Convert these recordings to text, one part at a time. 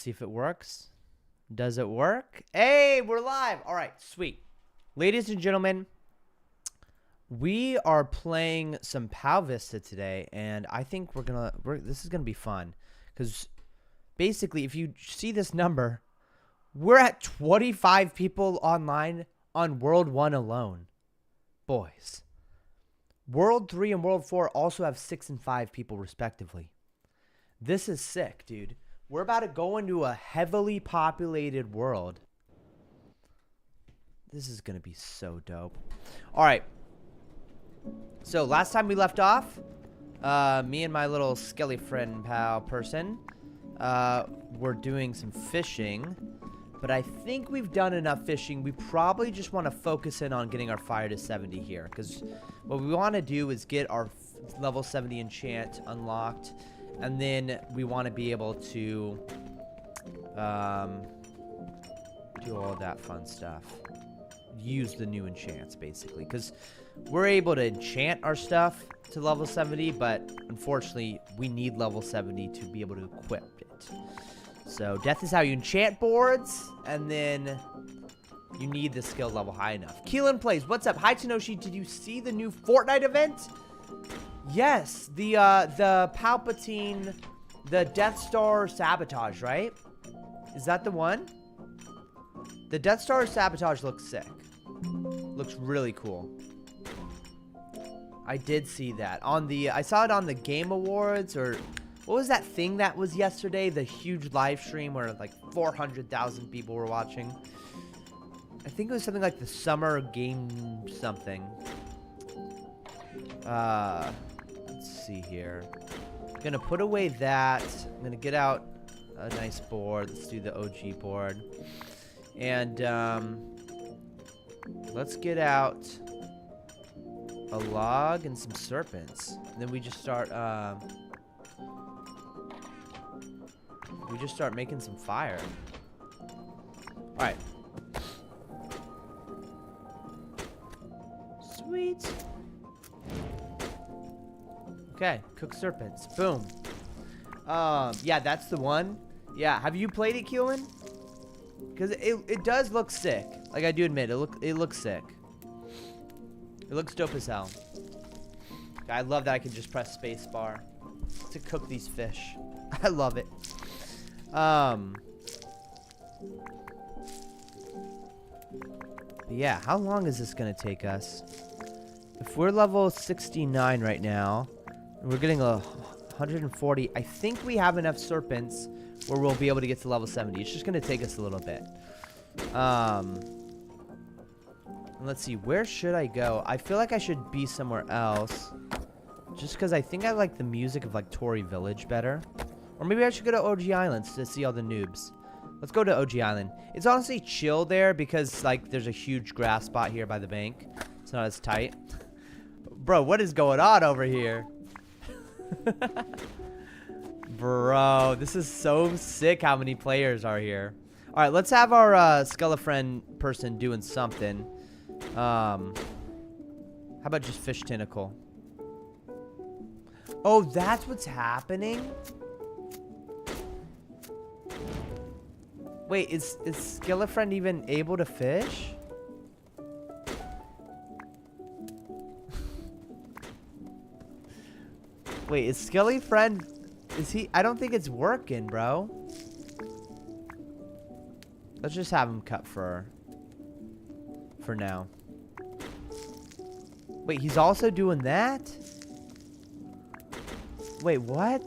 see if it works. Does it work? Hey, we're live. All right, sweet. Ladies and gentlemen, we are playing some Pow Vista today, and I think this is gonna be fun, because basically, if you see this number, we're at 25 people online on World 1 alone. Boys. World 3 and World 4 also have 6 and 5 people respectively. This is sick, dude. We're about to go into a heavily populated world. This is going to be so dope. All right. So last time we left off, me and my little skelly friend pal person were doing some fishing. But I think we've done enough fishing. We probably just want to focus in on getting our fire to 70 here. Because what we want to do is get our level 70 enchant unlocked. And then we want to be able to do all that fun stuff. Use the new enchants, basically. Because we're able to enchant our stuff to level 70. But unfortunately, we need level 70 to be able to equip it. So, death is how you enchant boards, and then you need the skill level high enough. Keelan plays. What's up? Hi, Tenoshi. Did you see the new Fortnite event? Yes. The Palpatine, the Death Star Sabotage, right? Is that the one? The Death Star Sabotage looks sick. Looks really cool. I did see that. I saw it on the Game Awards, or... what was that thing that was yesterday? The huge live stream where like 400,000 people were watching. I think it was something like the Summer Game something. Let's see here. I'm gonna put away that. I'm gonna get out a nice board. Let's do the OG board. And let's get out a log and some serpents. And then we just start making some fire. Alright. Sweet. Okay, cook serpents. Boom. Yeah, that's the one. Yeah, have you played it, Keelan? Because it does look sick. Like, I do admit, it looks sick. It looks dope as hell. I love that I can just press spacebar to cook these fish. I love it. Yeah, how long is this gonna take us? If we're level 69 right now, and we're getting 140, I think we have enough serpents where we'll be able to get to level 70. It's just gonna take us a little bit. Let's see, where should I go? I feel like I should be somewhere else. Just because I think I like the music of like Tory Village better. Or maybe I should go to OG Islands to see all the noobs. Let's go to OG Island. It's honestly chill there because, like, there's a huge grass spot here by the bank. It's not as tight. Bro, what is going on over here? Bro, this is so sick how many players are here. Alright, let's have our Skelefriend person doing something. How about just fish tentacle? Oh, that's what's happening? Wait, is Skelefriend even able to fish? Wait, is Skelefriend... is he... I don't think it's working, bro. Let's just have him cut for now. Wait, he's also doing that? Wait, what?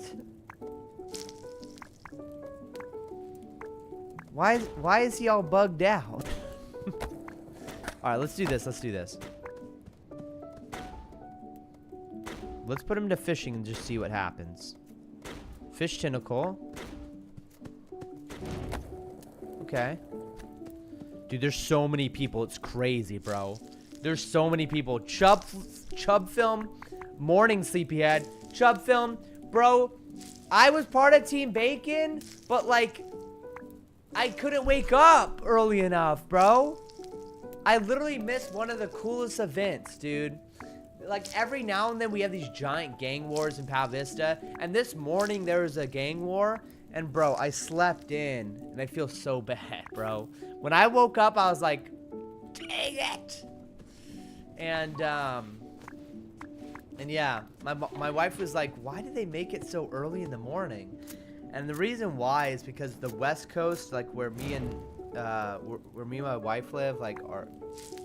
Why is he all bugged out? Alright, let's do this. Let's do this. Let's put him to fishing and just see what happens. Fish tentacle. Okay. Dude, there's so many people. It's crazy, bro. There's so many people. Chub film. Morning sleepyhead. Chub film. Bro, I was part of Team Bacon, but like... I couldn't wake up early enough, bro. I literally missed one of the coolest events, dude. Like, every now and then we have these giant gang wars in Pow Vista. And this morning there was a gang war. And bro, I slept in, and I feel so bad, bro. When I woke up, I was like, dang it! And yeah, my wife was like, why did they make it so early in the morning? And the reason why is because the West Coast, like where me and my wife live, like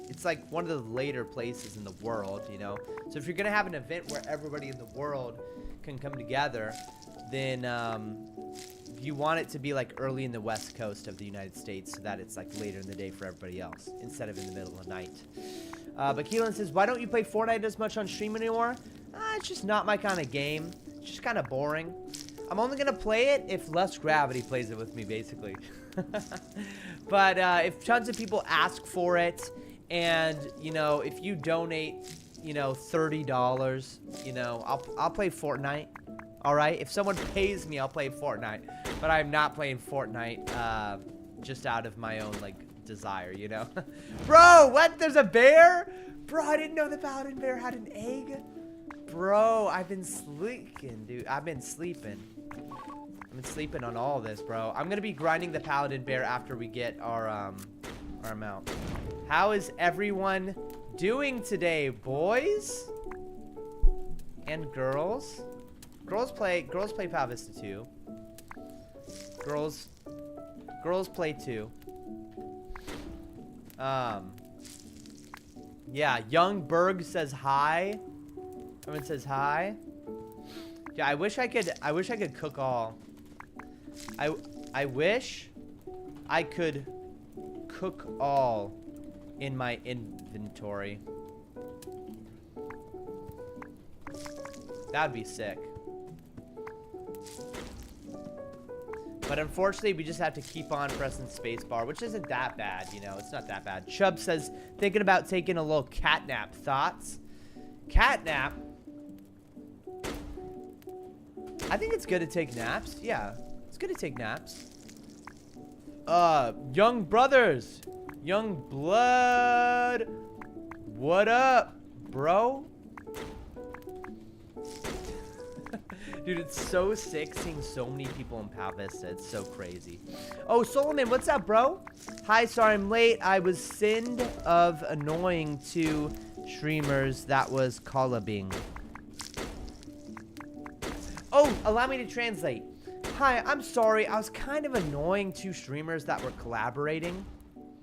it's like one of the later places in the world, you know? So if you're gonna have an event where everybody in the world can come together, then you want it to be like early in the West Coast of the United States so that it's like later in the day for everybody else instead of in the middle of the night. But Keelan says, why don't you play Fortnite as much on stream anymore? It's just not my kind of game. It's just kind of boring. I'm only going to play it if Less Gravity plays it with me, basically. But if tons of people ask for it, and, you know, if you donate, you know, $30, you know, I'll play Fortnite. All right? If someone pays me, I'll play Fortnite. But I'm not playing Fortnite just out of my own, like, desire, you know? Bro, what? There's a bear? Bro, I didn't know the paladin bear had an egg. Bro, I've been sleeping, dude. I've been sleeping on all this, bro. I'm gonna be grinding the paladin bear after we get our mount. How is everyone doing today, boys and girls? Girls play Pow Vista too. Girls play too. Yeah, Young Berg says hi. Everyone says hi. Yeah, I wish I could cook all. I wish I could cook all in my inventory. That'd be sick. But unfortunately, we just have to keep on pressing spacebar, which isn't that bad, you know. It's not that bad. Chubb says, thinking about taking a little cat nap. Thoughts? Cat nap? I think it's good to take naps. Yeah, it's good to take naps. Young brothers. Young blood. What up, bro? Dude, it's so sick seeing so many people in Pow Vista. It's so crazy. Oh, Solomon, what's up, bro? Hi, sorry I'm late. I was sinned of annoying to streamers that was collabing. Oh, allow me to translate. Hi, I'm sorry. I was kind of annoying to streamers that were collaborating.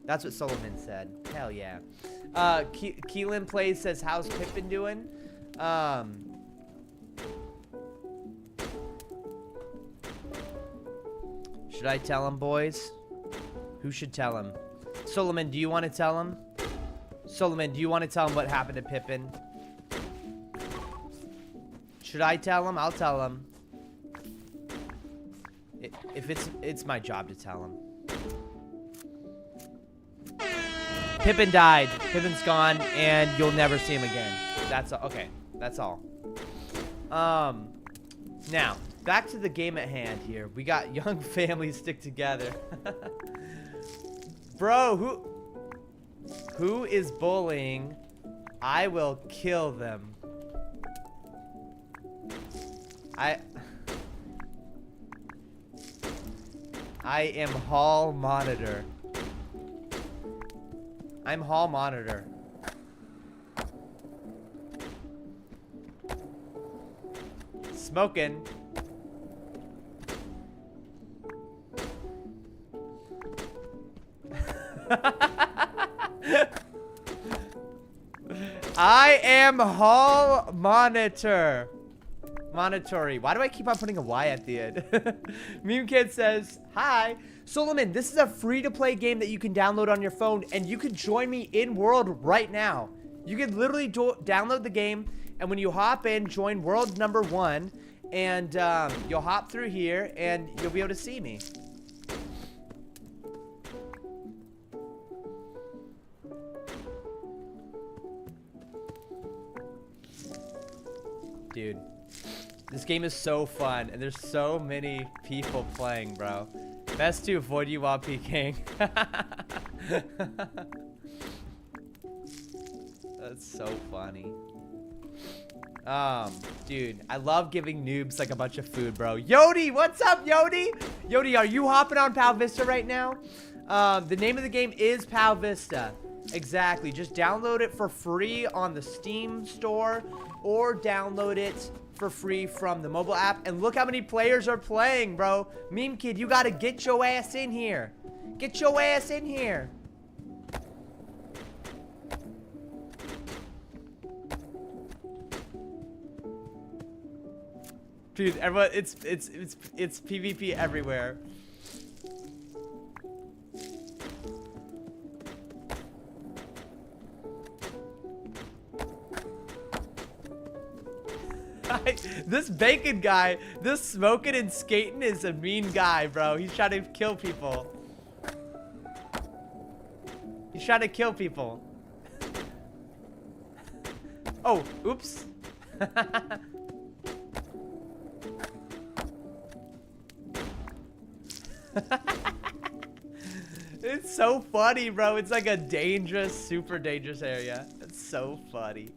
That's what Solomon said. Hell yeah. Keelan Plays says, how's Pippin doing? Should I tell him, boys? Who should tell him? Solomon, do you want to tell him? Solomon, do you want to tell him what happened to Pippin? Should I tell him? I'll tell him. If it's my job to tell him. Pippin died. Pippin's gone, and you'll never see him again. That's all. Okay. That's all. Now, back to the game at hand here. We got young families stick together. Bro, who is bullying? I will kill them. I am hall monitor. I'm hall monitor. Smoking. I am hall monitor. Monitory. Why do I keep on putting a Y at the end? Meme Kid says, hi. Solomon, this is a free-to-play game that you can download on your phone, and you can join me in world right now. You can literally download the game, and when you hop in, join world number 1, and you'll hop through here, and you'll be able to see me. Dude. This game is so fun, and there's so many people playing, bro. Best to avoid you while peeking. That's so funny. Dude, I love giving noobs like a bunch of food, bro. Yodi, what's up, Yodi? Yodi, are you hopping on Pow Vista right now? The name of the game is Pow Vista. Exactly. Just download it for free on the Steam store or download it for free from the mobile app. And look how many players are playing, bro. Meme Kid, you gotta get your ass in here. Get your ass in here. Dude, everyone, it's PvP everywhere. This bacon guy, this smoking and skating is a mean guy, bro. He's trying to kill people. He's trying to kill people. Oh, oops. It's so funny, bro. It's like a dangerous, super dangerous area. It's so funny.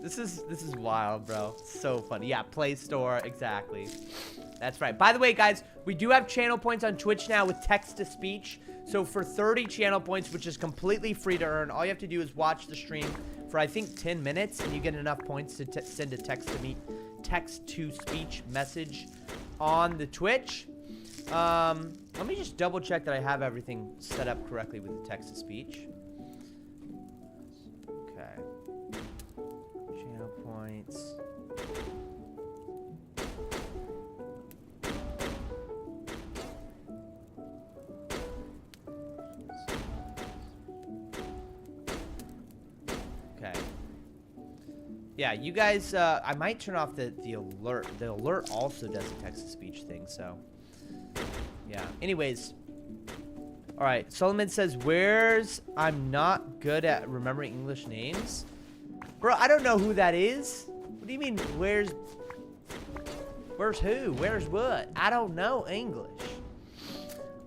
This is wild, bro. So funny. Yeah, Play Store, exactly. That's right. By the way, guys, we do have channel points on Twitch now with text-to-speech. So for 30 channel points, which is completely free to earn, all you have to do is watch the stream for, I think, 10 minutes, and you get enough points to send a text-to-speech message on the Twitch. Let me just double check that I have everything set up correctly with the text-to-speech. Okay. Channel points. Okay. Yeah, you guys, I might turn off the alert. The alert also does a text-to-speech thing, so. Yeah. Anyways. Alright, Solomon says, I'm not good at remembering English names. Bro, I don't know who that is. What do you mean, where's who? Where's what? I don't know English.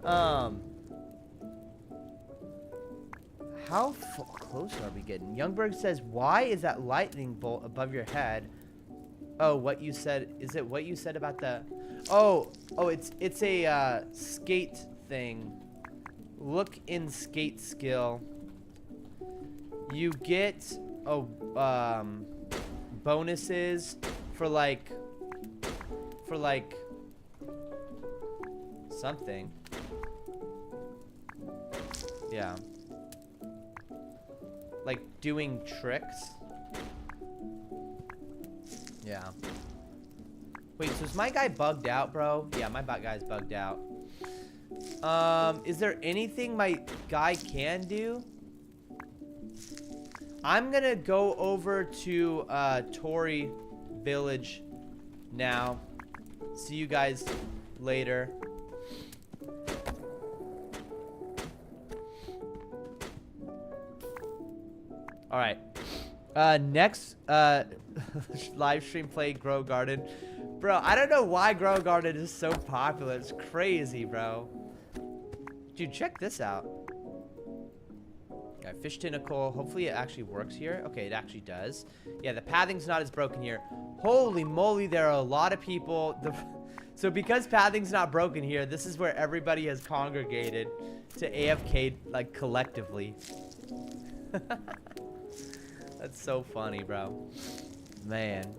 How close are we getting? Youngberg says, why is that lightning bolt above your head? Oh, what you said. Is it what you said about the... Oh, it's a skate thing. Look in skate skill. You get bonuses for like something. Yeah. Like doing tricks. Yeah. Wait, so is my guy bugged out, bro? Yeah, my guy's bugged out. Is there anything my guy can do? I'm gonna go over to Tory Village now. See you guys later. All right. Next live stream play Grow Garden. Bro, I don't know why Grow Garden is so popular. It's crazy, bro. Dude, check this out. Got fish tentacle. Hopefully it actually works here. Okay, it actually does. Yeah, the pathing's not as broken here. Holy moly, there are a lot of people. So because pathing's not broken here, this is where everybody has congregated to AFK, like, collectively. That's so funny, bro. Man.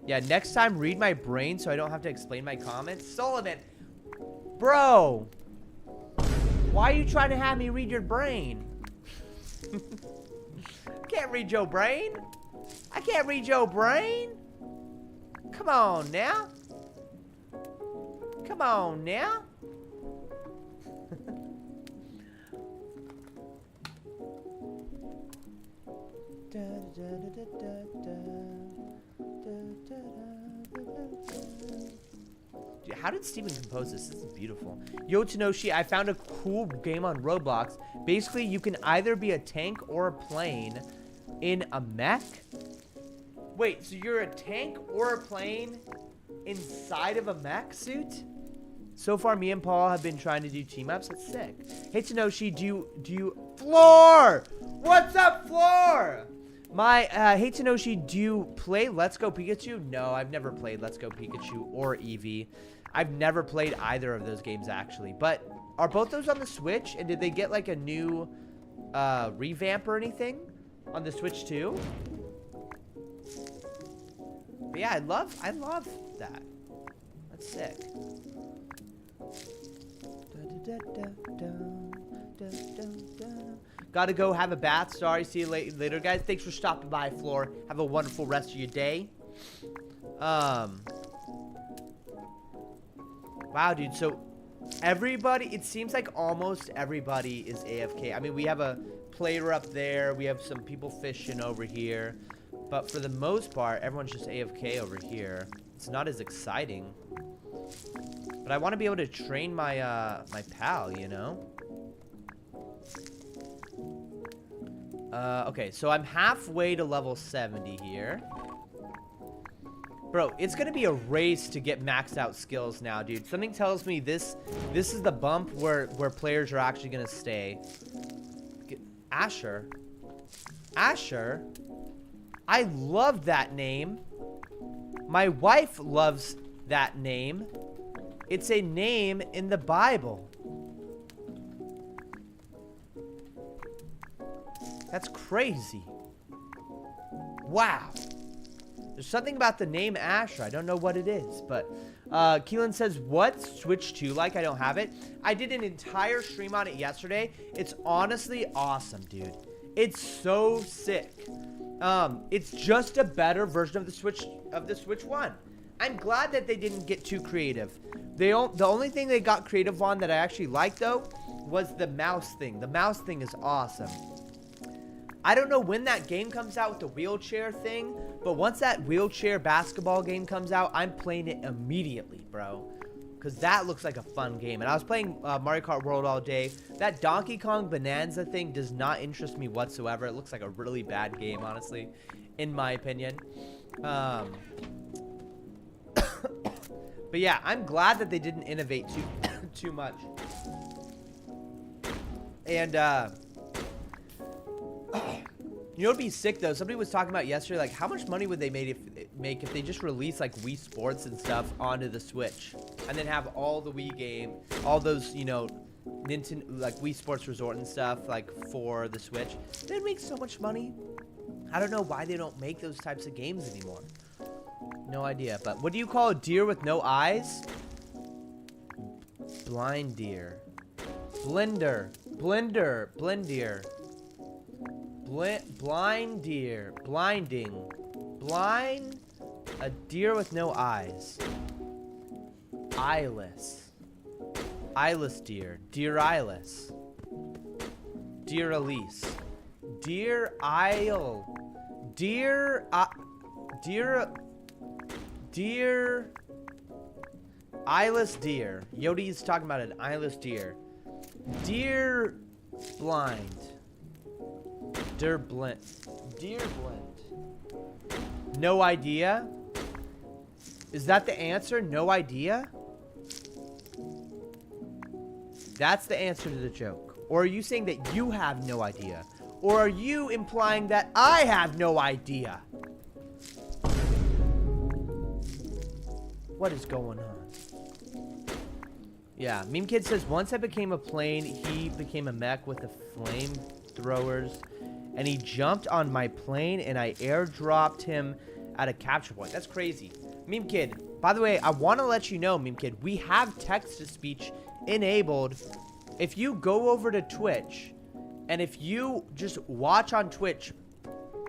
Yeah, next time read my brain so I don't have to explain my comments. Sullivan, bro, why are you trying to have me read your brain? Can't read your brain. I can't read your brain. Come on now. Come on now. Dude, how did Steven compose this? This is beautiful. Yo, Tanoshi, I found a cool game on Roblox. Basically, you can either be a tank or a plane in a mech. Wait, so you're a tank or a plane inside of a mech suit? So far, me and Paul have been trying to do team ups. That's sick. Hey, Tanoshi, do you Floor! What's up, Floor? My, hate to know she, do you play Let's Go Pikachu? No, I've never played Let's Go Pikachu or Eevee. I've never played either of those games, actually. But are both those on the Switch? And did they get, like, a new, revamp or anything on the Switch, too? But yeah, I love that. That's sick. Gotta go have a bath. Sorry, see you later, guys. Thanks for stopping by, Floor. Have a wonderful rest of your day. Wow, dude. So everybody, it seems like almost everybody is AFK. I mean, we have a player up there. We have some people fishing over here. But for the most part, everyone's just AFK over here. It's not as exciting. But I want to be able to train my my pal, you know? Okay, so I'm halfway to level 70 here. Bro, it's gonna be a race to get maxed out skills now, dude. Something tells me this is the bump where players are actually gonna stay. Asher? Asher? I love that name. My wife loves that name. It's a name in the Bible. That's crazy. Wow. There's something about the name Asher. I don't know what it is, but Keelan says, what's Switch 2 like? I don't have it. I did an entire stream on it yesterday. It's honestly awesome, dude. It's so sick. It's just a better version of the Switch 1. I'm glad that they didn't get too creative. The only thing they got creative on that I actually liked, though, was the mouse thing. The mouse thing is awesome. I don't know when that game comes out with the wheelchair thing, but once that wheelchair basketball game comes out, I'm playing it immediately, bro. Because that looks like a fun game. And I was playing Mario Kart World all day. That Donkey Kong Bonanza thing does not interest me whatsoever. It looks like a really bad game, honestly, in my opinion. But yeah, I'm glad that they didn't innovate too much. And you know what'd be sick though? Somebody was talking about yesterday, like how much money would they make if they just release like Wii Sports and stuff onto the Switch, and then have all the Wii game, all those, you know, Nintendo, like Wii Sports Resort and stuff, like for the Switch. They'd make so much money. I don't know why they don't make those types of games anymore. No idea. But what do you call a deer with no eyes? Blind deer. Blender. Blender. Blendeer. Blind deer. Blinding. Blind. A deer with no eyes. Eyeless. Eyeless deer. Deer eyeless. Deer Elise. Deer Isle. Deer. Deer. Eyeless deer. Yodi's talking about an eyeless deer. Deer blind. Deer blend. Deer blend. No idea? Is that the answer? No idea? That's the answer to the joke. Or are you saying that you have no idea? Or are you implying that I have no idea? What is going on? Yeah, Meme Kid says, once I became a plane, he became a mech with the flamethrowers, and he jumped on my plane, and I airdropped him at a capture point. That's crazy. Meme Kid, by the way, I want to let you know, Meme Kid, we have text-to-speech enabled. If you go over to Twitch, and if you just watch on Twitch,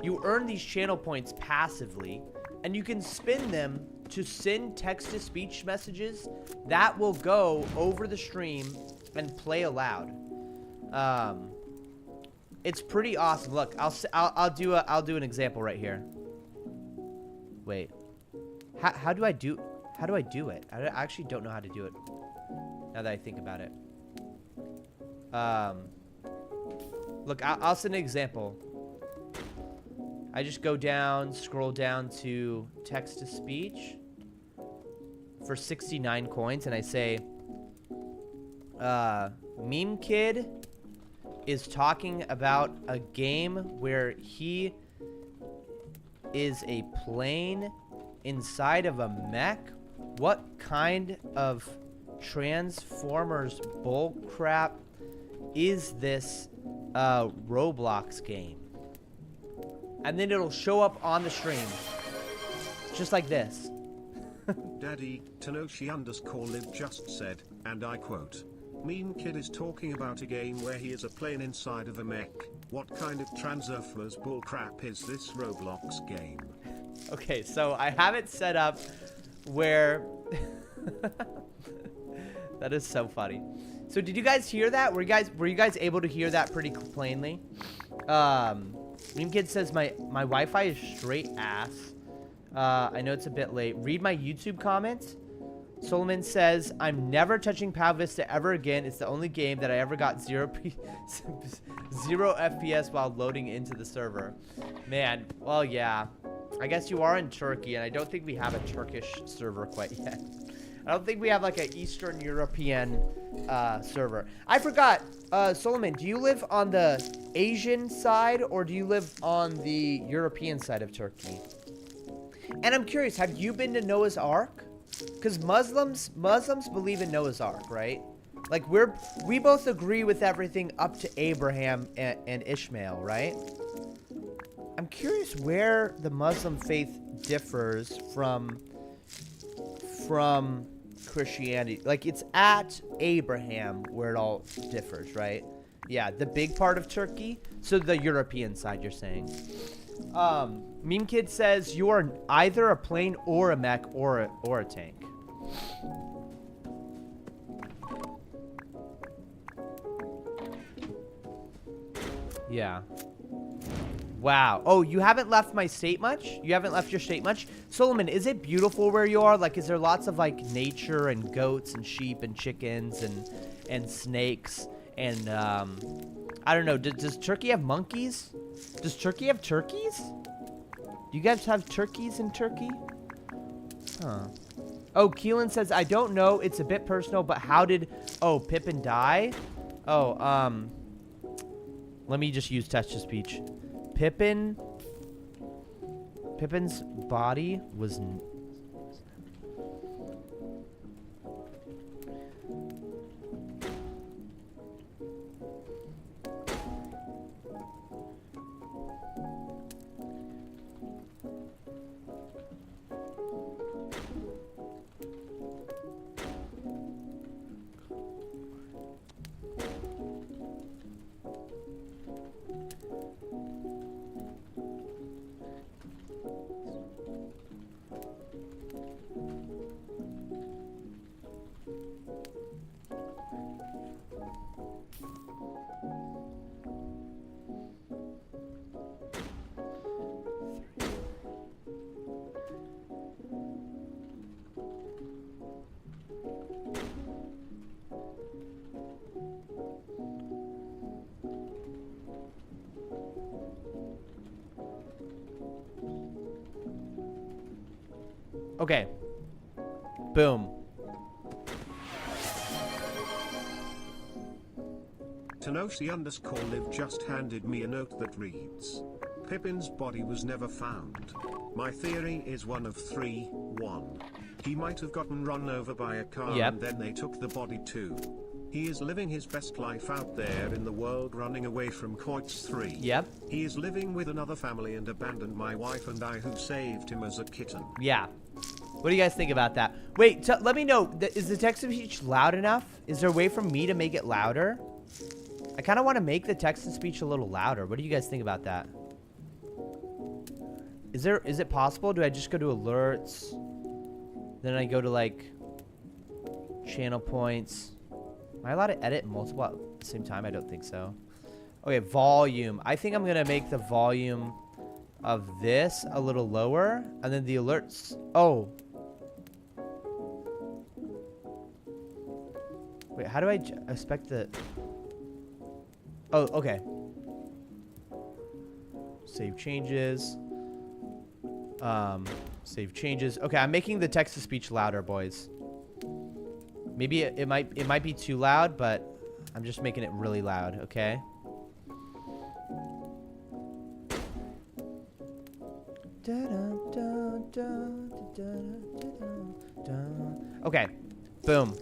you earn these channel points passively, and you can spin them to send text-to-speech messages that will go over the stream and play aloud. It's pretty awesome. Look, I'll do an example right here. Wait, how do I do it? I actually don't know how to do it. Now that I think about it. Look, I'll send an example. I just go down, scroll down to text-to-speech for 69 coins, and I say, Meme Kid, is talking about a game where he is a plane inside of a mech. What kind of Transformers bullcrap is this Roblox game? And then it'll show up on the stream. Just like this. Daddy, Tanoshi_live just said, and I quote, Mean Kid is talking about a game where he is a plane inside of a mech. What kind of Transformers bullcrap is this Roblox game? Okay, so I have it set up where... That is so funny. So did you guys hear that? Were you guys able to hear that pretty plainly? Meme Kid says my Wi-Fi is straight ass. I know it's a bit late. Read my YouTube comments. Solomon says, I'm never touching Pow Vista ever again. It's the only game that I ever got 0 FPS while loading into the server. Man, well, yeah. I guess you are in Turkey, and I don't think we have a Turkish server quite yet. I don't think we have, like, an Eastern European server. I forgot. Solomon, do you live on the Asian side, or do you live on the European side of Turkey? And I'm curious, have you been to Noah's Ark? Because Muslims believe in Noah's Ark, right? Like, we both agree with everything up to Abraham and Ishmael, right? I'm curious where the Muslim faith differs from Christianity. Like, it's at Abraham where it all differs, right? Yeah, the big part of Turkey. So the European side, you're saying. Meme Kid says you are either a plane or a mech or a tank. Yeah. Wow. Oh, you haven't left my state much? You haven't left your state much? Solomon, is it beautiful where you are? Like, is there lots of, like, nature and goats and sheep and chickens and snakes? And, I don't know. Does Turkey have monkeys? Does Turkey have turkeys? Do you guys have turkeys in Turkey? Huh. Oh, Keelan says, I don't know. It's a bit personal, but how did... Oh, Pippin die? Oh, let me just use text-to-speech. Pippin's body was... Okay. Boom. Tanoshi_live just handed me a note that reads, Pippin's body was never found. My theory is one of three. 1. He might have gotten run over by a car and then they took the body too. He is living his best life out there in the world running away from coits. 3. He is living with another family and abandoned my wife and I who saved him as a kitten. Yeah. What do you guys think about that? Wait, let me know. Is the text-to-speech loud enough? Is there a way for me to make it louder? I kind of want to make the text-to-speech a little louder. What do you guys think about that? Is it possible? Do I just go to alerts? Then I go to, like, channel points. Am I allowed to edit multiple at the same time? I don't think so. Okay, volume. I think I'm going to make the volume of this a little lower. And then the alerts. Oh. Wait, how do I expect the... Oh, okay. Save changes. Save changes. Okay, I'm making the text-to-speech louder, boys. Maybe it might be too loud, but I'm just making it really loud, okay? Okay, boom.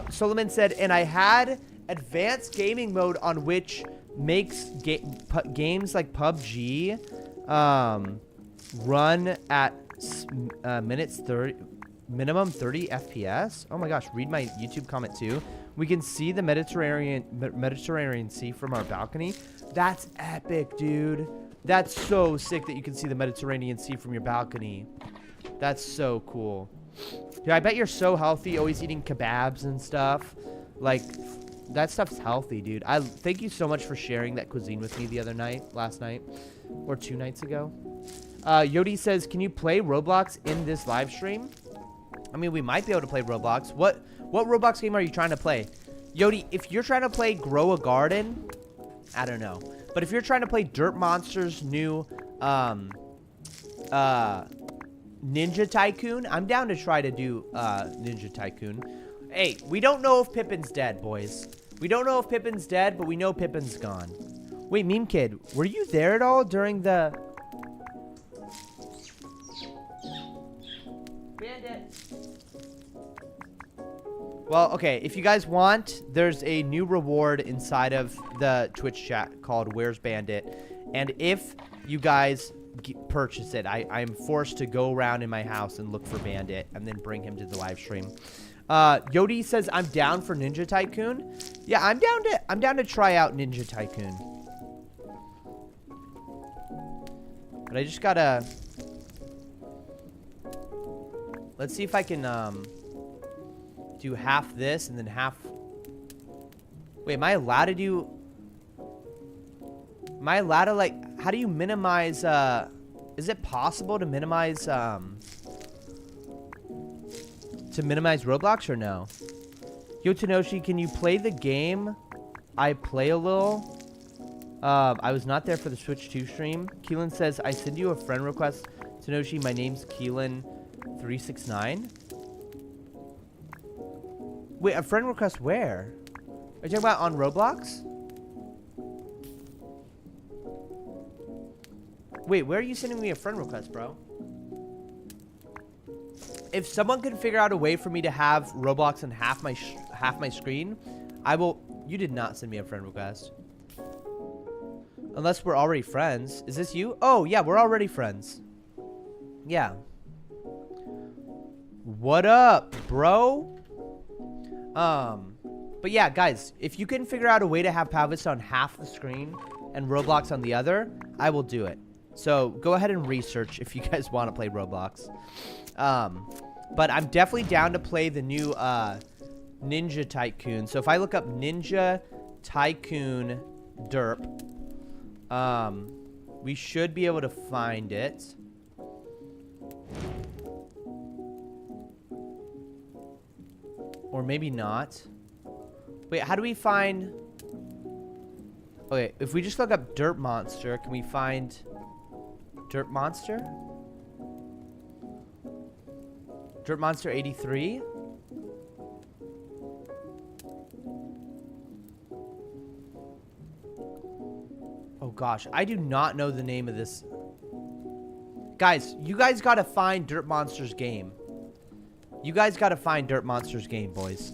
Solomon said, and I had advanced gaming mode on which makes games like PUBG run at minimum 30 FPS. Oh my gosh, read my YouTube comment too. We can see the Mediterranean Sea from our balcony. That's epic, dude. That's so sick that you can see the Mediterranean Sea from your balcony. That's so cool. Dude, I bet you're so healthy, always eating kebabs and stuff. Like, that stuff's healthy, dude. Thank you so much for sharing that cuisine with me the other night, last night, or 2 nights ago. Yodi says, can you play Roblox in this live stream? I mean, we might be able to play Roblox. What Roblox game are you trying to play? Yodi, if you're trying to play Grow a Garden, I don't know. But if you're trying to play Dirt Monster's new Ninja Tycoon, I'm down to try to do Ninja Tycoon. Hey, we don't know if Pippin's dead, boys. We don't know if Pippin's dead, but we know Pippin's gone. Wait, Meme Kid, were you there at all during the... Bandit. Well, okay, if you guys want, there's a new reward inside of the Twitch chat called Where's Bandit? And if you guys purchase it, I'm forced to go around in my house and look for Bandit and then bring him to the live stream. Yodi says I'm down for Ninja Tycoon. Yeah, I'm down to try out Ninja Tycoon. But I just gotta... Let's see if I can do half this and then half... Wait, am I allowed to do... Am I allowed to, like... How do you minimize, Is it possible to minimize, Roblox or no? Yo, Tanoshi, can you play the game? I play a little. I was not there for the Switch 2 stream. Keelan says, I send you a friend request. Tanoshi, my name's Keelan369. Wait, a friend request where? Are you talking about on Roblox? Wait, where are you sending me a friend request, bro? If someone can figure out a way for me to have Roblox on half my screen, I will... You did not send me a friend request. Unless we're already friends. Is this you? Oh, yeah, we're already friends. Yeah. What up, bro? But yeah, guys, if you can figure out a way to have Pow Vista on half the screen and Roblox on the other, I will do it. So go ahead and research if you guys want to play Roblox. But I'm definitely down to play the new Ninja Tycoon. So if I look up Ninja Tycoon Derp, we should be able to find it. Or maybe not. Wait, how do we find... Okay, if we just look up Dirt Monster, can we find Dirt Monster? Dirt Monster 83? Oh gosh, I do not know the name of this. Guys, you guys gotta find Dirt Monster's game. You guys gotta find Dirt Monster's game, boys.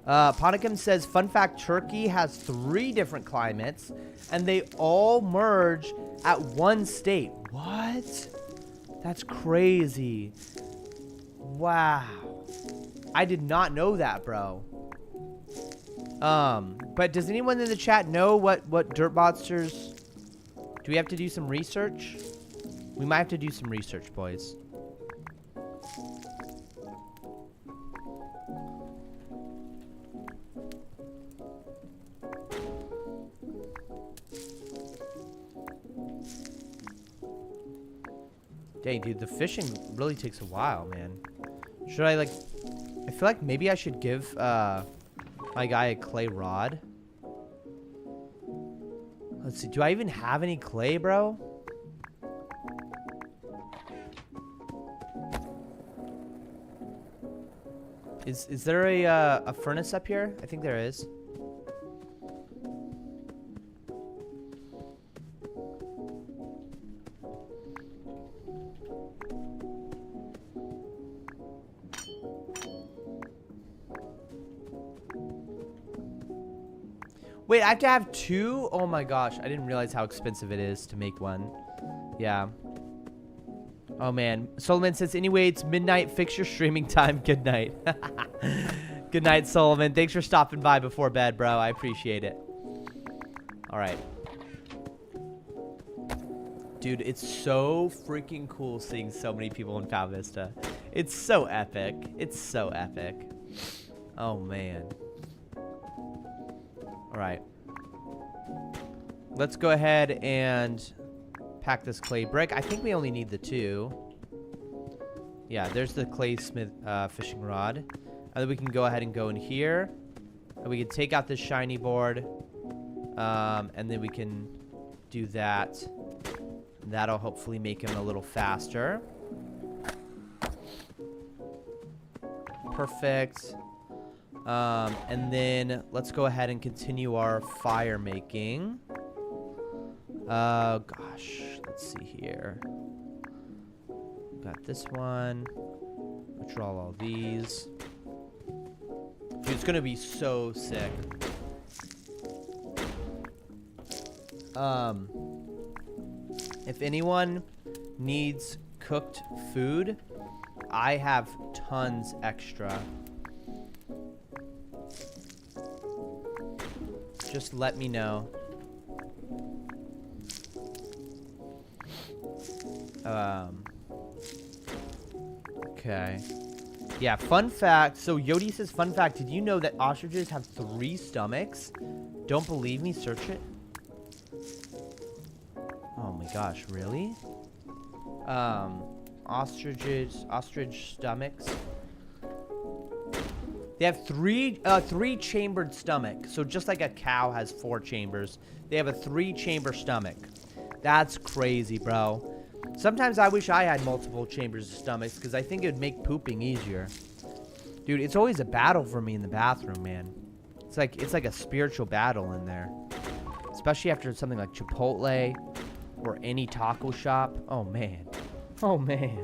Ponikum says, fun fact, Turkey has 3 different climates, and they all merge at one state. What? That's crazy. Wow. I did not know that, bro. But does anyone in the chat know what Dirt Monsters... Do we have to do some research? We might have to do some research, boys. Dang, dude, the fishing really takes a while, man. Should I, like... I feel like maybe I should give, my guy a clay rod. Let's see, do I even have any clay, bro? Is there a furnace up here? I think there is. Wait, I have to have 2? Oh my gosh, I didn't realize how expensive it is to make one. Yeah. Oh man. Solomon says, anyway, it's midnight. Fix your streaming time. Good night. Good night, Solomon. Thanks for stopping by before bed, bro. I appreciate it. All right. Dude, it's so freaking cool seeing so many people in Pow Vista. It's so epic. It's so epic. Oh, man. All right. Let's go ahead and pack this clay brick. I think we only need the 2. Yeah, there's the clay smith fishing rod. And then we can go ahead and go in here. And we can take out this shiny board. And then we can do that. That'll hopefully make him a little faster. Perfect. And then let's go ahead and continue our fire making. Gosh, let's see here. Got this one. Draw all these. Dude, it's gonna be so sick. If anyone needs cooked food, I have tons extra. Just let me know. Okay. Yeah, fun fact. So Yodi says, fun fact, did you know that ostriches have 3 stomachs? Don't believe me? Search it. Oh my gosh, really? Ostrich stomachs. They have 3 chambered stomach. So just like a cow has 4 chambers, they have a 3-chamber stomach. That's crazy, bro. Sometimes I wish I had multiple chambers of stomachs because I think it would make pooping easier. Dude, it's always a battle for me in the bathroom, man. It's like a spiritual battle in there. Especially after something like Chipotle or any taco shop. Oh, man. Oh, man.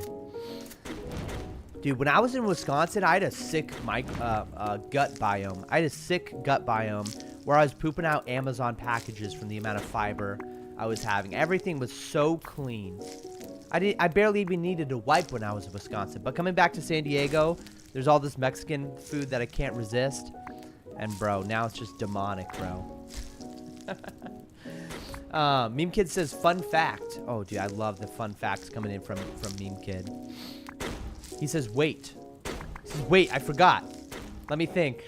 Dude, when I was in Wisconsin, I had a sick gut biome. I had a sick gut biome where I was pooping out Amazon packages from the amount of fiber I was having. Everything was so clean. I barely even needed to wipe when I was in Wisconsin. But coming back to San Diego, there's all this Mexican food that I can't resist. And, bro, now it's just demonic, bro. Meme Kid says, fun fact. Oh, dude, I love the fun facts coming in from Meme Kid. He says, wait. He says, wait, I forgot. Let me think.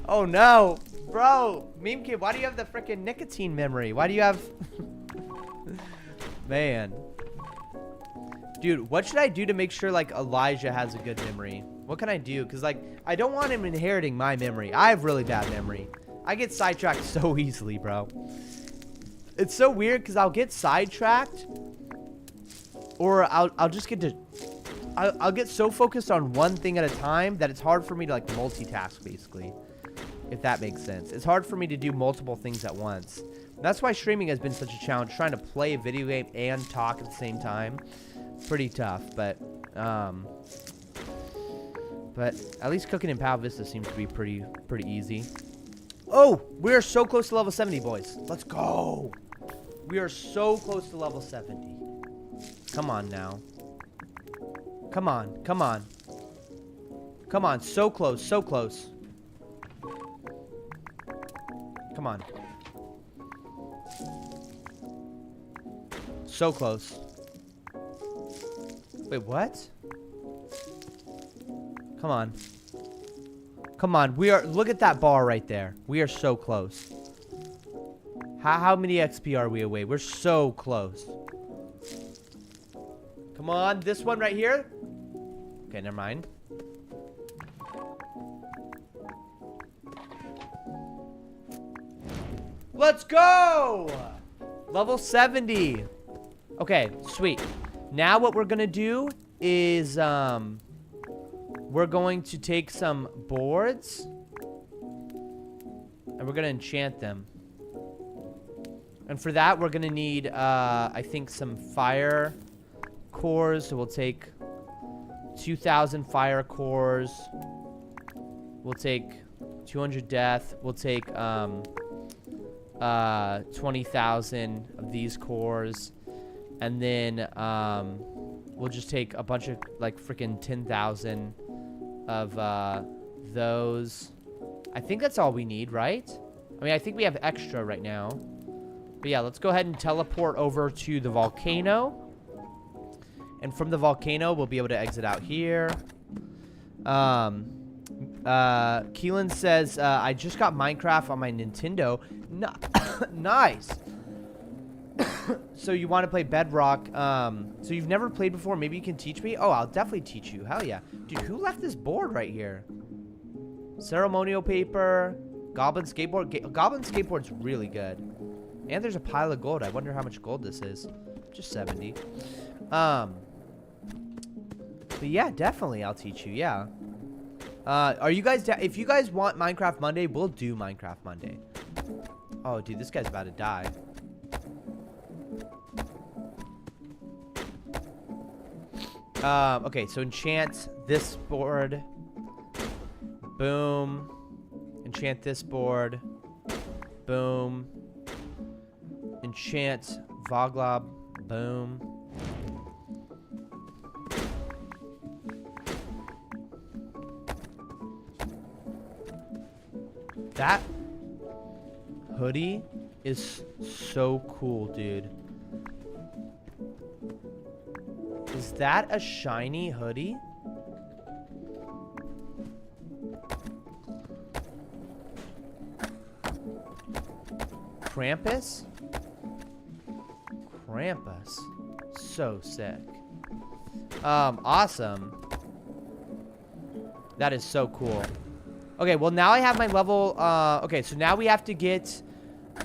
Oh, no. Bro, Meme Kid, why do you have the freaking nicotine memory? Why do you have... Man. Dude, what should I do to make sure, like, Elijah has a good memory? What can I do? Because, like, I don't want him inheriting my memory. I have really bad memory. I get sidetracked so easily, bro. It's so weird because I'll get sidetracked. Or I'll just get to... I'll get so focused on one thing at a time that it's hard for me to, like, multitask, basically. If that makes sense. It's hard for me to do multiple things at once. That's why streaming has been such a challenge. Trying to play a video game and talk at the same time. Pretty tough, but at least cooking in Pow Vista seems to be pretty easy. Oh, we are so close to level 70, boys. Let's go. We are so close to level 70. Come on now. Come on, come on. Come on, so close, so close. Come on. So close. Wait, what? Come on. Come on. We are... Look at that bar right there. We are so close. How many XP are we away? We're so close. Come on. This one right here. Okay, never mind. Let's go! Level 70. Okay, sweet. Now what we're going to do is, we're going to take some boards. And we're going to enchant them. And for that, we're going to need, I think, some fire cores. So we'll take 2,000 fire cores. We'll take 200 death. We'll take 20,000 of these cores, and then we'll just take a bunch of like freaking 10,000 of those. I think that's all we need, right? I mean, I think we have extra right now. But yeah, let's go ahead and teleport over to the volcano. And from the volcano, we'll be able to exit out here. Keelan says, I just got Minecraft on my Nintendo. Nice. So you want to play Bedrock. So you've never played before. Maybe you can teach me? Oh, I'll definitely teach you. Hell yeah. Dude, who left this board right here? Ceremonial paper. Goblin skateboard. Goblin skateboard's really good. And there's a pile of gold. I wonder how much gold this is. Just 70. But yeah, definitely I'll teach you. Yeah. Are you guys if you guys want Minecraft Monday, we'll do Minecraft Monday. Oh, dude, this guy's about to die. Okay, so enchant this board. Boom. Enchant this board. Boom. Enchant Voglob. Boom. That hoodie is so cool, dude. Is that a shiny hoodie? Krampus? Krampus. So sick. Awesome. That is so cool. Okay, well now I have my level, okay, so now we have to get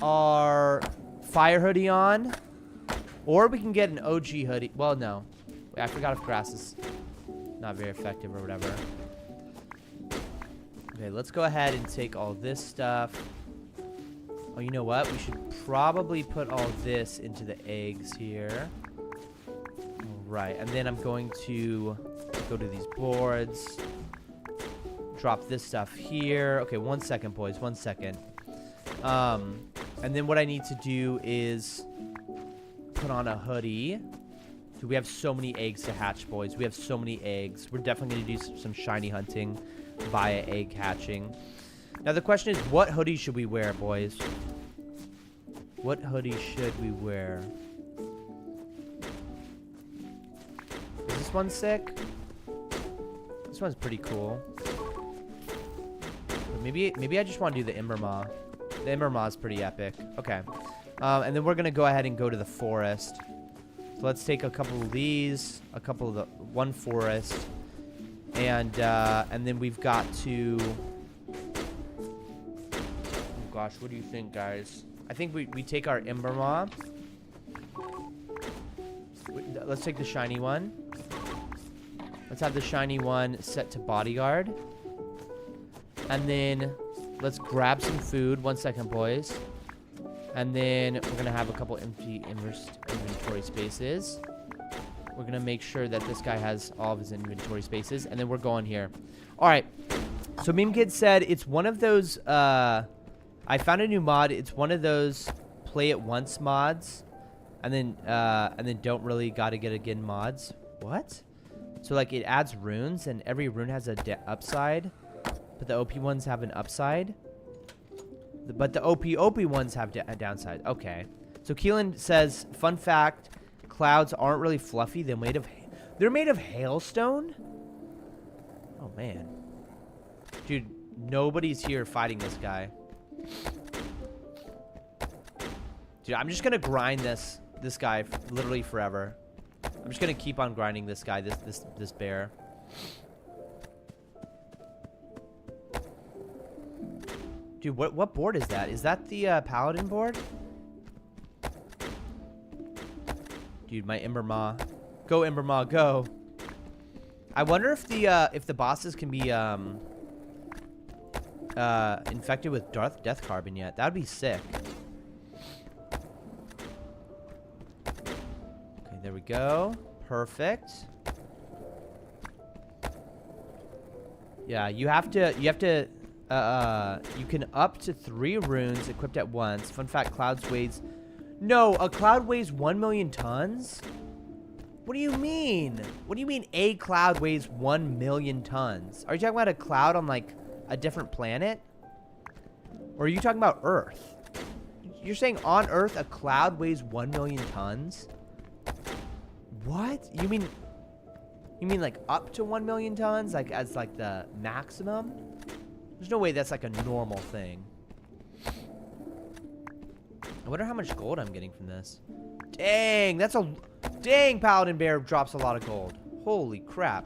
our fire hoodie on. Or we can get an OG hoodie. Well, no. Wait, I forgot if grass is not very effective or whatever. Okay, let's go ahead and take all this stuff. Oh, you know what? We should probably put all this into the eggs here. Right, and then I'm going to go to these boards. Drop this stuff here. Okay, 1 second, boys. 1 second. And then what I need to do is put on a hoodie. Dude, we have so many eggs to hatch, boys. We have so many eggs. We're definitely going to do some shiny hunting via egg hatching. Now, the question is, what hoodie should we wear, boys? What hoodie should we wear? Is this one sick? This one's pretty cool. But maybe I just want to do the Ember Maw. The Ember Maw is pretty epic. Okay. And then we're going to go ahead and go to the forest. So let's take a couple of these, a couple of the one forest, and then we've got to. Oh gosh, what do you think, guys? I think we take our Ember Maw. Let's take the shiny one. Let's have the shiny one set to bodyguard, and then let's grab some food. 1 second, boys. And then we're going to have a couple empty inventory spaces. We're going to make sure that this guy has all of his inventory spaces. And then we're going here. All right. So Meme Kid said it's one of those... I found a new mod. It's one of those play it once mods. And then don't really got to get again mods. What? So like it adds runes and every rune has a upside. But the OP ones have an upside. But the OP ones have a downside. Okay. So Keelan says, fun fact, clouds aren't really fluffy. They're made of hailstone? Oh, man. Dude, nobody's here fighting this guy. Dude, I'm just going to grind this guy literally forever. I'm just going to keep on grinding this guy, this bear. Dude, what board is that? Is that the Paladin board? Dude, my Ember Maw. Go, Ember Maw, go. I wonder if the bosses can be infected with death carbon yet. That would be sick. Okay, there we go. Perfect. Yeah, you have to You can up to 3 runes equipped at once. Fun fact, clouds weighs... No, a cloud weighs 1 million tons? What do you mean? What do you mean a cloud weighs 1 million tons? Are you talking about a cloud on, like, a different planet? Or are you talking about Earth? You're saying on Earth a cloud weighs 1 million tons? What? You mean like up to 1 million tons? Like as like the maximum? There's no way that's like a normal thing. I wonder how much gold I'm getting from this. Dang, that's a... Dang, Paladin Bear drops a lot of gold. Holy crap.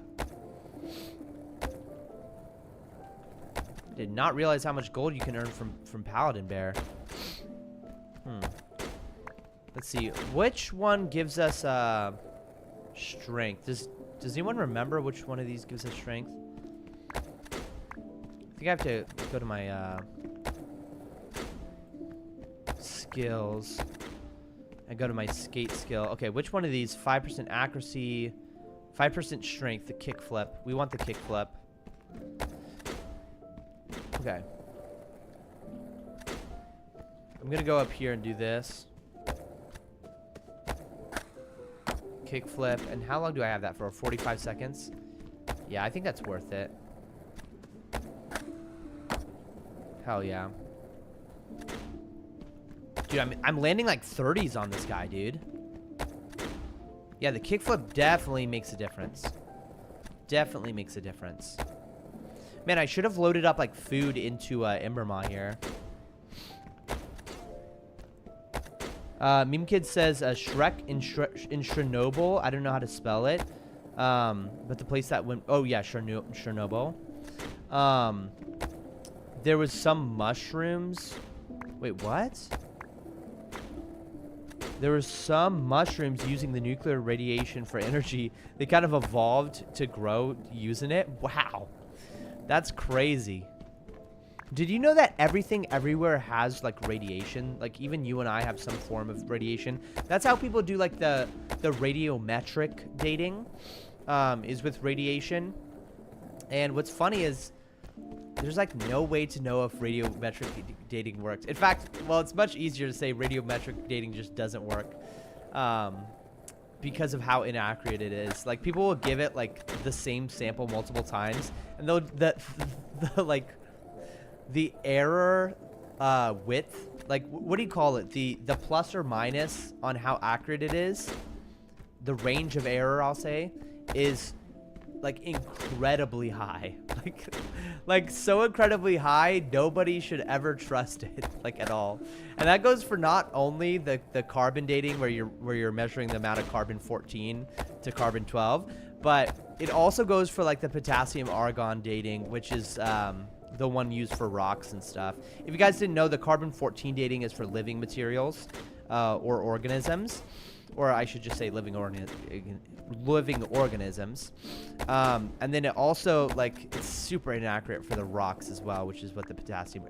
Did not realize how much gold you can earn from Paladin Bear. Let's see. Which one gives us strength? Does anyone remember which one of these gives us strength? I think I have to go to my skills and go to my skate skill. Okay, which one of these? 5% accuracy, 5% strength, the kickflip. We want the kickflip. Okay. I'm gonna go up here and do this. Kickflip. And how long do I have that for? 45 seconds? Yeah, I think that's worth it. Hell yeah. Dude, I'm landing like 30s on this guy, dude. Yeah, the kickflip definitely makes a difference. Definitely makes a difference. Man, I should have loaded up like food into Embermaw here. Meme Kid says Shrek in Chernobyl. I don't know how to spell it. But the place that went... Oh, yeah, Chernobyl. There was some mushrooms. Wait, what? There were some mushrooms using the nuclear radiation for energy. They kind of evolved to grow using it. Wow. That's crazy. Did you know that everything everywhere has like radiation? Like even you and I have some form of radiation. That's how people do like the radiometric dating is with radiation. And what's funny is there's like no way to know if radiometric dating works. In fact, well, it's much easier to say radiometric dating just doesn't work because of how inaccurate it is. Like people will give it like the same sample multiple times, and they'll the error width, like what do you call it? The plus or minus on how accurate it is, the range of error, I'll say, is like incredibly high. Like so incredibly high, nobody should ever trust it like at all. And that goes for not only the carbon dating where you're measuring the amount of carbon 14 to carbon 12, but it also goes for like the potassium argon dating, which is the one used for rocks and stuff. If you guys didn't know, the carbon 14 dating is for living materials or organisms, or I should just say living organisms. And then it also, like, it's super inaccurate for the rocks as well, which is what the potassium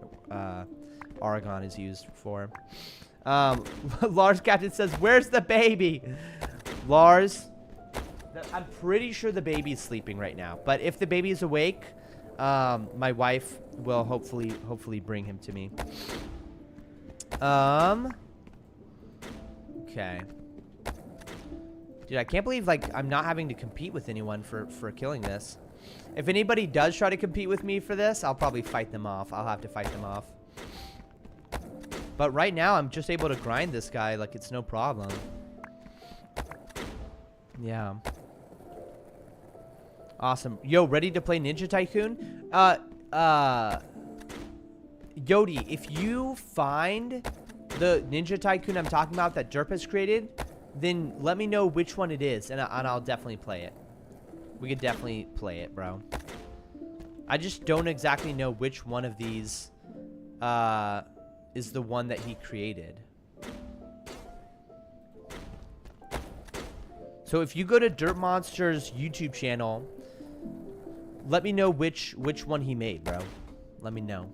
argon is used for. Lars Captain says, where's the baby? Lars, I'm pretty sure the baby's sleeping right now, but if the baby's awake, my wife will hopefully bring him to me. Okay. Dude, I can't believe, like, I'm not having to compete with anyone for killing this. If anybody does try to compete with me for this, I'll probably fight them off. I'll have to fight them off. But right now, I'm just able to grind this guy like it's no problem. Yeah. Awesome. Yo, ready to play Ninja Tycoon? Yodi, if you find the Ninja Tycoon I'm talking about that Derp has created, then let me know which one it is, and I'll definitely play it. We could definitely play it, bro. I just don't exactly know which one of these is the one that he created. So if you go to Dirt Monster's YouTube channel, let me know which one he made, bro. Let me know.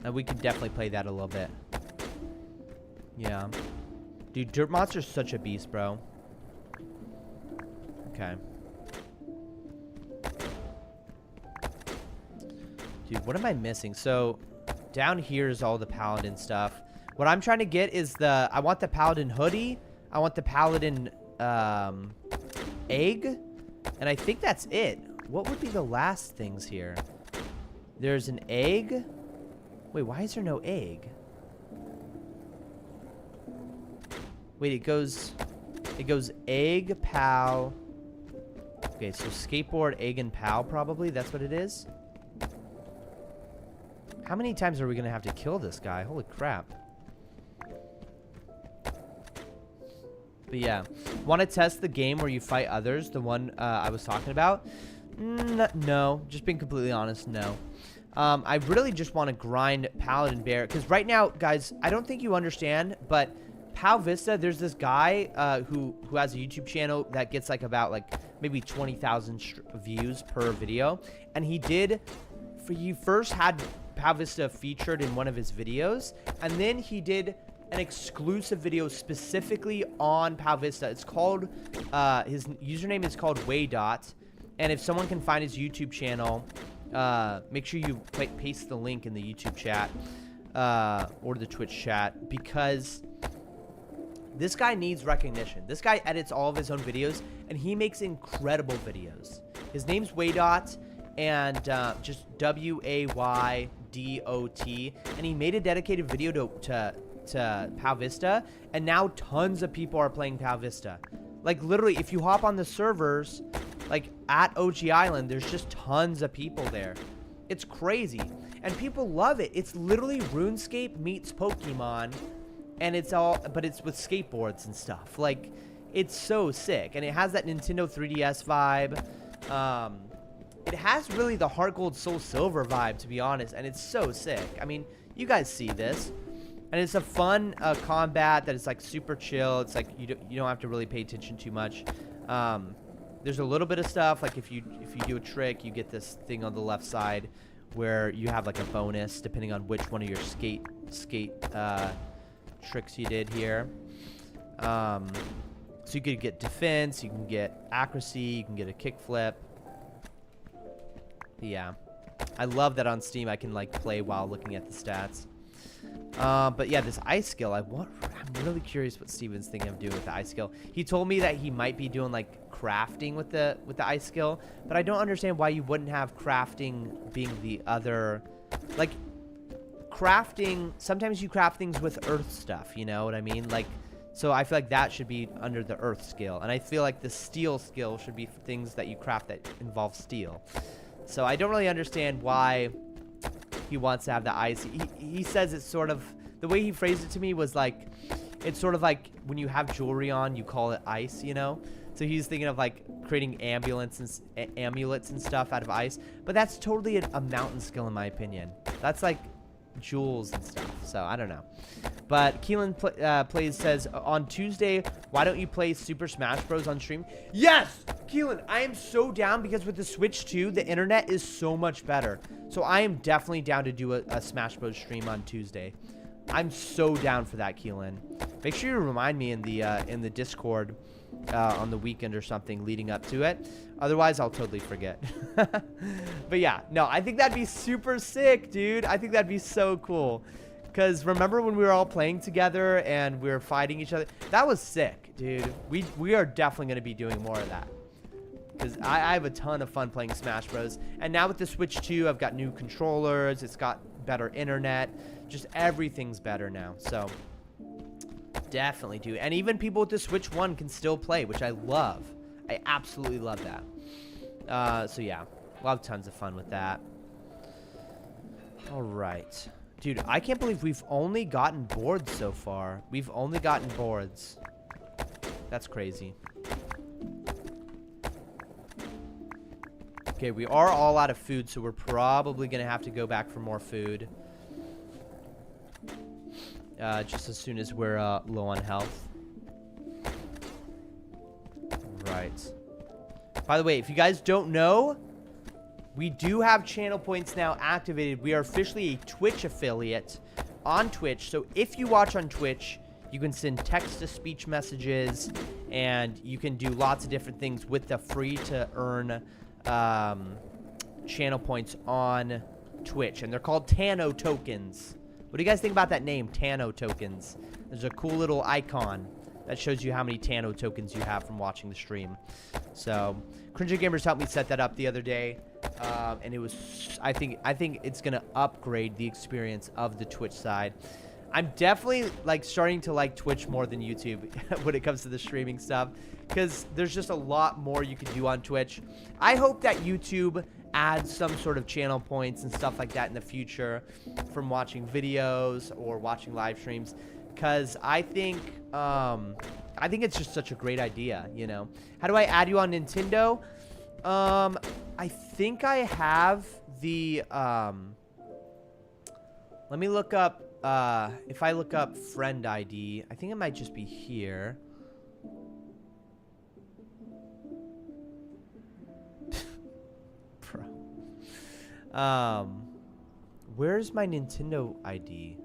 And we could definitely play that a little bit. Yeah. Dude, Dirt Monster's such a beast, bro. Okay. Dude, what am I missing? So down here is all the paladin stuff. What I'm trying to get is I want the paladin hoodie. I want the paladin egg. And I think that's it. What would be the last things here? There's an egg. Wait, why is there no egg? Wait, it goes egg, pow. Okay, so skateboard, egg, and pow probably. That's what it is. How many times are we going to have to kill this guy? Holy crap. But yeah. Want to test the game where you fight others? The one I was talking about? No. Just being completely honest, no. I really just want to grind Paladin Bear. Because right now, guys, I don't think you understand, but Pow Vista, there's this guy who has a YouTube channel that gets like about like maybe 20,000 views per video. And he first had Pow Vista featured in one of his videos. And then he did an exclusive video specifically on Pow Vista. It's called, his username is called Waydot. And if someone can find his YouTube channel, make sure you paste the link in the YouTube chat or the Twitch chat, because this guy needs recognition. This guy edits all of his own videos, and he makes incredible videos. His name's Waydot, and just Waydot, and he made a dedicated video to Pow Vista, and now tons of people are playing Pow Vista. Like, literally, if you hop on the servers, like, at OG Island, there's just tons of people there. It's crazy. And people love it. It's literally RuneScape meets Pokemon, and but it's with skateboards and stuff. Like, it's so sick. And it has that Nintendo 3DS vibe. It has really the Heart Gold Soul Silver vibe, to be honest, and it's so sick. I mean, you guys see this. And it's a fun combat that is, like, super chill. It's like you don't have to really pay attention too much. There's a little bit of stuff, like if you do a trick, you get this thing on the left side where you have like a bonus depending on which one of your skate tricks you did here. So you could get defense, you can get accuracy, you can get a kickflip. Yeah, I love that on Steam I can like play while looking at the stats. But yeah, this ice skill, I'm really curious what Steven's thinking of doing with the ice skill. He told me that he might be doing like crafting with the ice skill, but I don't understand why you wouldn't have crafting being the other, like, crafting. Sometimes you craft things with earth stuff, you know what I mean? Like, so I feel like that should be under the earth skill, and I feel like the steel skill should be for things that you craft that involve steel. So I don't really understand why he wants to have the ice. He says it's sort of, the way he phrased it to me was like, it's sort of like when you have jewelry on, you call it ice, you know? So he's thinking of like creating amulets and stuff out of ice. But that's totally a mountain skill in my opinion. That's like jewels and stuff. So I don't know. But Keelan says, on Tuesday, why don't you play Super Smash Bros. On stream? Yes! Keelan, I am so down because with the Switch 2, the internet is so much better. So I am definitely down to do a Smash Bros. Stream on Tuesday. I'm so down for that, Keelan. Make sure you remind me in the Discord on the weekend or something leading up to it. Otherwise, I'll totally forget. But yeah, no, I think that'd be super sick, dude. I think that'd be so cool. Because remember when we were all playing together and we were fighting each other? That was sick, dude. We are definitely going to be doing more of that. Because I have a ton of fun playing Smash Bros. And now with the Switch 2, I've got new controllers. It's got better internet. Just everything's better now. So definitely do. And even people with the Switch 1 can still play, which I love. I absolutely love that. So yeah, we'll have tons of fun with that. All right. Dude, I can't believe we've only gotten boards so far. We've only gotten boards. That's crazy. Okay, we are all out of food, so we're probably going to have to go back for more food. Just as soon as we're low on health. Right. By the way, if you guys don't know, we do have channel points now activated. We are officially a Twitch affiliate on Twitch. So if you watch on Twitch, you can send text-to-speech messages, and you can do lots of different things with the free-to-earn channel points on Twitch, and they're called Tano tokens. What do you guys think about that name, Tano tokens? There's a cool little icon that shows you how many Tano tokens you have from watching the stream. So, Cringer Gamers helped me set that up the other day, and it was, I think it's gonna upgrade the experience of the Twitch side. I'm definitely like starting to like Twitch more than YouTube when it comes to the streaming stuff, because there's just a lot more you can do on Twitch. I hope that YouTube adds some sort of channel points and stuff like that in the future from watching videos or watching live streams, because I think it's just such a great idea, you know. How do I add you on Nintendo? I think I have the let me look up. If I look up friend ID, I think it might just be here. Bro. Where's my Nintendo ID?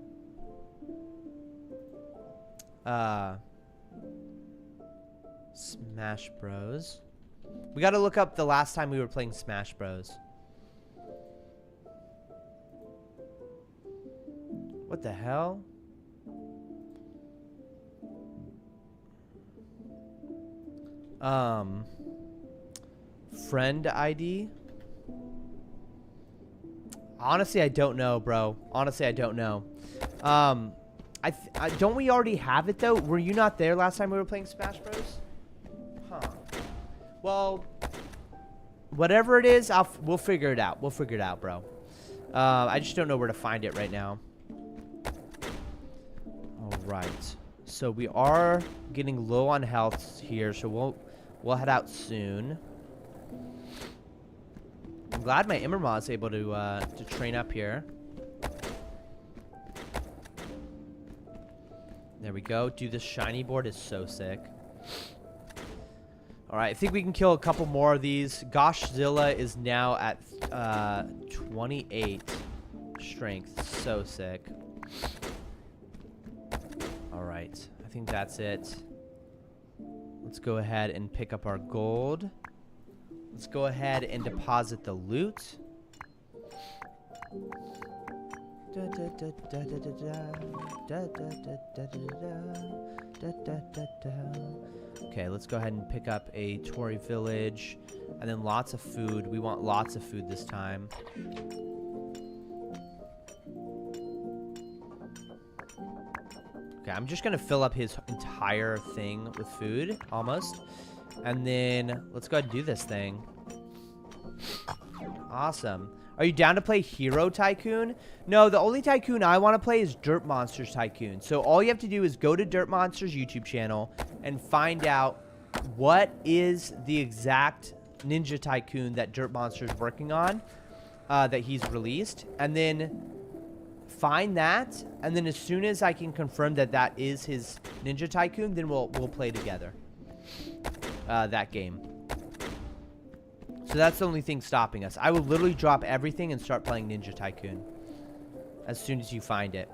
Smash Bros. We gotta look up the last time we were playing Smash Bros. What the hell? Friend ID? Honestly, I don't know, bro. Honestly, I don't know. Don't we already have it, though? Were you not there last time we were playing Smash Bros? Huh. Well, whatever it is, we'll figure it out. We'll figure it out, bro. I just don't know where to find it right now. Alright, so we are getting low on health here, so we'll head out soon. I'm glad my Immerma is able to train up here. There we go. Dude, this shiny board is so sick. Alright, I think we can kill a couple more of these. Goshzilla is now at 28 strength. So sick. Alright, I think that's it. Let's go ahead and pick up our gold. Let's go ahead and deposit the loot. Okay, let's go ahead and pick up a Tory village. And then lots of food. We want lots of food this time. Okay, I'm just gonna fill up his entire thing with food, almost. And then, let's go ahead and do this thing. Awesome. Are you down to play Hero Tycoon? No, the only Tycoon I want to play is Dirt Monsters Tycoon. So all you have to do is go to Dirt Monsters YouTube channel and find out what is the exact Ninja Tycoon that Dirt Monsters is working on, that he's released. And then find that, and then as soon as I can confirm that that is his Ninja Tycoon, then we'll play together that game. So that's the only thing stopping us. I will literally drop everything and start playing Ninja Tycoon as soon as you find it.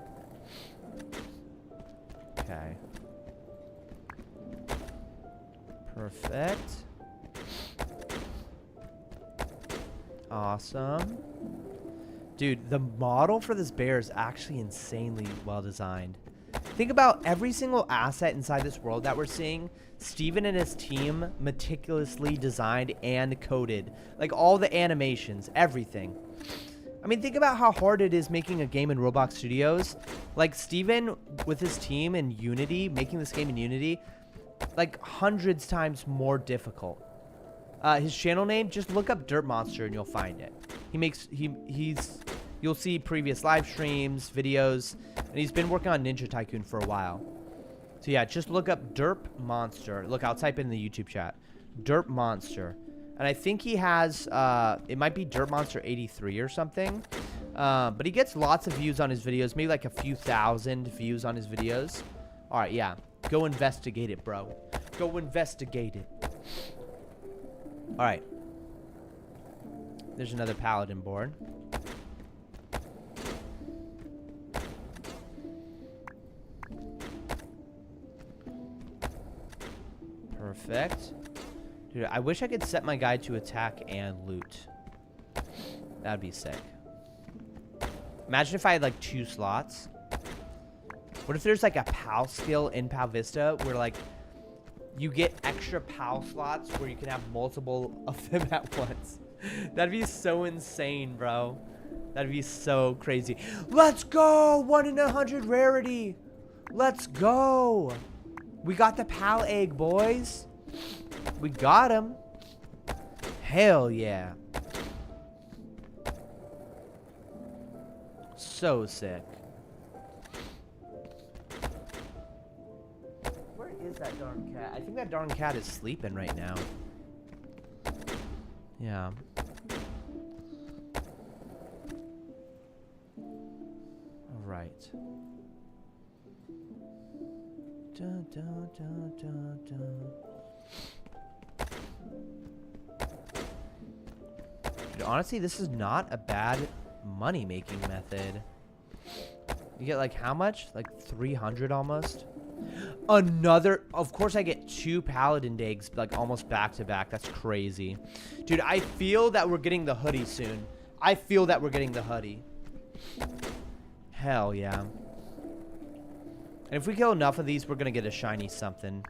Okay. Perfect. Awesome. Dude, the model for this bear is actually insanely well designed. Think about every single asset inside this world that we're seeing. Steven and his team meticulously designed and coded. Like all the animations, everything. I mean, think about how hard it is making a game in Roblox Studios. Like Steven with his team in Unity, making this game in Unity, like hundreds times more difficult. His channel name, just look up Dirt Monster and you'll find it. You'll see previous live streams, videos, and he's been working on Ninja Tycoon for a while. So yeah, just look up Derp Monster. Look, I'll type in the YouTube chat. Derp Monster. And I think he has, it might be Dirt Monster 83 or something. But he gets lots of views on his videos, maybe like a few thousand views on his videos. All right, yeah. Go investigate it, bro. Go investigate it. All right. There's another paladin board. Perfect. Dude, I wish I could set my guy to attack and loot. That'd be sick. Imagine if I had like 2 slots. What if there's like a POW skill in Pow Vista where like you get extra POW slots where you can have multiple of them at once? That'd be so insane, bro. That'd be so crazy. Let's go! 1 in 100 rarity. Let's go. We got the POW egg, boys. We got him. Hell yeah. So sick. Where is that darn cat? I think that darn cat is sleeping right now. Yeah. All right. Dun, dun, dun, dun, dun. Dude, honestly, this is not a bad money-making method. You get like how much? Like 300 almost. Another, of course I get 2 paladin eggs like almost back to back. That's crazy. Dude, I feel that we're getting the hoodie soon. I feel that we're getting the hoodie. Hell yeah. And if we kill enough of these, we're gonna get a shiny something.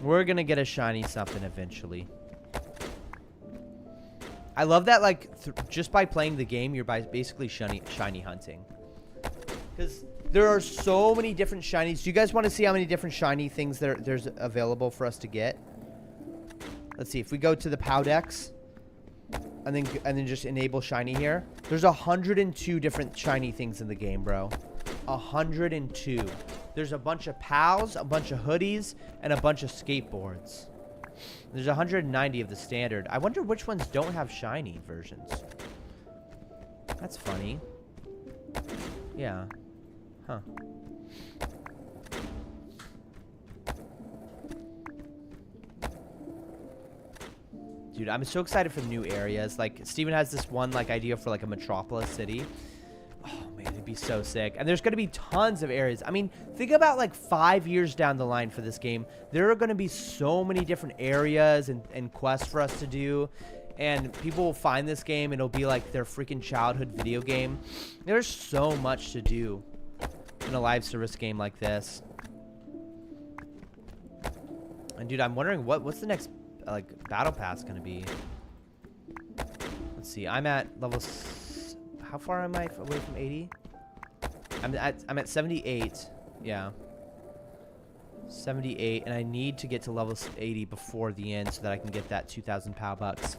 We're gonna get a shiny something eventually. I love that, like, just by playing the game, you're basically shiny hunting. Because there are so many different shinies. Do you guys want to see how many different shiny things there's available for us to get? Let's see. If we go to the PowDex and then just enable shiny here, there's 102 different shiny things in the game, bro. 102. There's a bunch of POWs, a bunch of hoodies, and a bunch of skateboards. There's 190 of the standard. I wonder which ones don't have shiny versions. That's funny. Yeah. Huh. Dude, I'm so excited for the new areas. Like, Steven has this one, like, idea for, like, a metropolis city. Oh, man, it'd be so sick. And there's going to be tons of areas. I mean, think about, like, 5 years down the line for this game. There are going to be so many different areas and quests for us to do. And people will find this game, and it'll be, like, their freaking childhood video game. There's so much to do in a live service game like this. And, dude, I'm wondering what's the next, like, battle pass going to be? Let's see. I'm at level... How far am I away from 80? I'm at 78. Yeah. 78, and I need to get to level 80 before the end so that I can get that 2,000 POW bucks.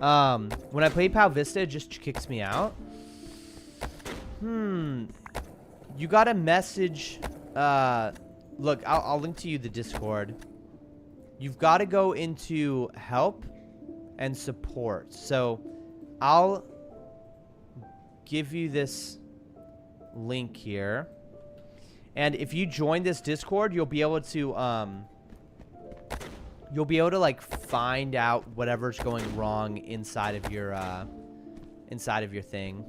When I play Pow Vista, it just kicks me out. You got a message. Look, I'll link to you the Discord. You've got to go into help and support. So I'll give you this link here, and if you join this Discord, you'll be able to like find out whatever's going wrong inside of your thing.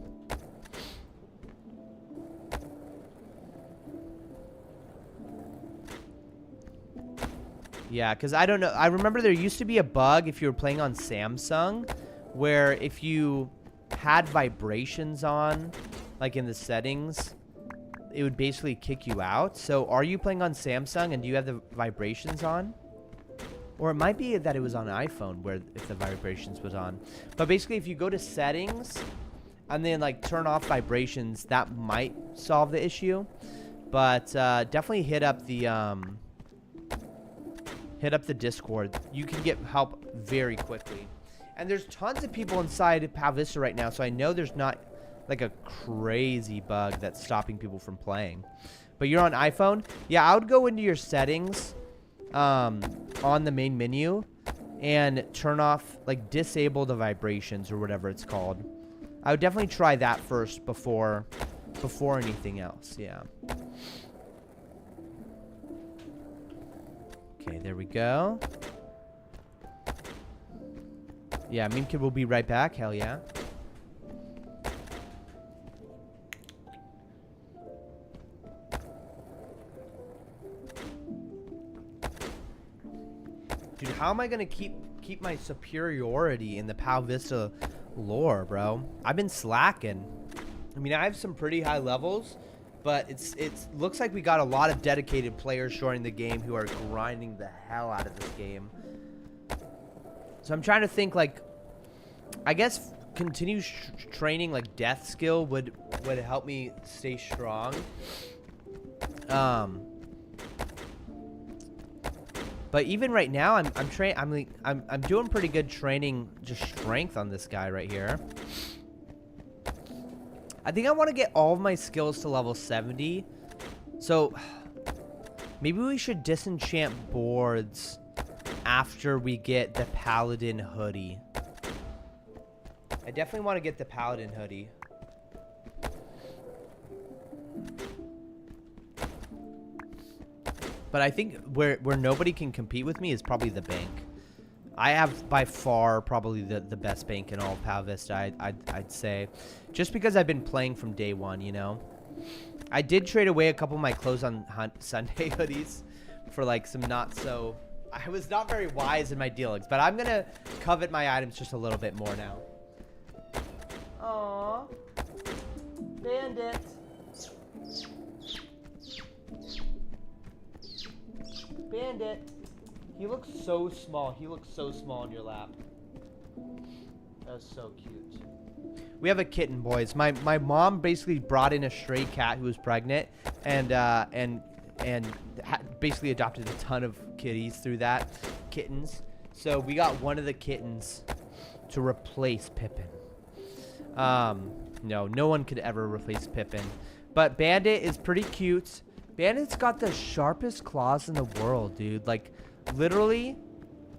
Yeah, because I don't know. I remember there used to be a bug if you were playing on Samsung where if you had vibrations on, like in the settings, it would basically kick you out. So are you playing on Samsung and do you have the vibrations on? Or it might be that it was on iPhone where if the vibrations was on. But basically if you go to settings and then like turn off vibrations, that might solve the issue. But definitely hit up the Discord. You can get help very quickly. And there's tons of people inside Pow Vista right now, so I know there's not like a crazy bug that's stopping people from playing. But you're on iPhone? Yeah, I would go into your settings on the main menu and turn off, like, disable the vibrations or whatever it's called. I would definitely try that first before anything else. Yeah. Okay, there we go. Yeah, Meme Kid will be right back. Hell yeah. Dude, how am I gonna keep my superiority in the Pow Vista lore, bro? I've been slacking. I mean, I have some pretty high levels, but it looks like we got a lot of dedicated players joining the game who are grinding the hell out of this game. So I'm trying to think, like, I guess continue training like death skill would help me stay strong. But even right now, I'm doing pretty good training just strength on this guy right here. I think I want to get all of my skills to level 70. So maybe we should disenchant boards after we get the Paladin hoodie. I definitely want to get the Paladin hoodie. But I think where nobody can compete with me is probably the bank. I have by far probably the best bank in all of Pow Vista, I'd say. Just because I've been playing from day one, you know? I did trade away a couple of my clothes on Sunday hoodies for like some not so... I was not very wise in my dealings, but I'm going to covet my items just a little bit more now. Aww. Bandit. Bandit. He looks so small. He looks so small in your lap. That was so cute. We have a kitten, boys. My mom basically brought in a stray cat who was pregnant, and basically adopted a ton of kitties through that. Kittens. So we got one of the kittens to replace Pippin. No one could ever replace Pippin. But Bandit is pretty cute. Bandit's got the sharpest claws in the world, dude. Like, literally,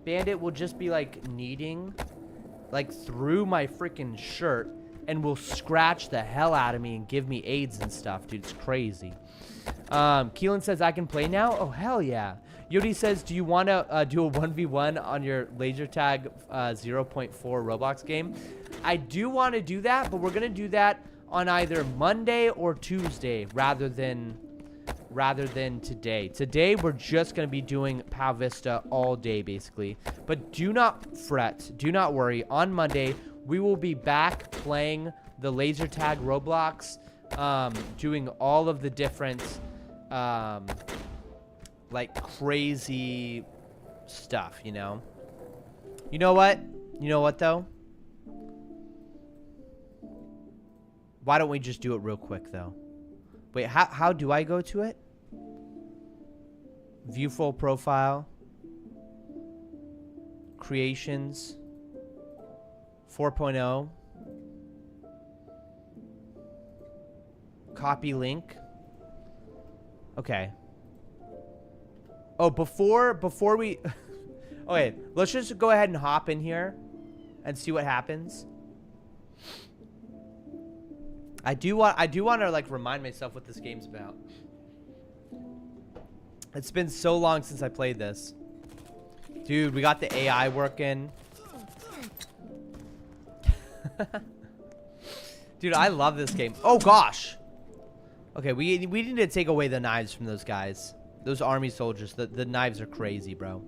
Bandit will just be, like, kneading, like, through my freaking shirt and will scratch the hell out of me and give me AIDS and stuff, dude. It's crazy. Keelan says, I can play now? Oh, hell yeah. Yodi says, do you want to do a 1v1 on your laser tag 0.4 Roblox game? I do want to do that, but we're going to do that on either Monday or Tuesday rather than today. Today, we're just going to be doing Pow Vista all day, basically. But do not fret. Do not worry. On Monday, we will be back playing the laser tag Roblox, doing all of the different, like, crazy stuff, you know? You know what? You know what, though? Why don't we just do it real quick, though? Wait, how do I go to it? View full profile. Creations. 4.0. Copy link. Okay. Oh, before we... Okay, let's just go ahead and hop in here and see what happens. I do want to, like, remind myself what this game's about. It's been so long since I played this. Dude, we got the AI working. Dude, I love this game. Oh, gosh. Okay, we need to take away the knives from those guys. Those army soldiers. The knives are crazy, bro.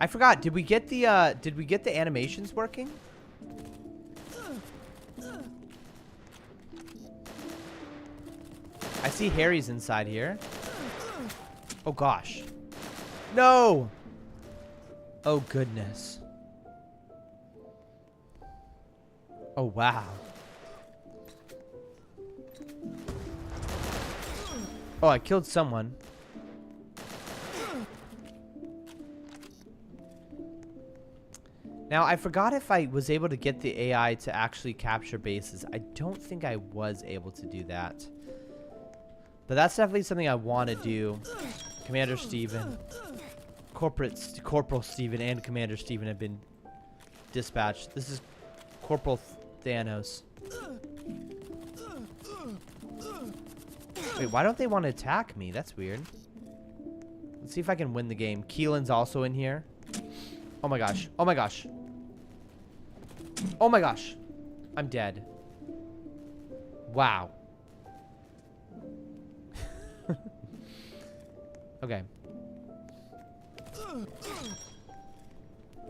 I forgot. Did we get the animations working? I see Harry's inside here. Oh gosh. No. Oh goodness. Oh wow. Oh, I killed someone. Now, I forgot if I was able to get the AI to actually capture bases. I don't think I was able to do that. But that's definitely something I want to do. Commander Steven. Corporal Steven and Commander Steven have been dispatched. This is Corporal Thanos. Wait, why don't they want to attack me? That's weird. Let's see if I can win the game. Keelan's also in here. Oh my gosh. Oh my gosh. Oh my gosh. I'm dead. Wow. Okay.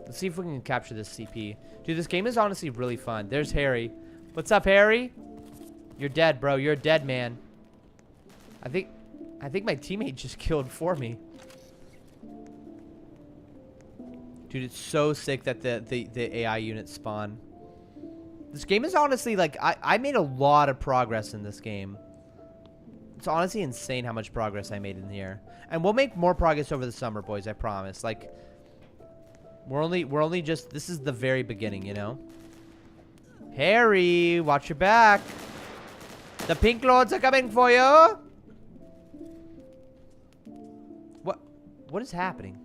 Let's see if we can capture this CP. Dude, this game is honestly really fun. There's Harry. What's up, Harry? You're dead, bro. You're a dead man. I think my teammate just killed for me. Dude, it's so sick that the AI units spawn. This game is honestly, like, I made a lot of progress in this game. It's honestly insane how much progress I made in here. And we'll make more progress over the summer, boys, I promise. Like, we're only just, this is the very beginning, you know? Harry, watch your back. The pink lords are coming for you. What is happening?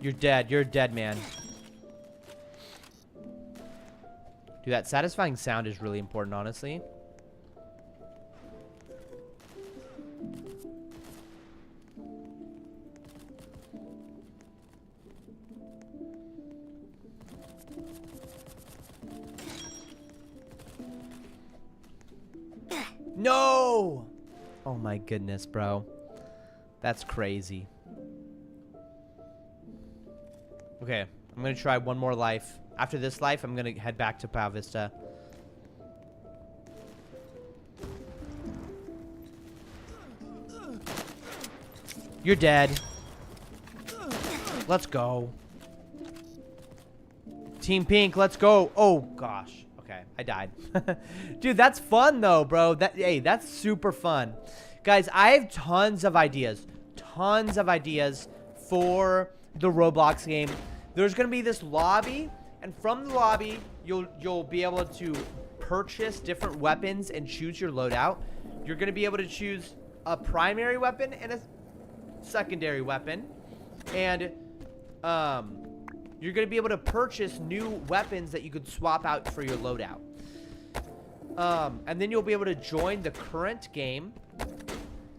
You're dead. You're a dead man. Dude, that satisfying sound is really important, honestly. No! Oh my goodness, bro. That's crazy. Okay, I'm gonna try one more life. After this life, I'm gonna head back to Pow Vista. You're dead. Let's go. Team Pink, let's go. Oh, gosh. Okay, I died. Dude, that's fun, though, bro. Hey, that's super fun. Guys, I have tons of ideas. Tons of ideas for the Roblox game. There's going to be this lobby, and from the lobby, you'll be able to purchase different weapons and choose your loadout. You're going to be able to choose a primary weapon and a secondary weapon. And you're going to be able to purchase new weapons that you could swap out for your loadout. And then you'll be able to join the current game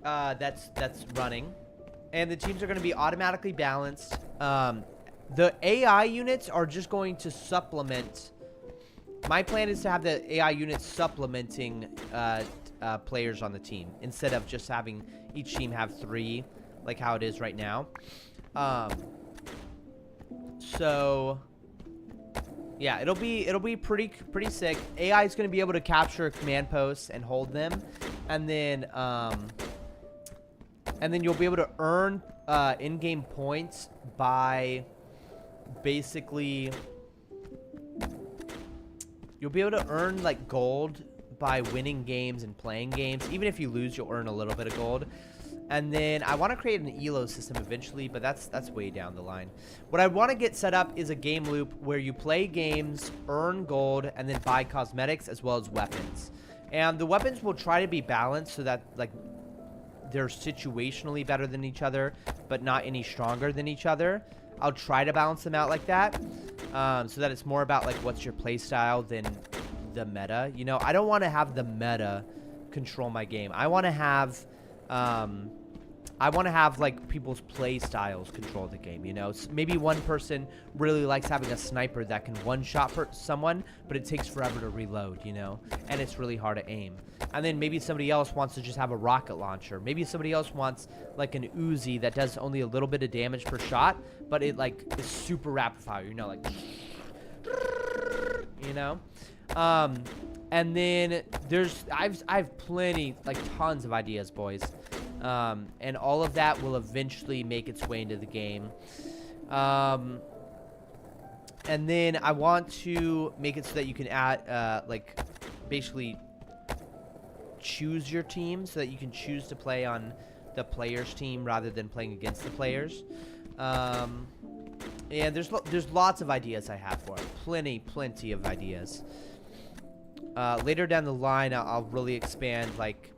that's running. And the teams are going to be automatically balanced. The AI units are just going to supplement. My plan is to have the AI units supplementing players on the team instead of just having each team have 3, like how it is right now. So yeah, it'll be pretty sick. AI is going to be able to capture command posts and hold them, and then you'll be able to earn in-game points by basically, you'll be able to earn like gold by winning games and playing games. Even if you lose, you'll earn a little bit of gold. And then I want to create an elo system eventually, but that's way down the line. What I want to get set up is a game loop where you play games, earn gold, and then buy cosmetics as well as weapons. And the weapons will try to be balanced so that like they're situationally better than each other, but not any stronger than each other. I'll try to balance them out like that, so that it's more about like what's your play style than the meta. You know, I don't want to have the meta control my game. I want to have like people's play styles control the game, you know? So maybe one person really likes having a sniper that can one-shot someone, but it takes forever to reload, you know? And it's really hard to aim. And then maybe somebody else wants to just have a rocket launcher. Maybe somebody else wants like an Uzi that does only a little bit of damage per shot, but it like is super rapid fire, you know, like, you know? And then I have plenty, like tons of ideas, boys. And all of that will eventually make its way into the game. And then I want to make it so that you can add, like, basically choose your team so that you can choose to play on the player's team rather than playing against the players. And there's lots of ideas I have for it. Plenty of ideas. Later down the line, I'll really expand, like,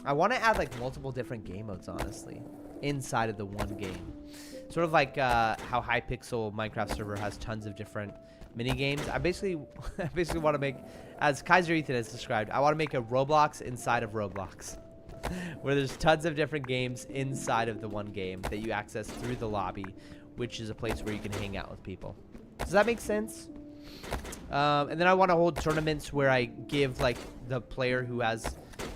I want to add like multiple different game modes, honestly, inside of the one game. Sort of like how Hypixel Minecraft server has tons of different mini games. I basically want to make, as Kaiser Ethan has described, I want to make a Roblox inside of Roblox, where there's tons of different games inside of the one game that you access through the lobby, which is a place where you can hang out with people. Does that make sense? And then I want to hold tournaments where I give like the player who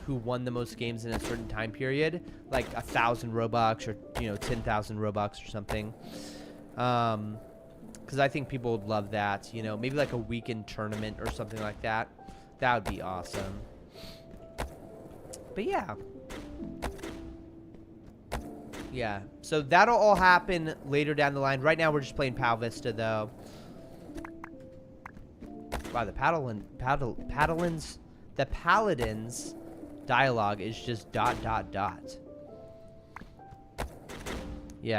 who won the most games in a certain time period, like 1,000 Robux or 10,000 Robux or something. Because I think people would love that. Maybe like a weekend tournament or something like that. That would be awesome. But yeah. Yeah, so that'll all happen later down the line. Right now, we're just playing Pow Vista, though. Wow, the Paladin's dialogue is just ... Yeah,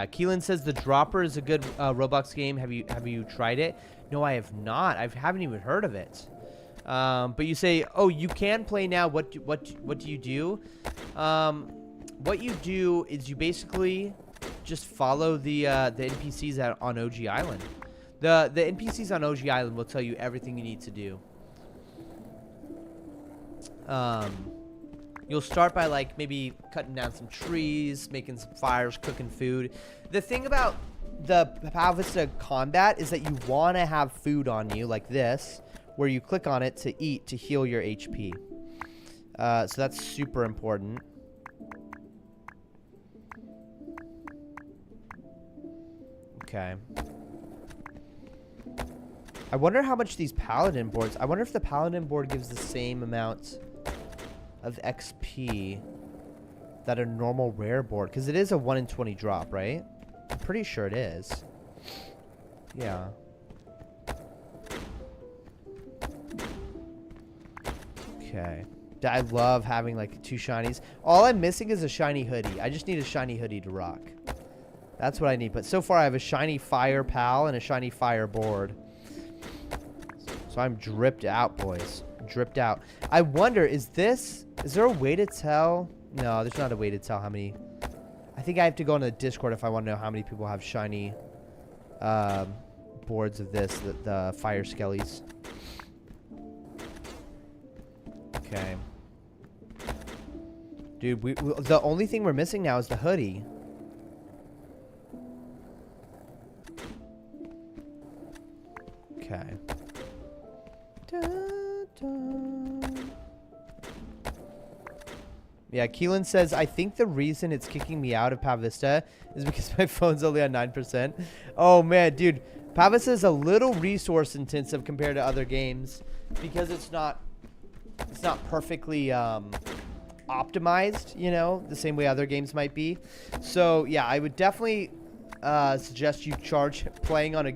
Keelan says the Dropper is a good Roblox game. Have you tried it? No, I have not. I haven't even heard of it. But you say, oh, you can play now. What do you do? What you do is you basically just follow the NPCs on OG Island. The NPCs on OG Island will tell you everything you need to do. You'll start by like maybe cutting down some trees, making some fires, cooking food. The thing about the Pow Vista combat is that you want to have food on you like this, where you click on it to eat to heal your HP. So that's super important. Okay. I wonder how much these Paladin boards... I wonder if the Paladin board gives the same amount of XP that a normal rare board... Because it is a 1 in 20 drop, right? I'm pretty sure it is. Yeah. Okay. I love having, like, 2 shinies. All I'm missing is a shiny hoodie. I just need a shiny hoodie to rock. That's what I need. But so far, I have a shiny fire pal and a shiny fire board. So I'm dripped out, boys. Dripped out. I wonder, is there a way to tell? No, there's not a way to tell how many. I think I have to go on the Discord if I want to know how many people have shiny boards of this, the fire skellies. Okay. Dude, the only thing we're missing now is the hoodie. Okay. Dun, dun. Yeah, Keelan says, I think the reason it's kicking me out of Pow Vista is because my phone's only on 9%. Oh, man, dude. Pow Vista is a little resource intensive compared to other games because it's not perfectly optimized, the same way other games might be. So, yeah, I would definitely suggest you playing on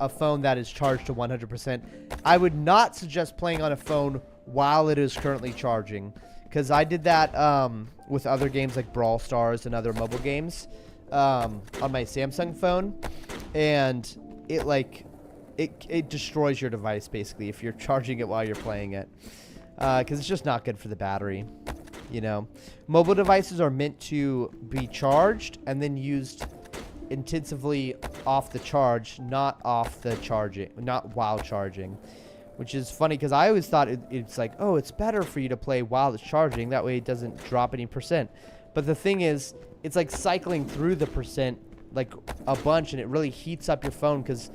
a phone that is charged to 100%. I would not suggest playing on a phone while it is currently charging, because I did that with other games like Brawl Stars and other mobile games on my Samsung phone, and it destroys your device basically if you're charging it while you're playing it, because it's just not good for the battery. Mobile devices are meant to be charged and then used intensively off the charge, not while charging, which is funny because I always thought it's like, oh, it's better for you to play while it's charging, that way it doesn't drop any percent. But the thing is, it's like cycling through the percent like a bunch, and it really heats up your phone, because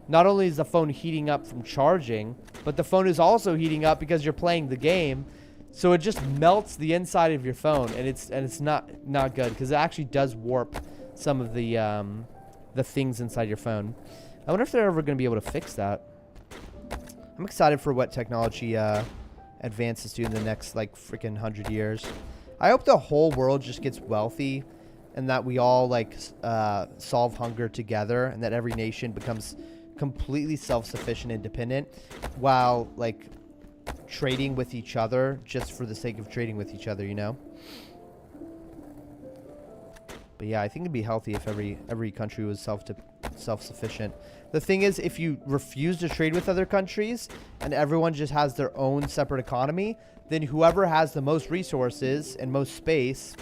not only is the phone heating up from charging, but the phone is also heating up because you're playing the game. So it just melts the inside of your phone, and it's not good, because it actually does warp some of the things inside your phone. I wonder if they're ever going to be able to fix that. I'm excited for what technology advances to in the next like freaking 100 years. I hope the whole world just gets wealthy, and that we all like solve hunger together, and that every nation becomes completely self-sufficient, independent, while like trading with each other just for the sake of trading with each other, But yeah, I think it'd be healthy if every country was self-sufficient. The thing is, if you refuse to trade with other countries and everyone just has their own separate economy, then whoever has the most resources and most space,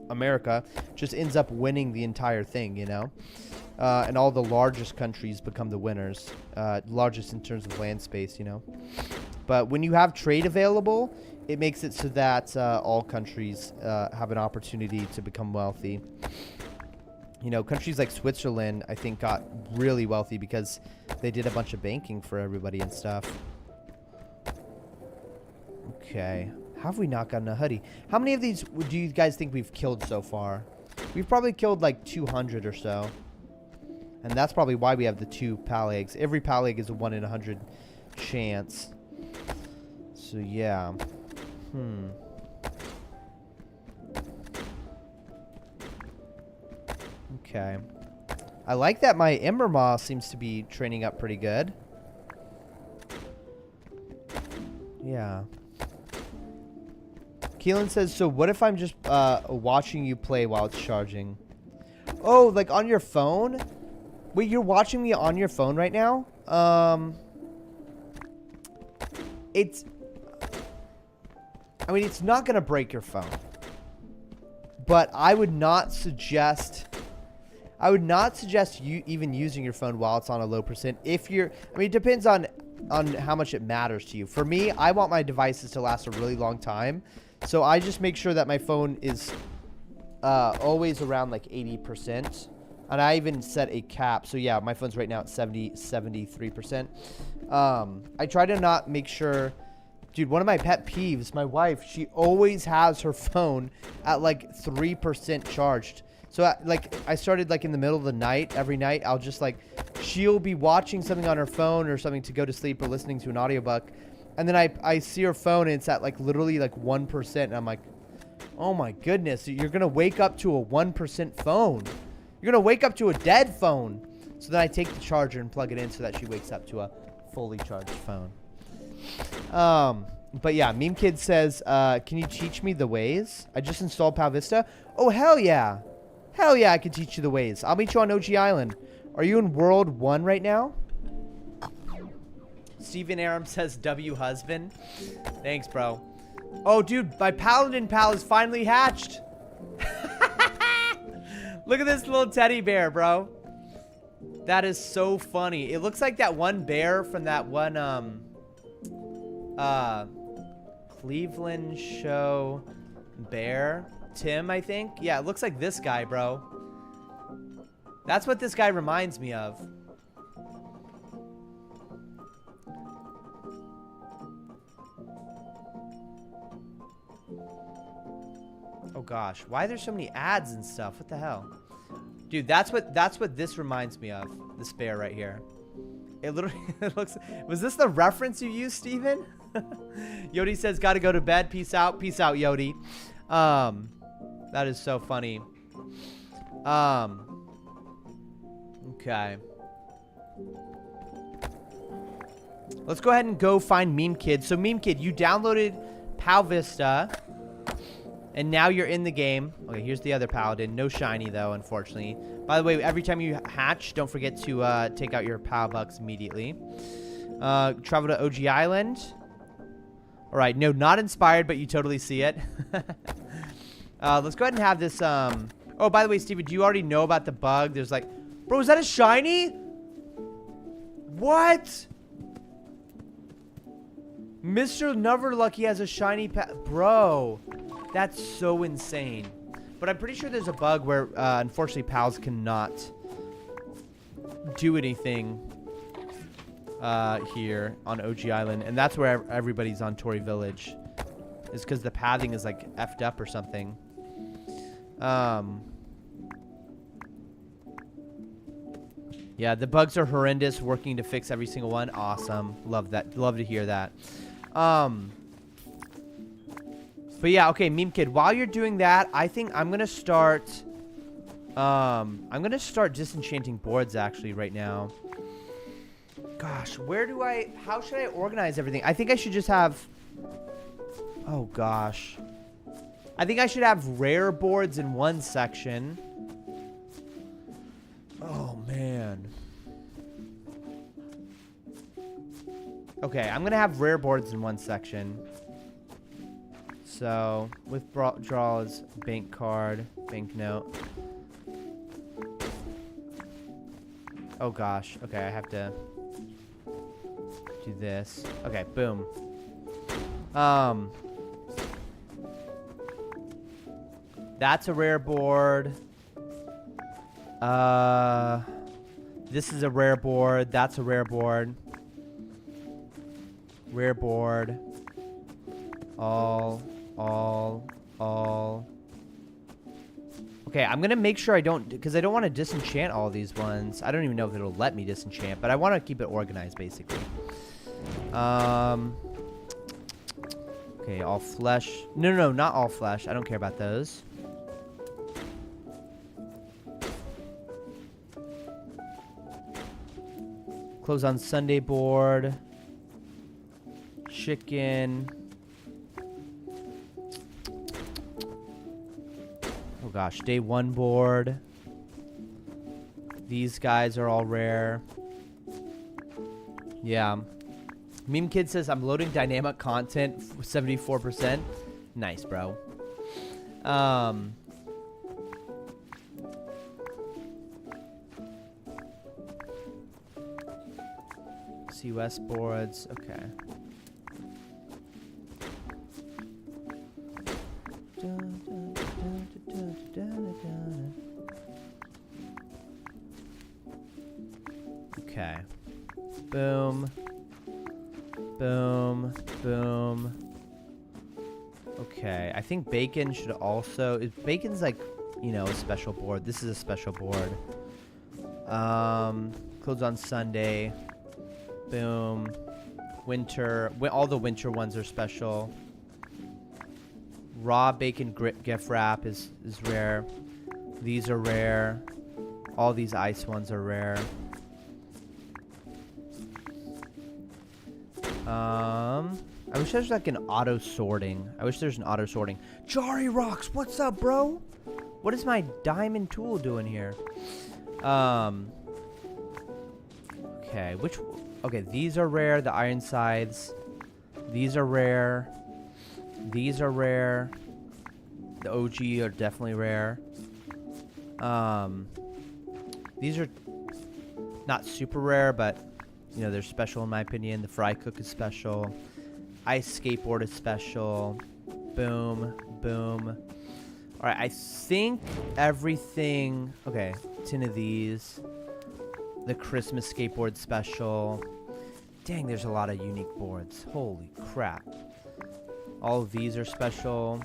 America, just ends up winning the entire thing, and all the largest countries become the winners, largest in terms of land space, But when you have trade available, it makes it so that all countries have an opportunity to become wealthy. Countries like Switzerland, I think, got really wealthy because they did a bunch of banking for everybody and stuff. Okay. How have we not gotten a hoodie? How many of these do you guys think we've killed so far? We've probably killed like 200 or so. And that's probably why we have the 2 PAL eggs. Every PAL egg is a 1 in 100 chance. So, yeah. Okay. I like that my Ember Maw seems to be training up pretty good. Yeah. Keelan says, so what if I'm just watching you play while it's charging? Oh, like on your phone? Wait, you're watching me on your phone right now? It's... I mean, it's not going to break your phone. But I would not suggest... I would not suggest you even using your phone while it's on a low percent. If you're... I mean, it depends on how much it matters to you. For me, I want my devices to last a really long time. So I just make sure that my phone is always around like 80%. And I even set a cap. So yeah, my phone's right now at 73%. I try to not make sure... Dude, one of my pet peeves, my wife, she always has her phone at like 3% charged. So like I started like in the middle of the night, every night, I'll just like, she'll be watching something on her phone or something to go to sleep or listening to an audiobook. And then I see her phone and it's at like literally like 1%. And I'm like, oh my goodness, you're going to wake up to a 1% phone. You're going to wake up to a dead phone. So then I take the charger and plug it in so that she wakes up to a fully charged phone. But yeah, Meme Kid says, can you teach me the ways? I just installed Pow Vista. Oh, hell yeah. Hell yeah, I can teach you the ways. I'll meet you on OG Island. Are you in World 1 right now? Steven Aram says, W husband. Thanks, bro. Oh, dude, my Paladin pal is finally hatched. Look at this little teddy bear, bro. That is so funny. It looks like that one bear from that one, Cleveland show bear. Tim, I think. Yeah, it looks like this guy, bro. That's what this guy reminds me of. Oh gosh, why are there so many ads and stuff? What the hell? Dude, that's what this reminds me of. This bear right here. It literally it looks... Was this the reference you used, Steven? Yodi says, gotta go to bed. Peace out. Peace out, Yodi. That is so funny. Okay. Let's go ahead and go find Meme Kid. So, Meme Kid, you downloaded Pow Vista. And now you're in the game. Okay, here's the other Paladin. No shiny, though, unfortunately. By the way, every time you hatch, don't forget to take out your Pow Bucks immediately. Travel to OG Island. All right, no, not inspired, but you totally see it. Let's go ahead and have this... Oh, by the way, Steven, do you already know about the bug? There's like... Bro, is that a shiny? What? Mr. Neverlucky has a shiny Bro, that's so insane. But I'm pretty sure there's a bug where, unfortunately, pals cannot do anything here on OG Island. And that's where everybody's on Tory Village. Is because the pathing is, like, effed up or something. Yeah, the bugs are horrendous. Working to fix every single one. Awesome. Love that. Love to hear that. But yeah, okay, Meme Kid, while you're doing that, I think I'm gonna start disenchanting boards actually right now. Gosh, how should I organize everything? I think I should just have, oh gosh. I think I should have rare boards in one section. Oh man. Okay, I'm gonna have rare boards in one section. So, withdrawals, bank card, banknote. Oh gosh. Okay, I have to do this. Okay, boom. That's a rare board. This is a rare board. That's a rare board. Rare board. All. Okay, I'm gonna make sure I don't, because I don't want to disenchant all these ones. I don't even know if it'll let me disenchant, but I want to keep it organized, basically. Okay, all flesh. No, not all flesh. I don't care about those. Close on Sunday board. Chicken. Oh gosh, day 1 board. These guys are all rare. Yeah. Meme Kid says, I'm loading dynamic content 74%. Nice, bro. CUS boards. Okay. Okay. Boom. Boom. Boom. Okay. I think bacon should also... Bacon's like, you know, a special board. This is a special board. Close on Sunday. Boom. Winter. All the winter ones are special. Raw bacon gift wrap is rare. These are rare. All these ice ones are rare. I wish there's like an auto sorting. I wish there's an auto sorting. Jari Rocks, what's up, bro? What is my diamond tool doing here? Okay, okay, these are rare, the iron scythes. These are rare. These are rare. The OG are definitely rare. These are not super rare, but you know, they're special in my opinion. The fry cook is special. Ice skateboard is special. Boom, boom. All right, I think everything. Okay, 10 of these. The Christmas skateboard special. Dang, there's a lot of unique boards. Holy crap. All of these are special.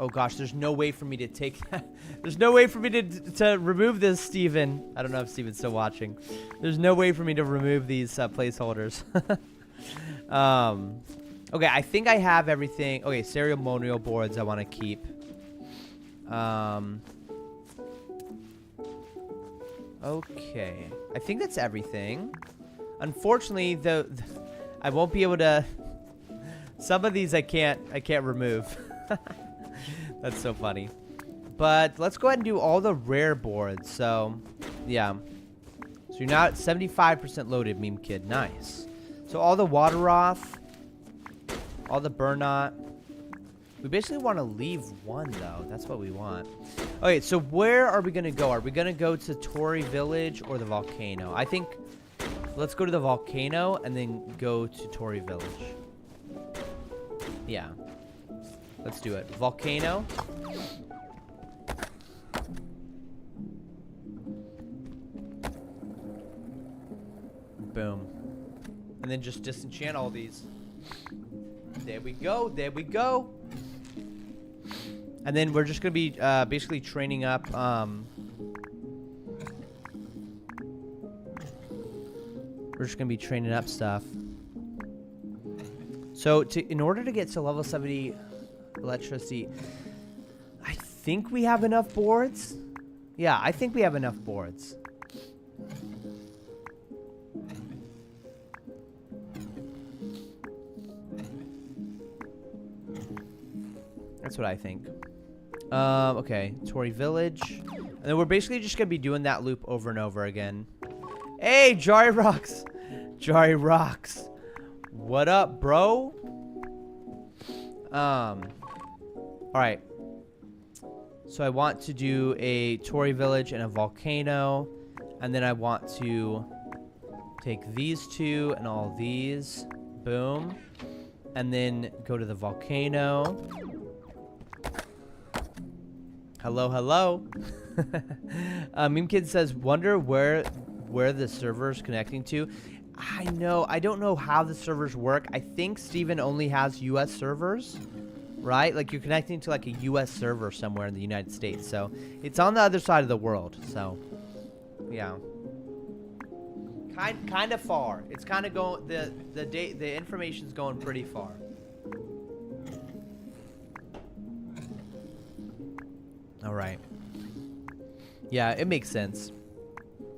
Oh gosh, there's no way for me to take that. There's no way for me to remove this, Steven. I don't know if Steven's still watching. There's no way for me to remove these placeholders. Okay, I think I have everything. Okay, ceremonial boards I want to keep. Okay, I think that's everything. Unfortunately, I won't be able to. Some of these I can't remove. That's so funny. But let's go ahead and do all the rare boards. So, yeah. So you're now at 75% loaded, Meme Kid. Nice. So all the water off. All the burnout. We basically want to leave one, though. That's what we want. Okay, so where are we going to go? Are we going to go to Tory Village or the volcano? I think let's go to the volcano and then go to Tory Village. Yeah. Let's do it. Volcano. Boom. And then just disenchant all these. There we go. There we go. And then we're just going to be basically training up. We're just going to be training up stuff. So in order to get to level 70 electricity, I think we have enough boards. Yeah, I think we have enough boards. That's what I think. Okay, Tory Village. And then we're basically just going to be doing that loop over and over again. Hey, Jari Rocks. Jari Rocks. What up, bro? Alright. So I want to do a Tory Village and a volcano. And then I want to take these two and all these. Boom. And then go to the volcano. Hello, hello. Meme Kid says, wonder where the server's connecting to. I know. I don't know how the servers work. I think Steven only has US servers, right? Like you're connecting to like a US server somewhere in the United States. So it's on the other side of the world. So yeah. Kind of far. It's kind of going the information's going pretty far. All right. Yeah, it makes sense.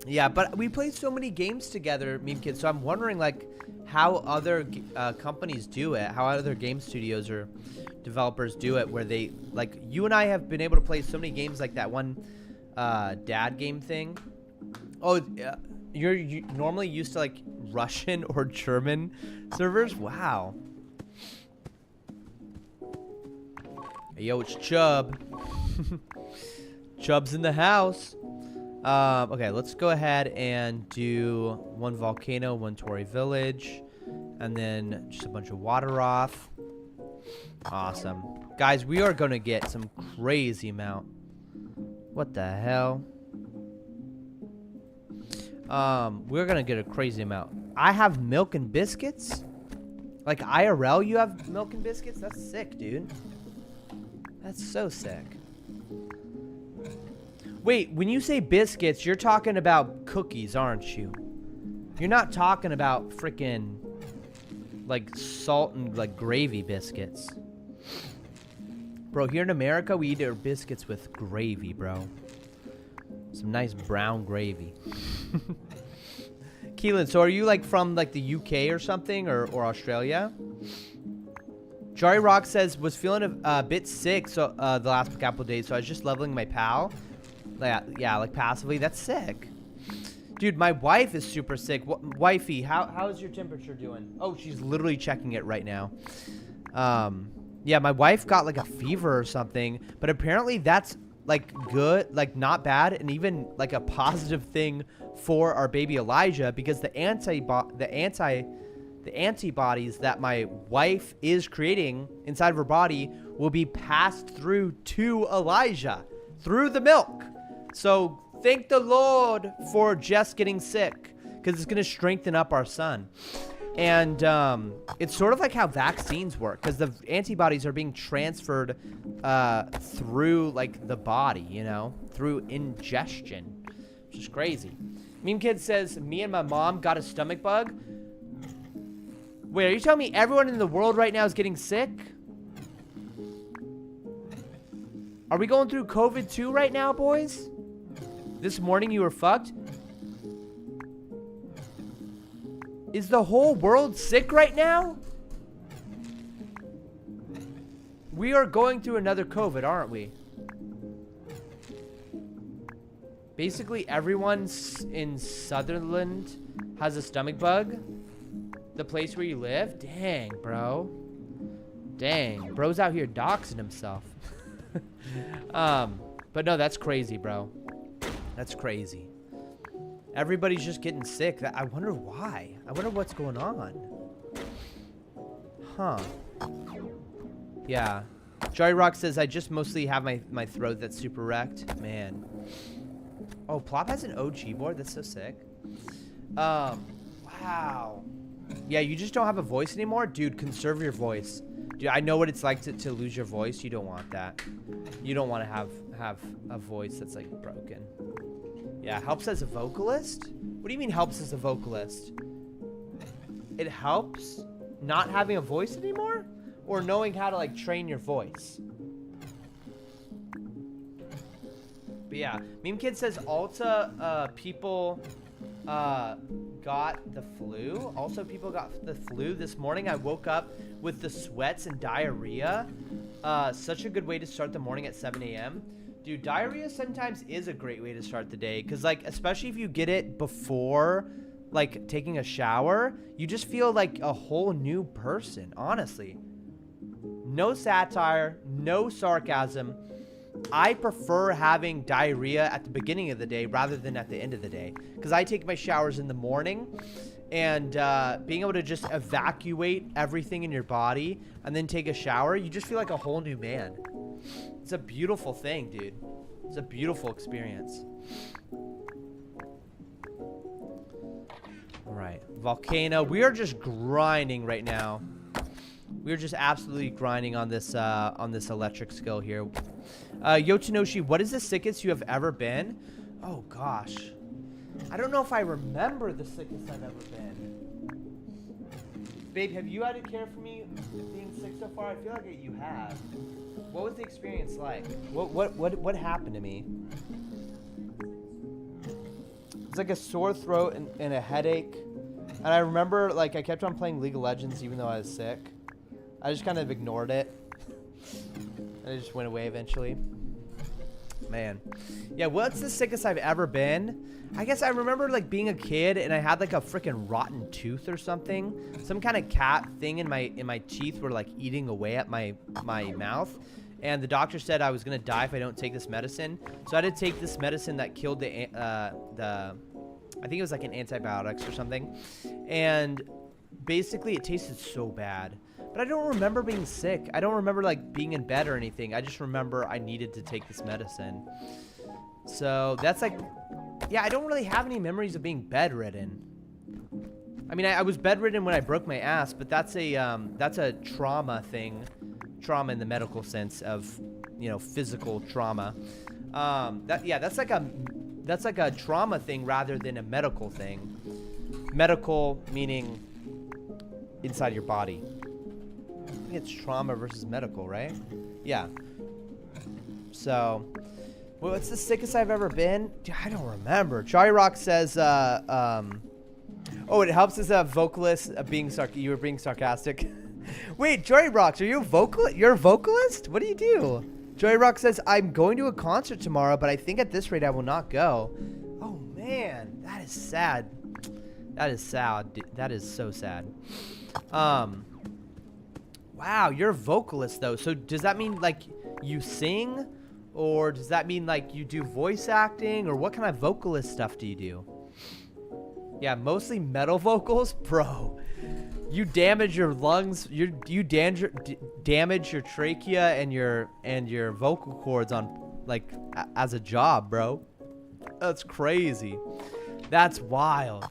Yeah, but we play so many games together, Meme Kids. So I'm wondering, like, how other companies do it, how other game studios or developers do it, where they, like, you and I have been able to play so many games like that one dad game thing. Oh, you're normally used to, like, Russian or German servers? Wow. Hey, yo, it's Chubb. Chubb's in the house. Okay, let's go ahead and do one volcano, one Tory village, and then just a bunch of water off. Awesome. Guys, we are going to get some crazy amount. What the hell? We're going to get a crazy amount. I have milk and biscuits? Like IRL, you have milk and biscuits? That's sick, dude. That's so sick. Wait, when you say biscuits, you're talking about cookies, aren't you? You're not talking about freaking like salt and like gravy biscuits. Bro, here in America, we eat our biscuits with gravy, bro. Some nice brown gravy. Keelan, so are you like from like the UK or something or Australia? Jari Rock says, was feeling a bit sick so the last couple of days, so I was just leveling my pal. Yeah, like passively. That's sick. Dude, my wife is super sick. Wifey, how's your temperature doing? Oh, she's literally checking it right now. Yeah, my wife got like a fever or something, but apparently that's like good, like not bad, and even like a positive thing for our baby Elijah, because the antibodies that my wife is creating inside of her body will be passed through to Elijah through the milk. So thank the Lord for Jess getting sick, because it's going to strengthen up our son. And it's sort of like how vaccines work, because the antibodies are being transferred through like the body, you know, through ingestion, which is crazy. Meme Kid says, me and my mom got a stomach bug. Wait, are you telling me everyone in the world right now is getting sick? Are we going through COVID too right now, boys? This morning you were fucked? Is the whole world sick right now? We are going through another COVID, aren't we? Basically, everyone in Sutherland has a stomach bug. The place where you live? Dang, bro. Dang. Bro's out here doxing himself. But no, that's crazy, bro. That's crazy. Everybody's just getting sick. I wonder why. I wonder what's going on. Huh. Yeah. Joy Rock says, I just mostly have my throat that's super wrecked. Man. Oh, Plop has an OG board? That's so sick. Wow. Yeah, you just don't have a voice anymore? Dude, conserve your voice. Dude, I know what it's like to lose your voice. You don't want that. You don't want to have a voice that's like broken. Yeah, helps as a vocalist? What do you mean helps as a vocalist? It helps not having a voice anymore? Or knowing how to like train your voice? But yeah, Meme Kid says Alta people got the flu. Also, people got the flu this morning. I woke up with the sweats and diarrhea. Such a good way to start the morning at 7 a.m. Dude, diarrhea sometimes is a great way to start the day, because like, especially if you get it before like taking a shower, you just feel like a whole new person, honestly. No satire, no sarcasm. I prefer having diarrhea at the beginning of the day rather than at the end of the day, because I take my showers in the morning, and being able to just evacuate everything in your body and then take a shower, you just feel like a whole new man. It's a beautiful thing, dude. It's a beautiful experience. All right, volcano. We are just grinding right now. We are just absolutely grinding on this electric skill here. Yoshinoshi, what is the sickest you have ever been? Oh gosh, I don't know if I remember the sickest I've ever been. Babe, have you had to care for me being sick so far? I feel like you have. What was the experience like? What happened to me? It's like a sore throat and a headache. And I remember, like, I kept on playing League of Legends even though I was sick. I just kind of ignored it. And it just went away eventually. Man. Yeah, what's the sickest I've ever been? I guess I remember, like, being a kid and I had, like, a freaking rotten tooth or something. Some kind of cat thing in my teeth were, like, eating away at my mouth. And the doctor said I was going to die if I don't take this medicine. So I had to take this medicine that killed the I think it was like an antibiotics or something. And basically it tasted so bad. But I don't remember being sick. I don't remember like being in bed or anything. I just remember I needed to take this medicine. So that's like, yeah, I don't really have any memories of being bedridden. I mean, I was bedridden when I broke my ass, but that's a trauma thing. Trauma in the medical sense of, you know, physical trauma. That's like a trauma thing rather than a medical thing. Medical meaning inside your body. I think it's trauma versus medical, right? Yeah. So, what's the sickest I've ever been? Dude, I don't remember. Charlie Rock says, oh, it helps as a vocalist you were being sarcastic. Wait, Joy Rocks, are you a vocalist? You're a vocalist? What do you do? Joy Rock says, I'm going to a concert tomorrow, but I think at this rate I will not go. Oh, man. That is sad. That is sad. That is so sad. Wow, you're a vocalist, though. So does that mean, like, you sing? Or does that mean, like, you do voice acting? Or what kind of vocalist stuff do you do? Yeah, mostly metal vocals? Bro. You damage your lungs. You damage your trachea and your vocal cords on like as a job, bro. That's crazy. That's wild.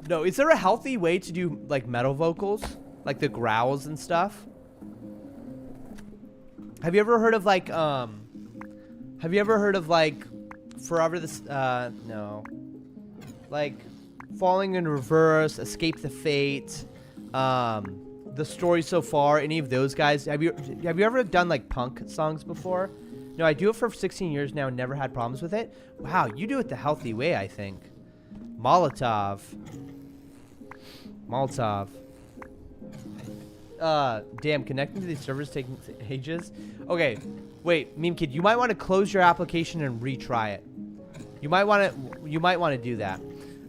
No, is there a healthy way to do like metal vocals, like the growls and stuff? Have you ever heard of like Forever this no, like Falling in Reverse, Escape the Fate, The Story So Far, any of those guys? Have you ever done like punk songs before? No, I do it for 16 years now and never had problems with it. Wow, you do it the healthy way, I think. Molotov. Damn, connecting to these servers taking ages. Okay, wait, Meme Kid, you might want to close your application and retry it. You might want to do that.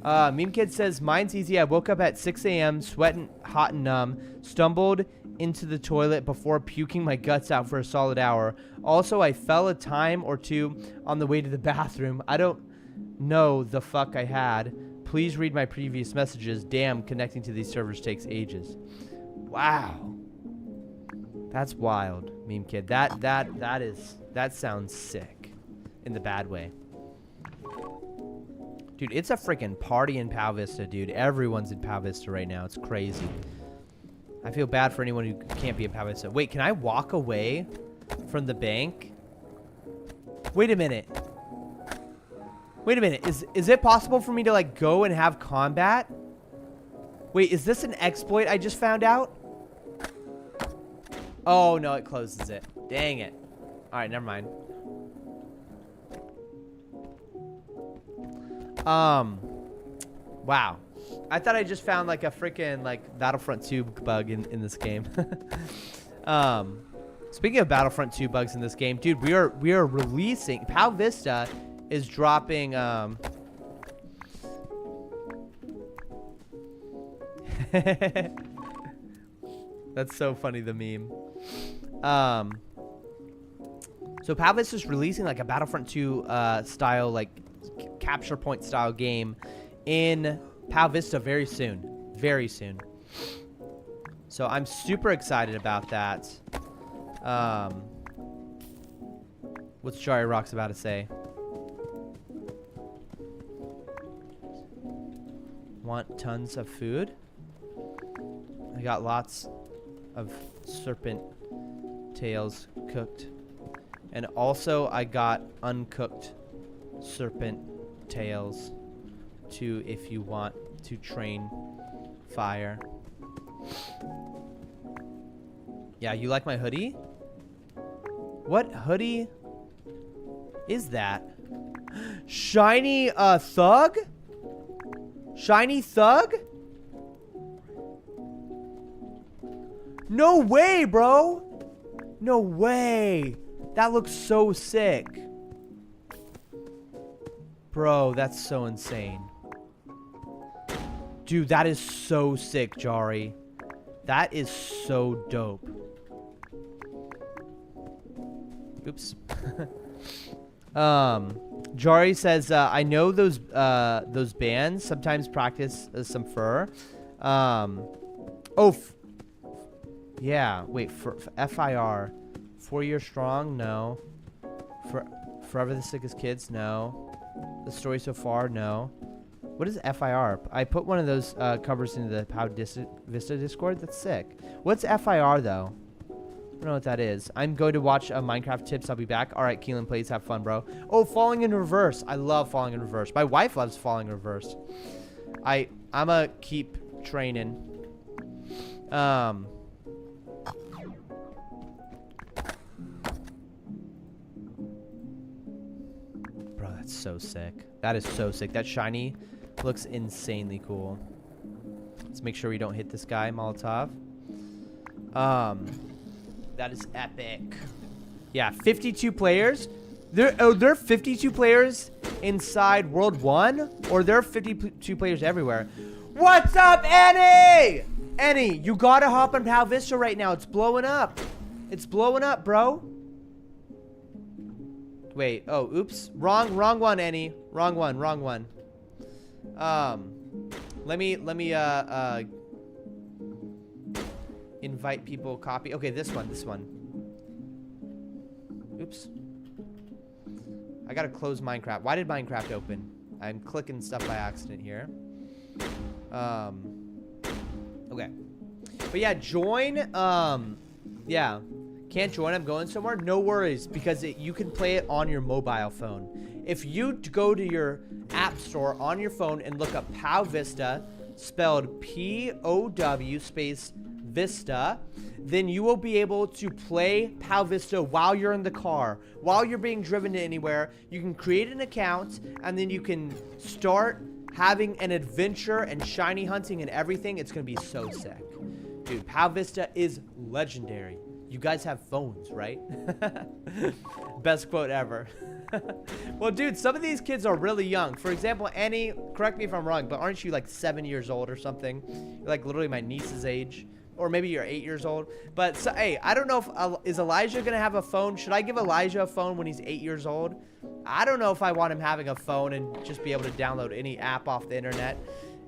Meme Kid says, mine's easy. I woke up at 6 a.m., sweating hot and numb, stumbled into the toilet before puking my guts out for a solid hour. Also, I fell a time or two on the way to the bathroom. I don't know the fuck I had. Please read my previous messages. Damn, connecting to these servers takes ages. Wow. That's wild, Meme Kid. That sounds sick in the bad way. Dude, it's a freaking party in Pow Vista, dude. Everyone's in Pow Vista right now. It's crazy. I feel bad for anyone who can't be in Pow Vista. Wait, can I walk away from the bank? Wait a minute. Wait a minute. Is it possible for me to, like, go and have combat? Wait, is this an exploit I just found out? Oh, no, it closes it. Dang it. All right, never mind. Wow. I thought I just found like a freaking like Battlefront 2 bug in this game. Speaking of Battlefront 2 bugs in this game, dude, we are releasing Pow Vista is dropping That's so funny, the meme. So Pow Vista is releasing like a Battlefront 2 style like capture point style game in Pow Vista very soon. Very soon. So I'm super excited about that. What's Jari Rock's about to say? Want tons of food? I got lots of serpent tails cooked. And also I got uncooked serpent tails too if you want to train fire. Yeah, you like my hoodie? What hoodie is that? Shiny thug? Shiny thug? No way, bro. No way. That looks so sick. Bro, that's so insane. Dude, that is so sick, Jari. That is so dope. Oops. Jari says, I know those bands sometimes practice some fur. Yeah, wait, for FIR. 4 years strong? No. Forever the Sickest Kids? No. The Story So Far? No. What is FIR? I put one of those covers into the Pow Vista Discord. That's sick. What's FIR, though? I don't know what that is. I'm going to watch Minecraft tips. I'll be back. All right, Keelan plays. Have fun, bro. Oh, Falling in Reverse. I love Falling in Reverse. My wife loves Falling in Reverse. I'ma keep training. Bro, that's so sick. That is so sick. That shiny looks insanely cool. Let's make sure we don't hit this guy, Molotov. That is epic. Yeah, 52 players. There are 52 players inside World 1? Or there are 52 players everywhere? What's up, Annie? Annie, you gotta hop on Pow Vista right now. It's blowing up. It's blowing up, bro. Wait, oh, oops. Wrong one, Annie. Wrong one. Let me invite people, copy. Okay, this one. Oops. I gotta close Minecraft. Why did Minecraft open? I'm clicking stuff by accident here. Okay. But yeah, join. Yeah. Can't join, I'm going somewhere. No worries, because you can play it on your mobile phone. If you go to your app store on your phone and look up Pow Vista, spelled P-O-W space Vista, then you will be able to play Pow Vista while you're in the car, while you're being driven to anywhere. You can create an account, and then you can start having an adventure and shiny hunting and everything. It's gonna be so sick. Dude, Pow Vista is legendary. You guys have phones, right? Best quote ever. Well, dude, some of these kids are really young. For example, Annie, correct me if I'm wrong, but aren't you like 7 years old or something? You're like literally my niece's age. Or maybe you're 8 years old. But, so, hey, I don't know if... is Elijah going to have a phone? Should I give Elijah a phone when he's 8 years old? I don't know if I want him having a phone and just be able to download any app off the internet.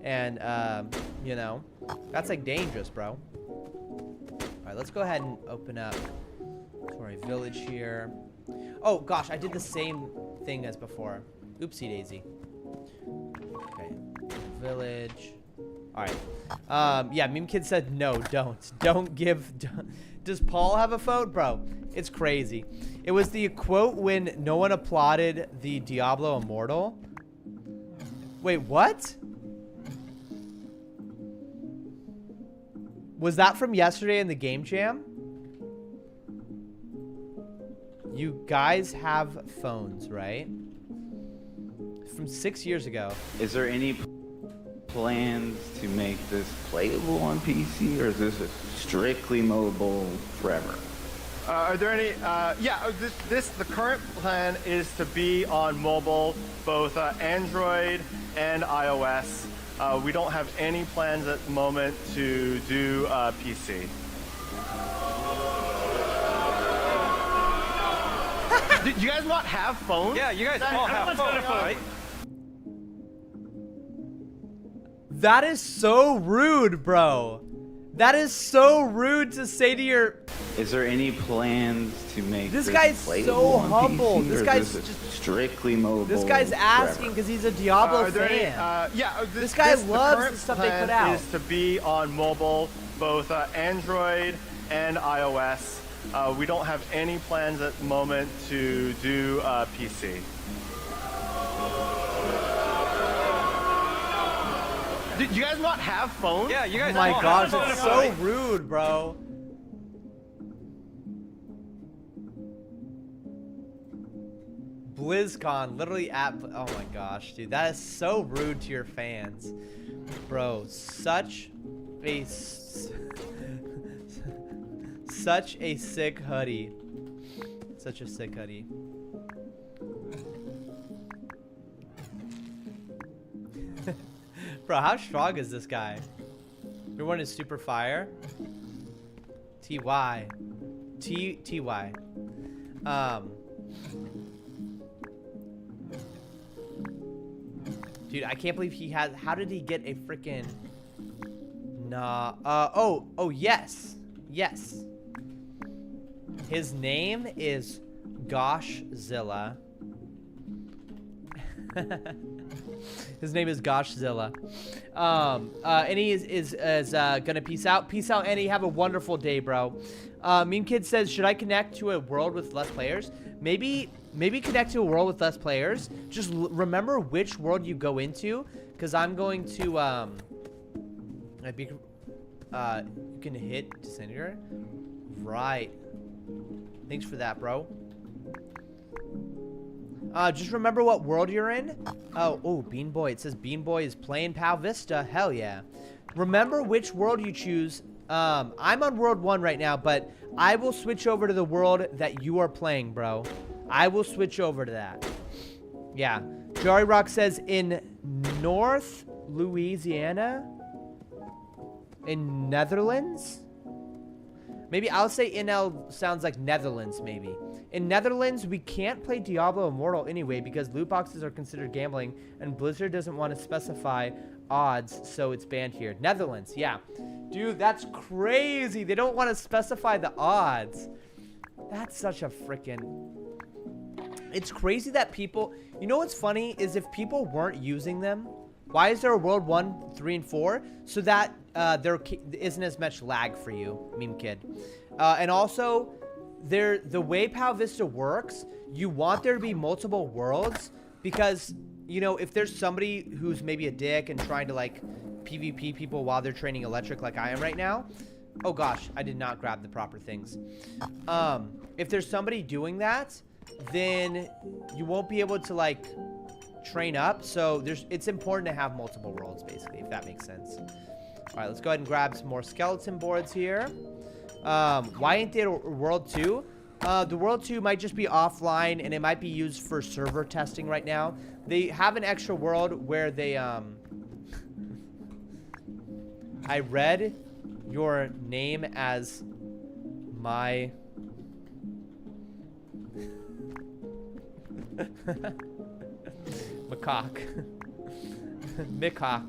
And, you know, that's like dangerous, bro. All right, let's go ahead and open up to our village here. Oh, gosh, I did the same thing as before. Oopsie daisy. Okay, village. All right. Yeah, Meme Kid said no, don't give. Does Paul have a phone? Bro, it's crazy. It was the quote when no one applauded the Diablo Immortal. Wait, what? Was that from yesterday in the Game Jam? You guys have phones, right? From 6 years ago. Is there any plans to make this playable on PC, or is this strictly mobile forever? Are there any? Yeah, the current plan is to be on mobile, both Android and iOS. We don't have any plans at the moment to do PC. Do you guys not have phones? Yeah, you guys all have phones, right? That is so rude, bro. That is so rude to say to your... Is there any plans to make This guy's playable so on humble. PC, This or guy's is this just... strictly mobile. This guy's asking because he's a Diablo Are there any, fan. this guy the loves current the stuff they plan put out. Is to be on mobile, both Android and iOS. We don't have any plans at the moment to do PC. Did you guys not have phones? Yeah, you guys. Oh my gosh, have it's fun. so rude, bro. BlizzCon, literally at... Oh my gosh, dude. That is so rude to your fans. Bro, such a... Such a sick hoodie. Such a sick hoodie. Bro, how strong is this guy? Everyone is super fire. TY. TY. Dude, I can't believe he has... How did he get a freaking... Nah. Oh, yes. Yes. His name is Goshzilla. His name is Goshzilla. And he is gonna peace out. Peace out, Annie. Have a wonderful day, bro. Meme Kid says, should I connect to a world with less players? Maybe connect to a world with less players. Just remember which world you go into, because I'm going to you can hit Disintegrator. Right. Thanks for that, bro. Just remember what world you're in. Oh, Bean Boy. It says Bean Boy is playing Pow Vista. Hell yeah. Remember which world you choose. I'm on world 1 right now, but I will switch over to the world that you are playing, bro. I will switch over to that. Yeah. Jari Rock says in North Louisiana, in Netherlands. Maybe I'll say NL sounds like Netherlands, maybe. In Netherlands, we can't play Diablo Immortal anyway because loot boxes are considered gambling, and Blizzard doesn't want to specify odds, so it's banned here. Netherlands, yeah. Dude, that's crazy. They don't want to specify the odds. That's such a freaking... It's crazy that people... You know what's funny is if people weren't using them, why is there a World 1, 3, and 4? So that there isn't as much lag for you, Meme Kid. And also, the way Pow Vista works, you want there to be multiple worlds because, you know, if there's somebody who's maybe a dick and trying to, like, PvP people while they're training electric like I am right now. Oh, gosh, I did not grab the proper things. If there's somebody doing that, then you won't be able to, like... train up, so it's important to have multiple worlds, basically, if that makes sense. All right, let's go ahead and grab some more skeleton boards here. Why ain't there world 2? The world 2 might just be offline, and it might be used for server testing right now. They have an extra world where they I read your name as my macaque. Micock.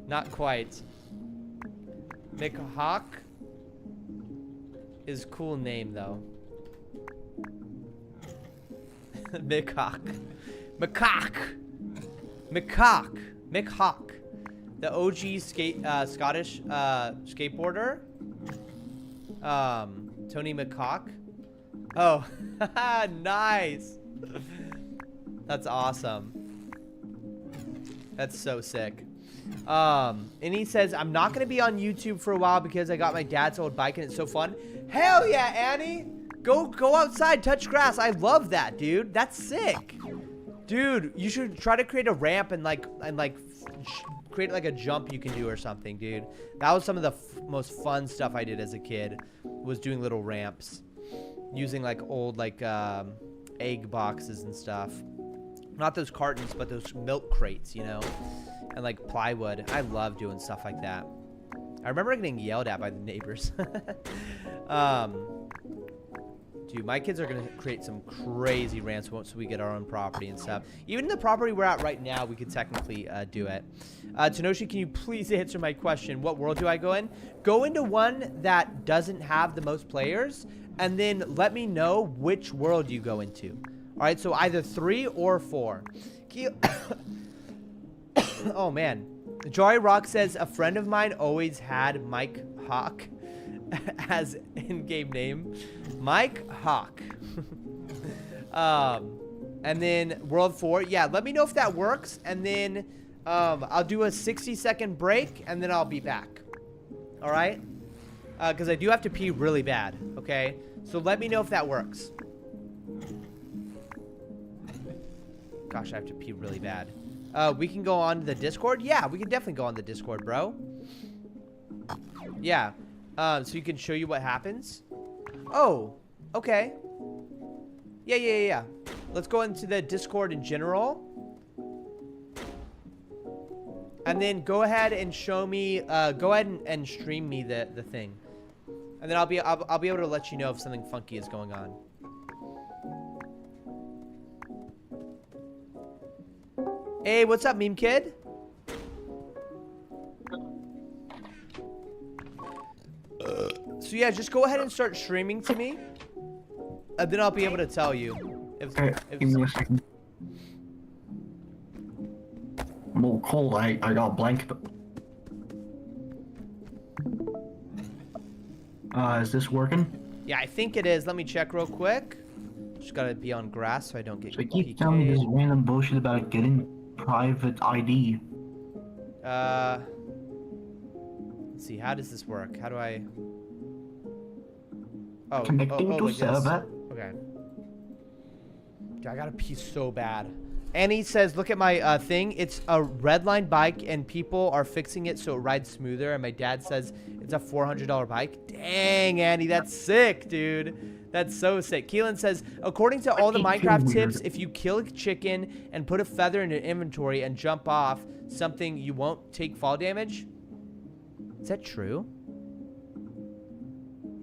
Not quite. Micock is a cool name though. Micock. Macaque. Micock. Micock. The OG Scottish skateboarder. Tony Micock. Oh, nice. That's awesome. That's so sick. And he says, I'm not going to be on YouTube for a while because I got my dad's old bike and it's so fun. Hell yeah, Annie. Go outside, touch grass. I love that, dude. That's sick. Dude, you should try to create a ramp and create like a jump you can do or something, dude. That was some of the most fun stuff I did as a kid, was doing little ramps. Using like old egg boxes and stuff. Not those cartons, but those milk crates, you know? And like plywood. I love doing stuff like that. I remember getting yelled at by the neighbors. Dude, my kids are gonna create some crazy rants once we get our own property and stuff. Even the property we're at right now, we could technically do it. Tenoshi, can you please answer my question? What world do I go in? Go into one that doesn't have the most players, and then let me know which world you go into. All right, so either 3 or 4. Oh, man. Joy Rock says, a friend of mine always had Mike Hawk as in-game name. Mike Hawk. And then World 4. Yeah, let me know if that works. And then I'll do a 60-second break, and then I'll be back. All right? Because I do have to pee really bad, okay? So let me know if that works. Gosh, I have to pee really bad. We can go on the Discord? Yeah, we can definitely go on the Discord, bro. Yeah. So you can show you what happens. Oh, okay. Yeah. Let's go into the Discord in general. And then go ahead and show me, go ahead and stream me the thing. And then I'll be able to let you know if something funky is going on. Hey, what's up, meme kid? So yeah, just go ahead and start streaming to me, and then I'll be able to tell you. If Give me a second. I'm a little cold. I got a blanket. Is this working? Yeah, I think it is. Let me check real quick. Just gotta be on grass so I don't get So keep telling me this PK'd. random bullshit about getting private ID. Let's see. How does this work? How do I? Oh, Connecting to like this. server. Okay. Dude, I gotta pee so bad. Annie says, look at my thing. It's a redline bike, and people are fixing it so it rides smoother. And my dad says it's a $400 bike. Dang, Annie, that's sick, dude. That's so sick. Keelan says, according to all the Minecraft tips, if you kill a chicken and put a feather in your inventory and jump off something, you won't take fall damage. Is that true?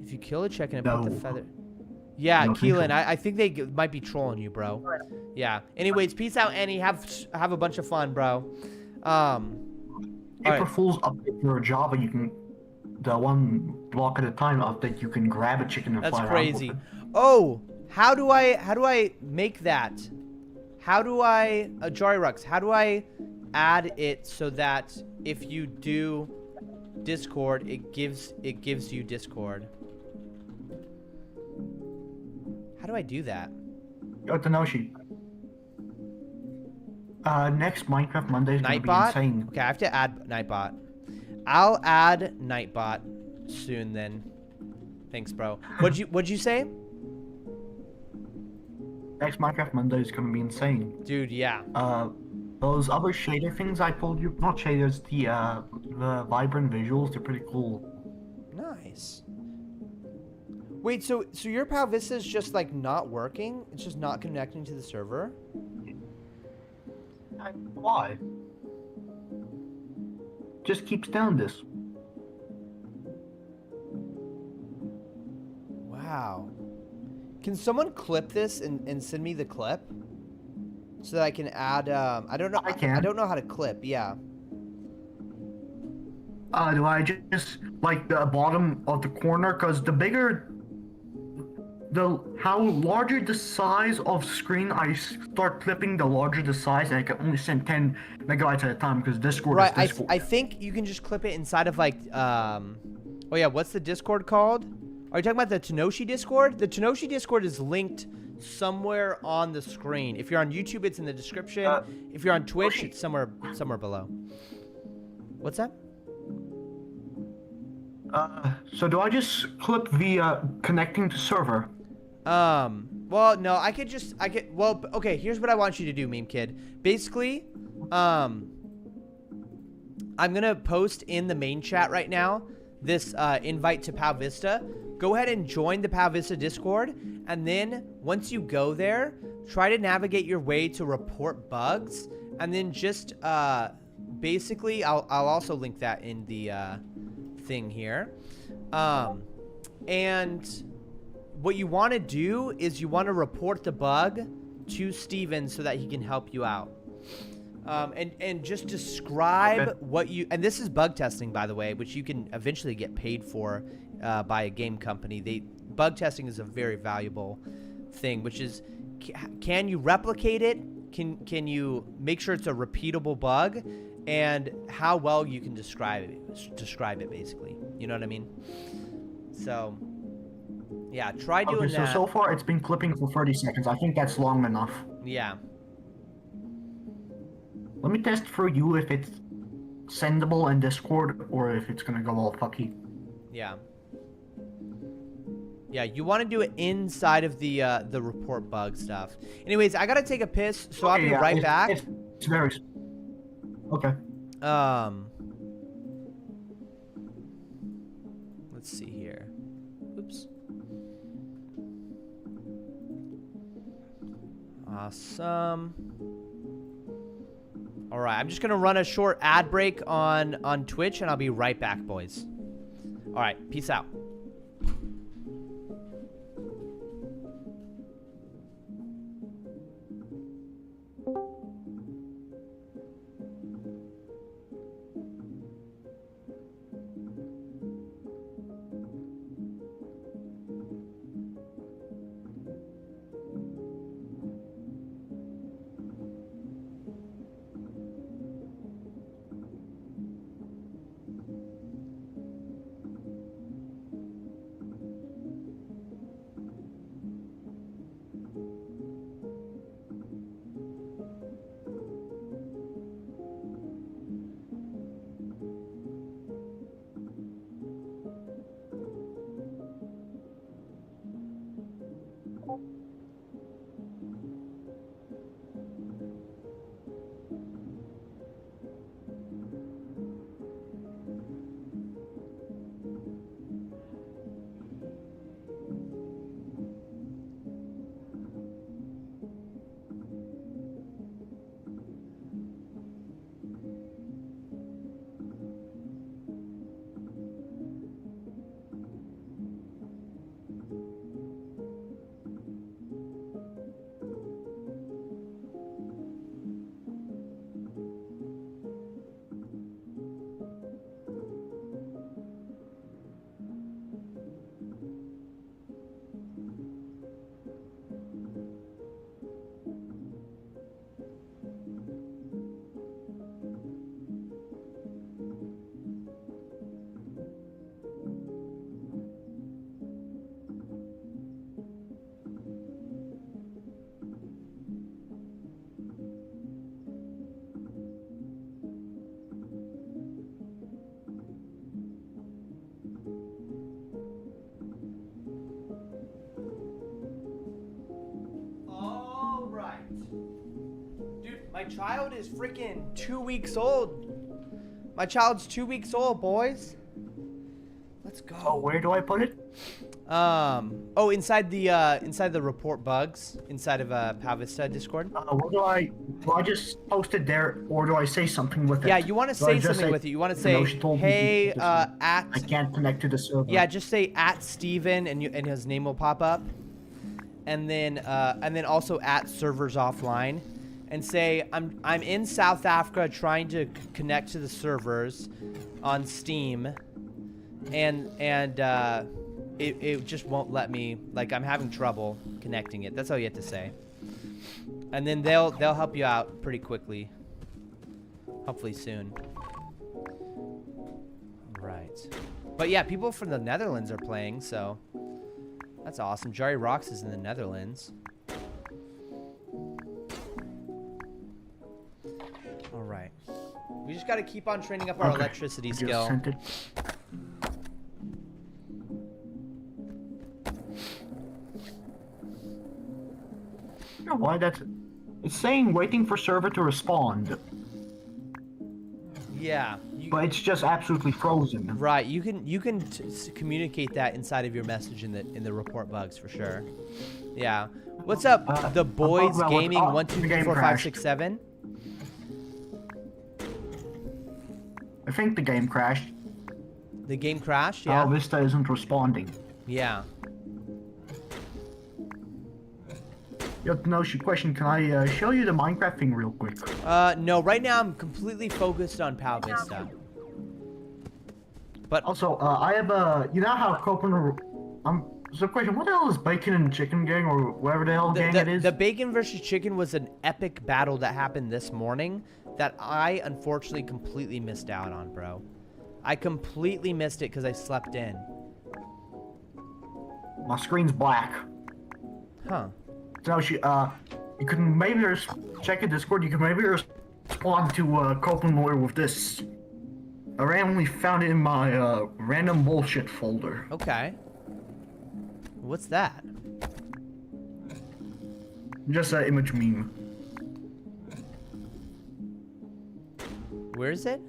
If you kill a chicken and put the feather... Yeah, Keelan, I think they might be trolling you, bro. Yeah. Anyways, peace out, Annie. Have a bunch of fun, bro. April Fool's update for Java, you can... The one block at a time update, you can grab a chicken and fly around. That's crazy. Oh, how do I make that? How do I... Jarrux, how do I add it so that if you do Discord, it gives you Discord? How do I do that? Yo, Tenoshi. Next Minecraft Monday is gonna be Nightbot? insane. Okay, I have to add Nightbot. I'll add Nightbot soon then. Thanks, bro. What'd you say? Next Minecraft Monday is gonna be insane. Dude, yeah. Those other shader things I told you, not shaders, the vibrant visuals, they're pretty cool. Nice. Wait, so your Pow Vista is just like not working? It's just not connecting to the server? Why? Just keeps down this. Wow. Can someone clip this and send me the clip? So that I can add, I don't know. I can. I don't know how to clip, yeah. Do I just, like, the bottom of the corner? Because the bigger... how larger the size of screen I start clipping, the larger the size, and I can only send 10 megabytes at a time because Discord is Discord. I think you can just clip it inside of like, oh yeah, what's the Discord called? Are you talking about the Tenoshi Discord? The Tenoshi Discord is linked somewhere on the screen. If you're on YouTube, it's in the description. If you're on Twitch, it's somewhere below. What's that? So do I just clip via connecting to server? Well, no, well, okay, here's what I want you to do, meme kid. Basically, I'm gonna post in the main chat right now this invite to Pow Vista. Go ahead and join the Pow Vista Discord, and then once you go there, try to navigate your way to report bugs, and then just basically, I'll also link that in the thing here, and what you want to do is you want to report the bug to Steven so that he can help you out. And just describe what you, and this is bug testing, by the way, which you can eventually get paid for by a game company. Bug testing is a very valuable thing, which is, can you replicate it? Can you make sure it's a repeatable bug, and how well you can describe it basically. You know what I mean? So yeah, try doing that. So far it's been clipping for 30 seconds. I think that's long enough. Yeah. Let me test for you if it's sendable in Discord or if it's gonna go all fucky. Yeah. Yeah, you want to do it inside of the report bug stuff. Anyways, I gotta take a piss, so I'll be right back. It's very... Okay. Let's see here. Oops. Awesome. All right, I'm just gonna run a short ad break on Twitch, and I'll be right back, boys. All right, peace out. My child is freaking 2 weeks old. My child's 2 weeks old, boys. Let's go. Oh, where do I put it? Oh, inside the report bugs inside of Pow Vista Discord. What do I just post it there, or do I say something with it? Yeah, you want to say something with it. You want to say, hey, at. I can't connect to the server. Yeah, just say at Steven, and his name will pop up, and then also at servers offline. And say, I'm in South Africa trying to connect to the servers on Steam, and it just won't let me. Like, I'm having trouble connecting it. That's all you have to say. And then they'll help you out pretty quickly. Hopefully soon. Right. But yeah, people from the Netherlands are playing, so that's awesome. Jerry Rocks is in the Netherlands. All right. We just got to keep on training up our electricity skill. You know why it's saying waiting for server to respond. Yeah. But it's just absolutely frozen. Right. You can communicate that inside of your message in the report bugs for sure. Yeah. What's up, the boys gaming 1 2 3 4 5 6 7? I think the game crashed. The game crashed, yeah. Pow Vista isn't responding. Yeah. Yo, Tenoshi, question, can I show you the Minecraft thing real quick? No, right now I'm completely focused on Pow Vista. But Also, I have you know how Copeland, so question, what the hell is Bacon and Chicken Gang, or whatever the hell gang it is? the Bacon versus Chicken was an epic battle that happened this morning that I unfortunately completely missed out on, bro. I completely missed it because I slept in. My screen's black. Huh. So you can maybe check your Discord. You can maybe respond to Copeland Lawyer with this. I randomly found it in my random bullshit folder. Okay. What's that? Just an image meme. Where is it?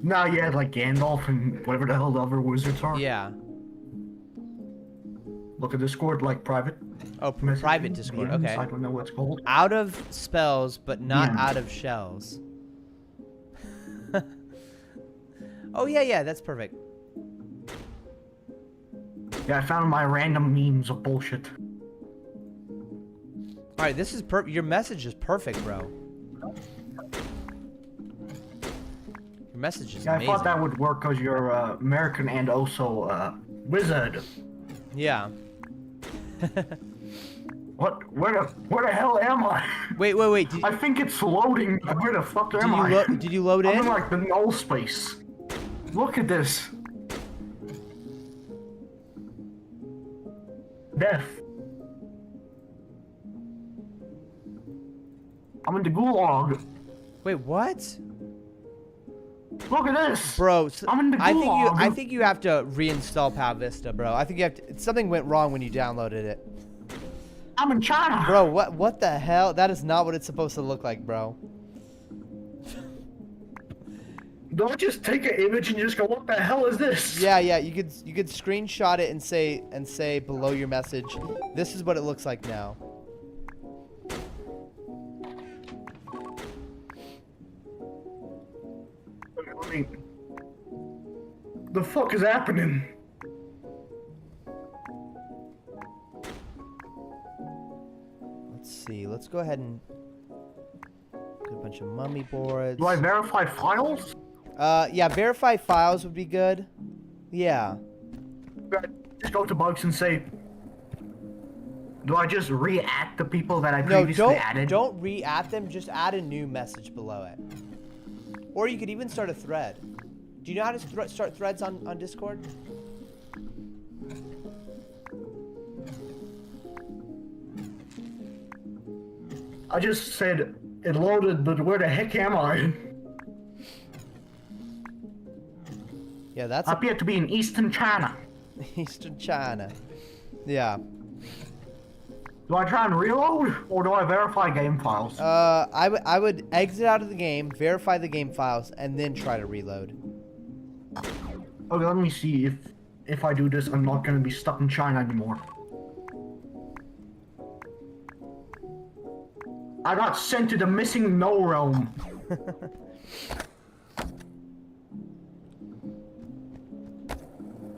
Nah, yeah, like Gandalf and whatever the hell the other wizards are. Yeah. Look at Discord, like private. Oh, private Discord. DMs, Okay. I don't know what it's called. Out of spells, but not Yeah. out of shells. Oh, yeah, that's perfect. Yeah, I found my random memes of bullshit. Alright, this is perfect. Your message is perfect, bro. Your message is Yeah, amazing. I thought that would work because you're American and also wizard. Yeah. What? Where the hell am I? Wait. I think it's loading. Where the fuck am I? Did you load I'm in? in like the null space. Look at this. Death. I'm in the gulag. Wait, what? Look at this. Bro, I'm in the I gulag. think you have to reinstall Pow Vista, bro. I think you have to, something went wrong when you downloaded it. I'm in China. Bro, what the hell? That is not what it's supposed to look like, bro. Don't just take an image and just go, what the hell is this? Yeah, you could screenshot it and say below your message, this is what it looks like now. I mean, the fuck is happening? Let's see. Let's go ahead and get a bunch of mummy boards. Do I verify files? Yeah, verify files would be good. Yeah. Just go to bugs and say, do I just re-add the people that I No, previously added? don't re-add them. Just add a new message below it. Or you could even start a thread. Do you know how to start threads on Discord? I just said it loaded, but where the heck am I? Yeah, that's I appear to be in Eastern China. Eastern China. Yeah. Do I try and reload, or do I verify game files? I would exit out of the game, verify the game files, and then try to reload. Okay, let me see if I do this, I'm not gonna be stuck in China anymore. I got sent to the missing no realm.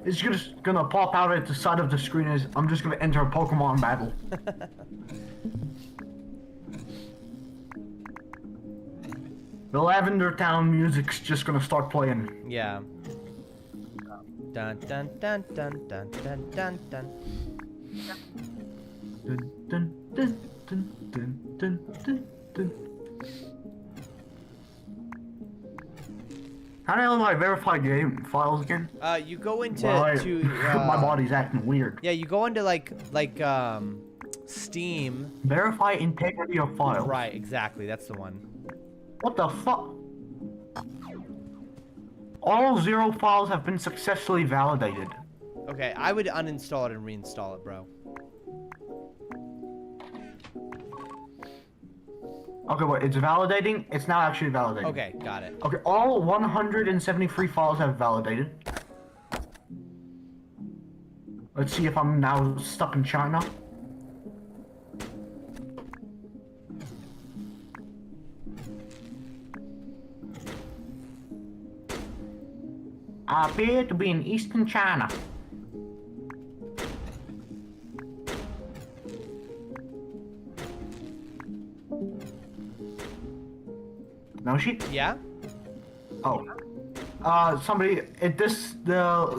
It's just gonna pop out at the side of the screen as I'm just gonna enter a Pokemon battle. The Lavender Town music's just gonna start playing. Yeah. Dun dun dun dun dun dun dun dun. Dun, dun, dun, dun, dun, dun, dun, dun. How the hell do I verify game files again? You go into My body's acting weird. Yeah, you go into like Steam. Verify integrity of files. Right, exactly. That's the one. What the fuck? All 0 files have been successfully validated. Okay, I would uninstall it and reinstall it, bro. Okay, wait, it's validating? It's not actually validating. Okay, got it. Okay, all 173 files have validated. Let's see if I'm now stuck in China. I appear to be in Eastern China. No, she. Yeah? Oh. Somebody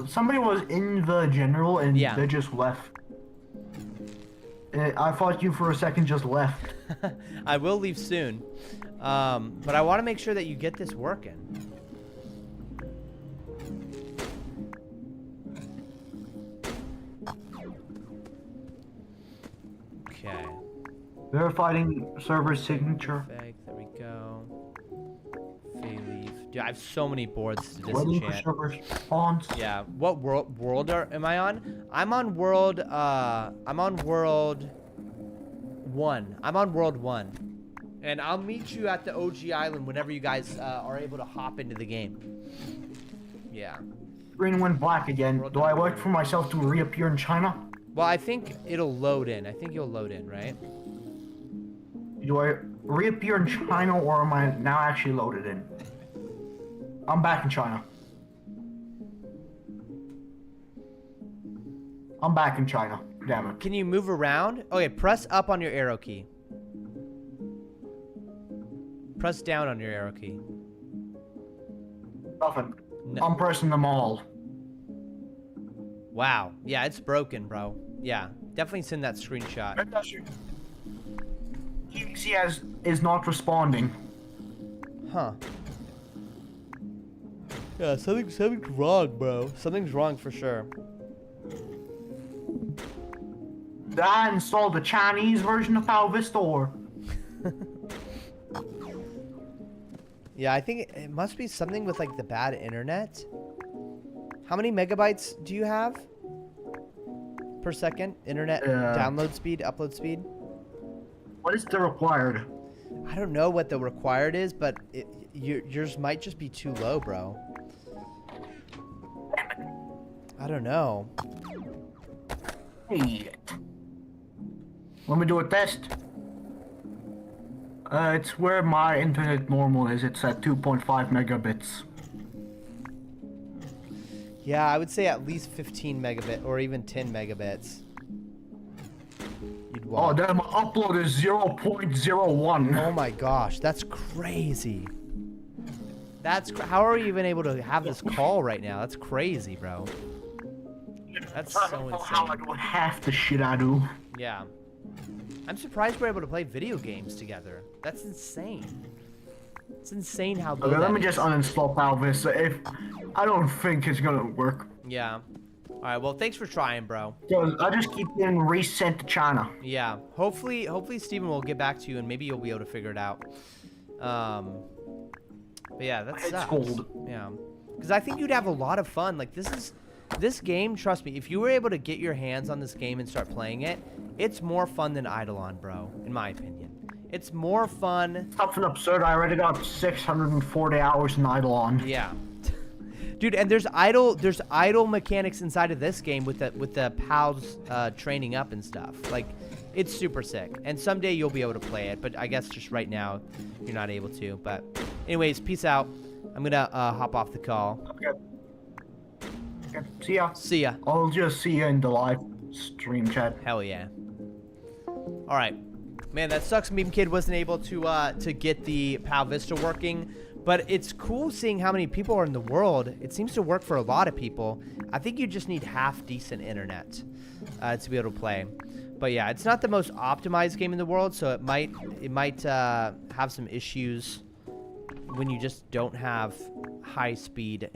somebody was in the general and Yeah. they just left. I thought you for a second just left. I will leave soon. But I want to make sure that you get this working. Okay. Verifying server signature. Perfect. There we go. Fay leaf. Dude, I have so many boards to Waiting for disenchant. server response. Yeah. What world am I on? I'm on world 1. I'm on world 1. And I'll meet you at the OG island whenever you guys are able to hop into the game. Yeah. Screen went black again. Do I wait for myself to reappear in China? Well, I think it'll load in. I think you'll load in, right? Do I reappear in China or am I now actually loaded in? I'm back in China. I'm back in China. Damn it. Can you move around? Okay, press up on your arrow key. Press down on your arrow key. Nothing. No. I'm pressing them all. Wow. Yeah, it's broken, bro. Yeah, definitely send that screenshot. TVC is not responding. Huh. Yeah, something's wrong, bro. Something's wrong for sure. Did I install the Chinese version of Pow Vista or? Yeah, I think it must be something with like the bad internet. How many megabytes do you have per second? Internet download speed, upload speed? What is the required? I don't know what the required is, but yours might just be too low, bro. I don't know. Hey. Let me do a test. It's where my internet normal is. It's at 2.5 megabits. Yeah, I would say at least 15 megabit or even 10 megabits. You'd Oh, want. then my upload is 0.01. Oh my gosh, that's crazy. How are you even able to have this call right now? That's crazy, bro. That's so How I insane. do half the shit I do. Yeah. I'm surprised we're able to play video games together. That's insane. It's insane how good Okay, let that me just is. uninstall Pow Vista. If I don't think it's gonna work. Yeah. Alright, well, thanks for trying, bro. Because I just keep getting resent to China. Yeah. Hopefully Steven will get back to you and maybe you'll be able to figure it out. But yeah, that It's sucks. cold. Yeah. Because I think you'd have a lot of fun. Like, this game, trust me, if you were able to get your hands on this game and start playing it, it's more fun than Eidolon, bro, in my opinion. It's more fun. Something absurd. I already got 640 hours in Eidolon. Yeah. Dude, and there's idle mechanics inside of this game with the pals training up and stuff. Like, it's super sick. And someday you'll be able to play it, but I guess just right now you're not able to. But anyways, peace out. I'm gonna hop off the call. Okay. Okay. See ya. See ya. I'll just see you in the live stream chat. Hell yeah. All right. Man, that sucks. Meme Kid wasn't able to get the Pow Vista working, but it's cool seeing how many people are in the world. It seems to work for a lot of people. I think you just need half decent internet to be able to play. But yeah, it's not the most optimized game in the world, so it might have some issues when you just don't have high-speed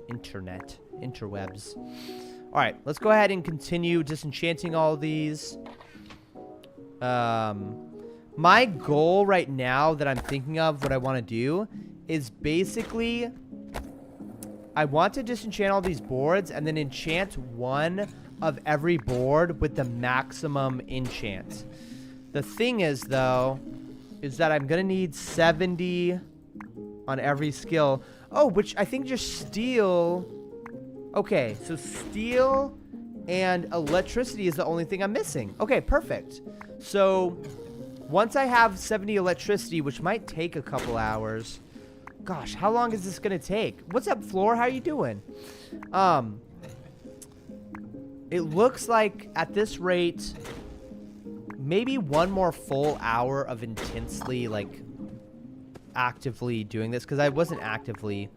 internet, interwebs. All right, let's go ahead and continue disenchanting all of these. My goal right now that I'm thinking of, what I want to do, is basically I want to disenchant all these boards and then enchant one of every board with the maximum enchant. The thing is, though, is that I'm gonna need 70 on every skill. Oh, which I think just steel. Okay, so steel and electricity is the only thing I'm missing. Okay, perfect. So once I have 70 electricity, which might take a couple hours. Gosh, how long is this gonna take? What's up, Floor? How you doing? It looks like at this rate, maybe one more full hour of intensely, like, actively doing this because I wasn't actively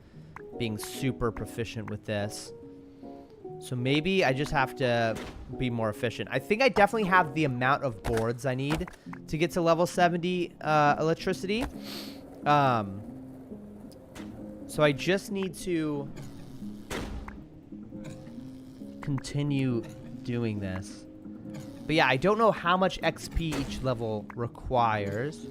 being super proficient with this. So maybe I just have to be more efficient. I think I definitely have the amount of boards I need to get to level 70 electricity. So I just need to continue doing this. But yeah, I don't know how much XP each level requires.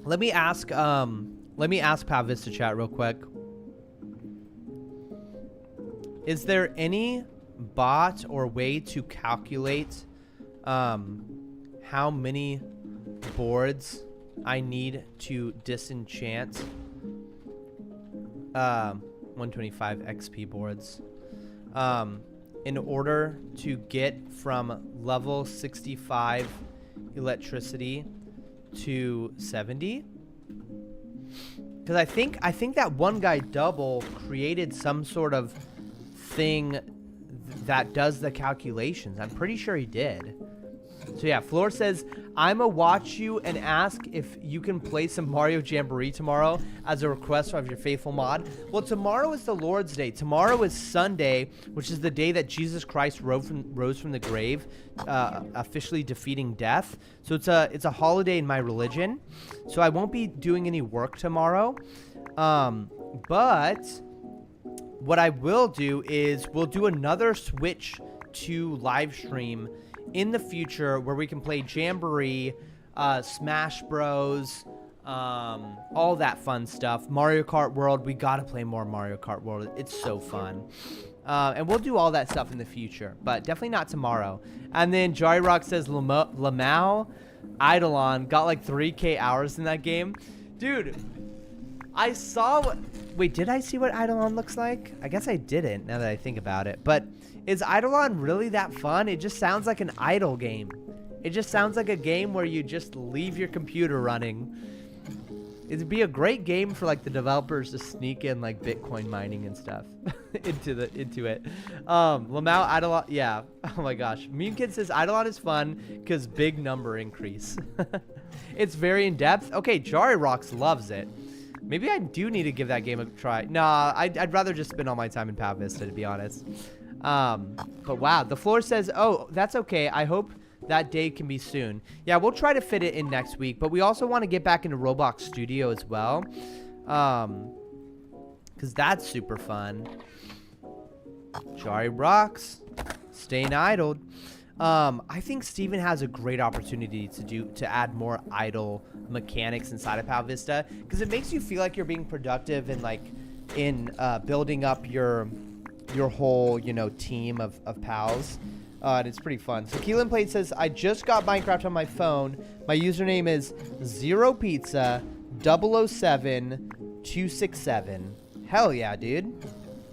Let me ask Pow Vista chat real quick. Is there any bot or way to calculate how many boards I need to disenchant 125 XP boards in order to get from level 65 electricity to 70? Because I think that one guy double created some sort of thing that does the calculations. I'm pretty sure he did. So yeah, Floor says, I'ma watch you and ask if you can play some Mario Jamboree tomorrow as a request of your faithful mod. Well, tomorrow is the Lord's Day. Tomorrow is Sunday, which is the day that Jesus Christ rose from the grave, officially defeating death. So it's a holiday in my religion. So I won't be doing any work tomorrow. But what I will do is we'll do another switch to live stream in the future where we can play Jamboree, Smash Bros, all that fun stuff. Mario Kart World, we gotta play more Mario Kart World. It's so fun. And we'll do all that stuff in the future, but definitely not tomorrow. And then Jari Rock says Lamau Eidolon got like 3K hours in that game. Dude, I saw what... Wait, did I see what Eidolon looks like? I guess I didn't, now that I think about it. But is Eidolon really that fun? It just sounds like an idle game. It just sounds like a game where you just leave your computer running. It'd be a great game for like the developers to sneak in like Bitcoin mining and stuff into it. Lamau Eidolon, yeah. Oh my gosh. Meme Kid says Eidolon is fun because big number increase. It's very in depth. Okay, Jari Rocks loves it. Maybe I do need to give that game a try. Nah, I'd rather just spend all my time in Pow Vista, to be honest. But wow, the Floor says, oh, that's okay. I hope that day can be soon. Yeah, we'll try to fit it in next week, but we also want to get back into Roblox Studio as well. Because that's super fun. Jari Rocks, staying idled. I think Steven has a great opportunity to add more idle mechanics inside of Pow Vista, because it makes you feel like you're being productive and like in building up your whole, you know, team of pals. And it's pretty fun. So Keelan Plate says, I just got Minecraft on my phone. My username is 0pizza007267. Hell yeah, dude.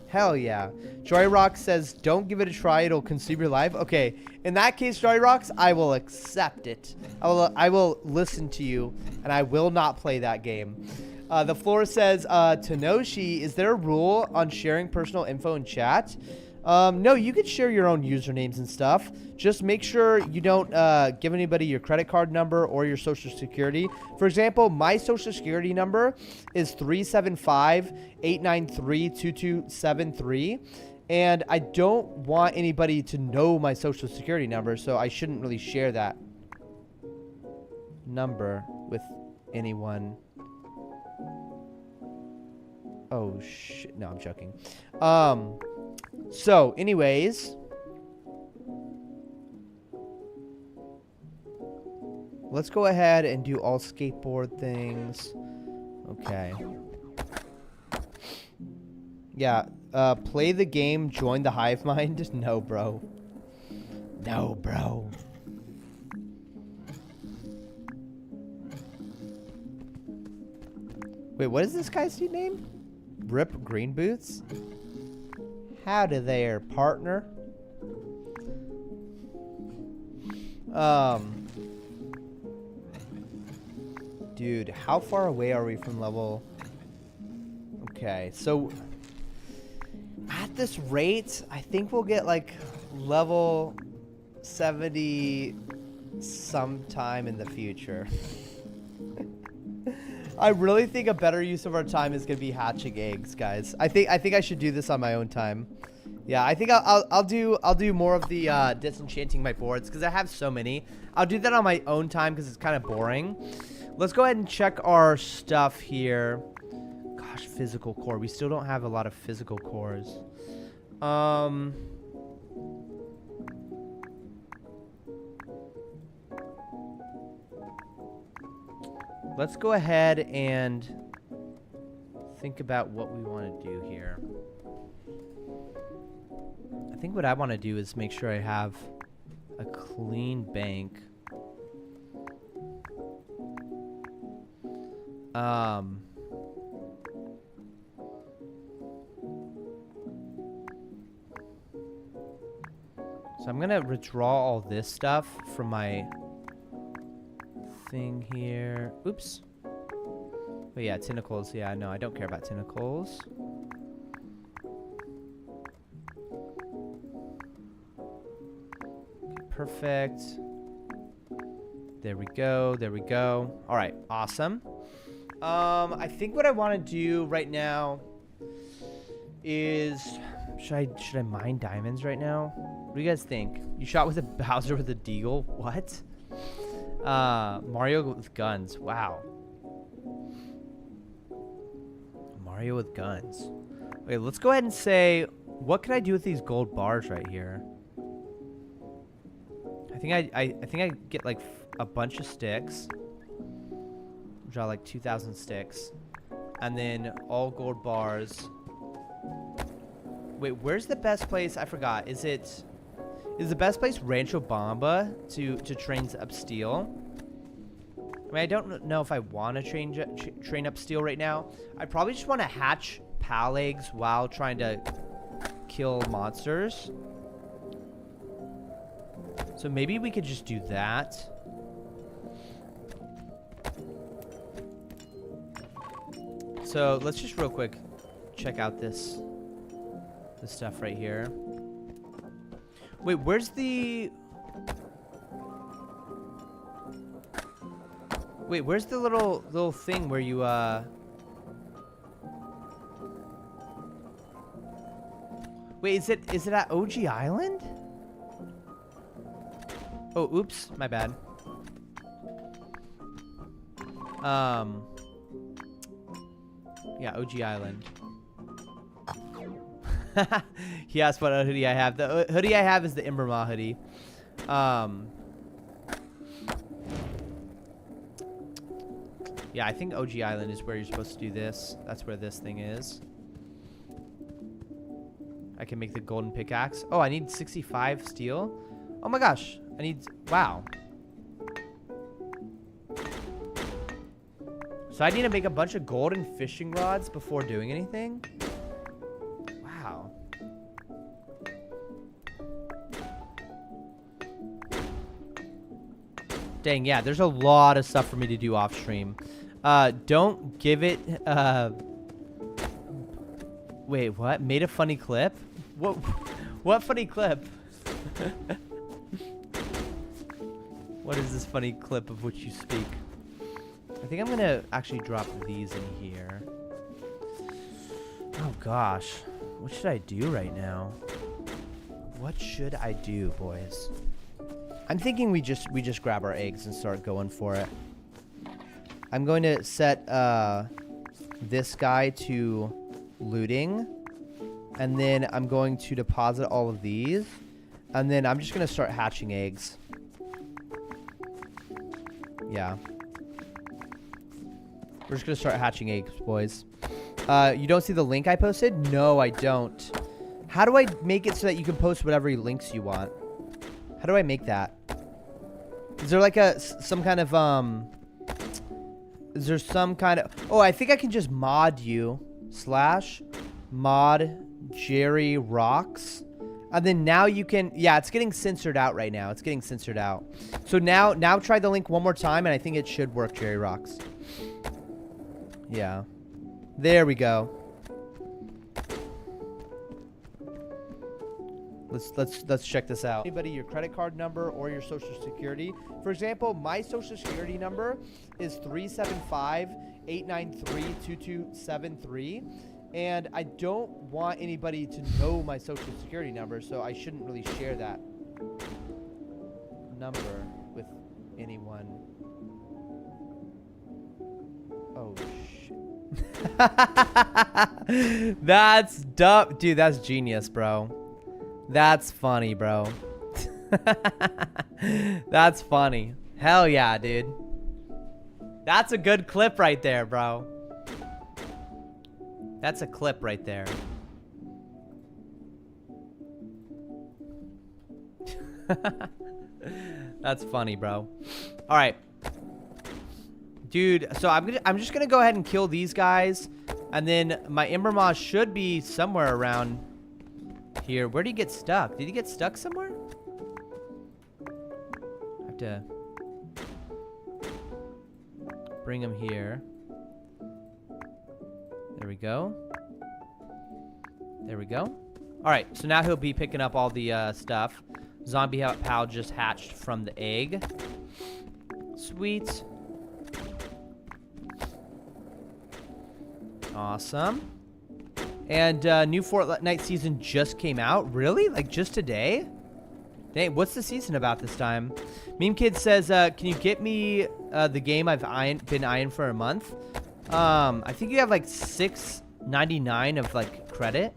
Hell yeah. Joy Rock says, don't give it a try. It'll consume your life. Okay. In that case, Joy Rocks, I will accept it. I will listen to you, and I will not play that game. The Floor says, Tanoshi, is there a rule on sharing personal info in chat? No, you can share your own usernames and stuff. Just make sure you don't give anybody your credit card number or your social security. For example, my social security number is 375-893-2273. And I don't want anybody to know my social security number, so I shouldn't really share that number with anyone. Oh, shit. No, I'm joking. So, anyways. Let's go ahead and do all skateboard things. Okay. Yeah, play the game, join the hive mind. No, bro. No, bro. Wait, what is this guy's name? Rip Green Boots? Howdy there, partner. Dude, how far away are we from level... Okay, so... At this rate, I think we'll get, like, level 70 sometime in the future. I really think a better use of our time is gonna be hatching eggs, guys. I think I should do this on my own time. Yeah, I think I'll do more of the disenchanting my boards because I have so many. I'll do that on my own time because it's kind of boring. Let's go ahead and check our stuff here. Gosh, physical core. We still don't have a lot of physical cores. Let's go ahead and think about what we want to do here. I think what I want to do is make sure I have a clean bank. So I'm gonna withdraw all this stuff from my thing here. Oops. But yeah, tentacles. Yeah, no, I don't care about tentacles. Perfect. There we go. There we go. All right. Awesome. I think what I want to do right now is should I mine diamonds right now? What do you guys think? You shot with a Bowser with a deagle? What? Mario with guns. Wow. Mario with guns. Okay, let's go ahead and say, what can I do with these gold bars right here? I think I get like a bunch of sticks. Draw like 2,000 sticks, and then all gold bars. Wait, where's the best place? I forgot. Is the best place Rancho Bamba to train up steel? I mean, I don't know if I want to train up steel right now. I probably just want to hatch PAL eggs while trying to kill monsters. So maybe we could just do that. So let's just real quick check out this stuff right here. Wait, where's the... Wait, where's the little thing where you Wait, is it at OG Island? Oh, oops, my bad. Yeah, OG Island. He asked what hoodie I have. The hoodie I have is the Imberma hoodie. Yeah, I think OG Island is where you're supposed to do this. That's where this thing is. I can make the golden pickaxe. Oh, I need 65 steel. Oh my gosh. I need... Wow. So I need to make a bunch of golden fishing rods before doing anything? Wow. Dang, yeah, there's a lot of stuff for me to do off stream. Don't give it... Wait, what? Made a funny clip? What funny clip? What is this funny clip of which you speak? I think I'm gonna actually drop these in here. Oh gosh, what should I do right now? What should I do, boys? I'm thinking we just grab our eggs and start going for it. I'm going to set this guy to looting, and then I'm going to deposit all of these, and then I'm just gonna start hatching eggs. Yeah. We're just gonna start hatching eggs, boys. You don't see the link I posted? No, I don't. How do I make it so that you can post whatever links you want? How do I make that? Is there like some kind of is there some kind of... Oh, I think I can just mod you. /mod Jerry Rocks. And then now you can... Yeah, it's getting censored out right now. It's getting censored out. So now try the link one more time, and I think it should work, Jerry Rocks. Yeah. There we go. Let's check this out. Anybody, your credit card number or your social security. For example, my social security number is 375-893-2273, and I don't want anybody to know my social security number, so I shouldn't really share that number with anyone. Oh shit. That's dumb, dude. That's genius, bro. That's funny, bro. That's funny. Hell yeah, dude. That's a good clip right there, bro. That's a clip right there. That's funny, bro. All right. Dude, so I'm just gonna go ahead and kill these guys, and then my Ember Moss should be somewhere around here. Where did he get stuck? Did he get stuck somewhere? I have to bring him here. There we go. There we go. All right, so now he'll be picking up all the stuff. Zombie Pow just hatched from the egg. Sweet. Awesome. And new Fortnite season just came out. Really? Like just today? Dang, what's the season about this time? Meme Kid says, can you get me the game I've been eyeing for a month? I think you have like $6.99 of like credit.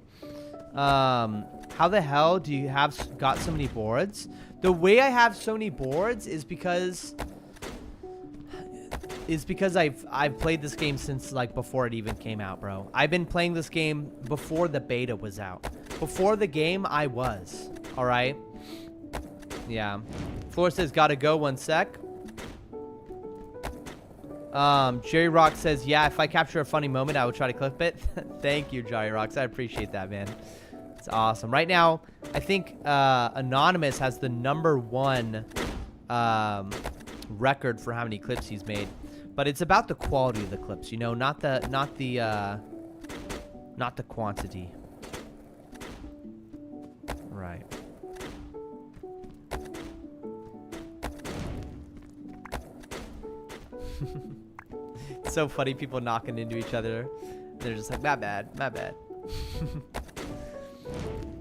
How the hell do you have got so many boards? The way I have so many boards is because I've played this game since like before it even came out, bro. I've been playing this game before the beta was out. Before the game, I was. All right. Yeah. Floor says, gotta go, 1 sec. Jerry Rock says, yeah, if I capture a funny moment, I will try to clip it. Thank you, Jerry Rocks. I appreciate that, man. It's awesome. Right now, I think Anonymous has the #1 record for how many clips he's made. But it's about the quality of the clips, you know, not the quantity. Right. It's so funny, people knocking into each other. They're just like, my bad, my bad.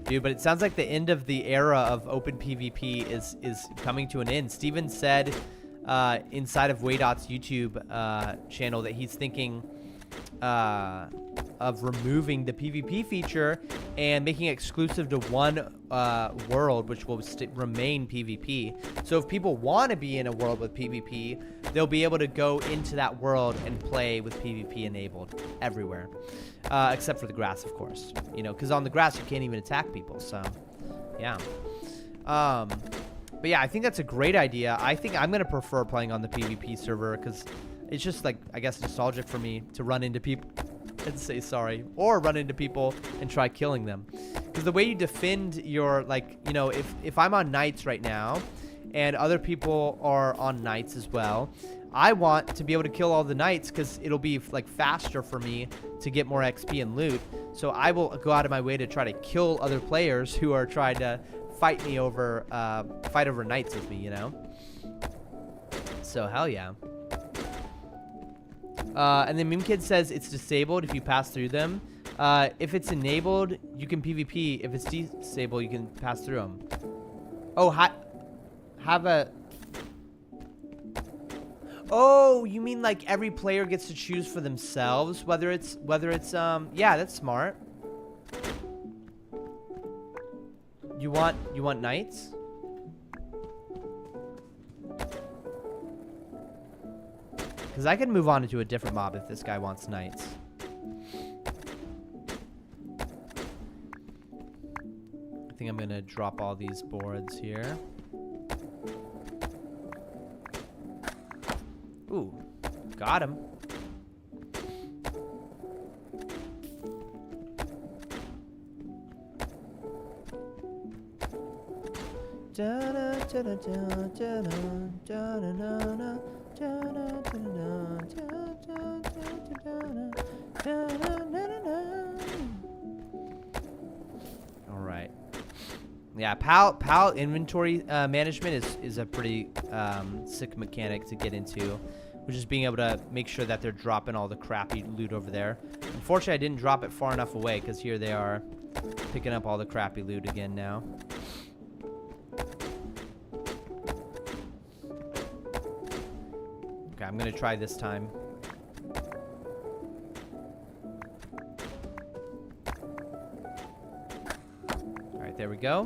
Dude, but it sounds like the end of the era of open PvP is coming to an end. Steven said inside of Waydot's YouTube channel that he's thinking of removing the PvP feature and making it exclusive to one world, which will remain PvP. So if people want to be in a world with PvP, they'll be able to go into that world and play with PvP enabled everywhere, except for the grass, of course. You know, because on the grass you can't even attack people. So, yeah. But yeah, I think that's a great idea. I think I'm gonna prefer playing on the PvP server because it's just like, I guess, nostalgic for me to run into people and say sorry, or run into people and try killing them. Because the way you defend your, like, you know, if I'm on knights right now and other people are on knights as well, I want to be able to kill all the knights because it'll be like faster for me to get more XP and loot. So I will go out of my way to try to kill other players who are trying to fight over knights with me, you know? So hell yeah. And then Meme Kid says it's disabled if you pass through them. If it's enabled, you can PvP. If it's disabled, you can pass through them. Oh, have a... Oh, you mean like every player gets to choose for themselves whether it's yeah, that's smart. You want knights? Because I can move on into a different mob if this guy wants knights. I think I'm going to drop all these boards here. Ooh, got him. All right. Yeah, PAL inventory management is a pretty sick mechanic to get into, which is being able to make sure that they're dropping all the crappy loot over there. Unfortunately, I didn't drop it far enough away because here they are picking up all the crappy loot again now. Okay, I'm going to try this time. All right, there we go.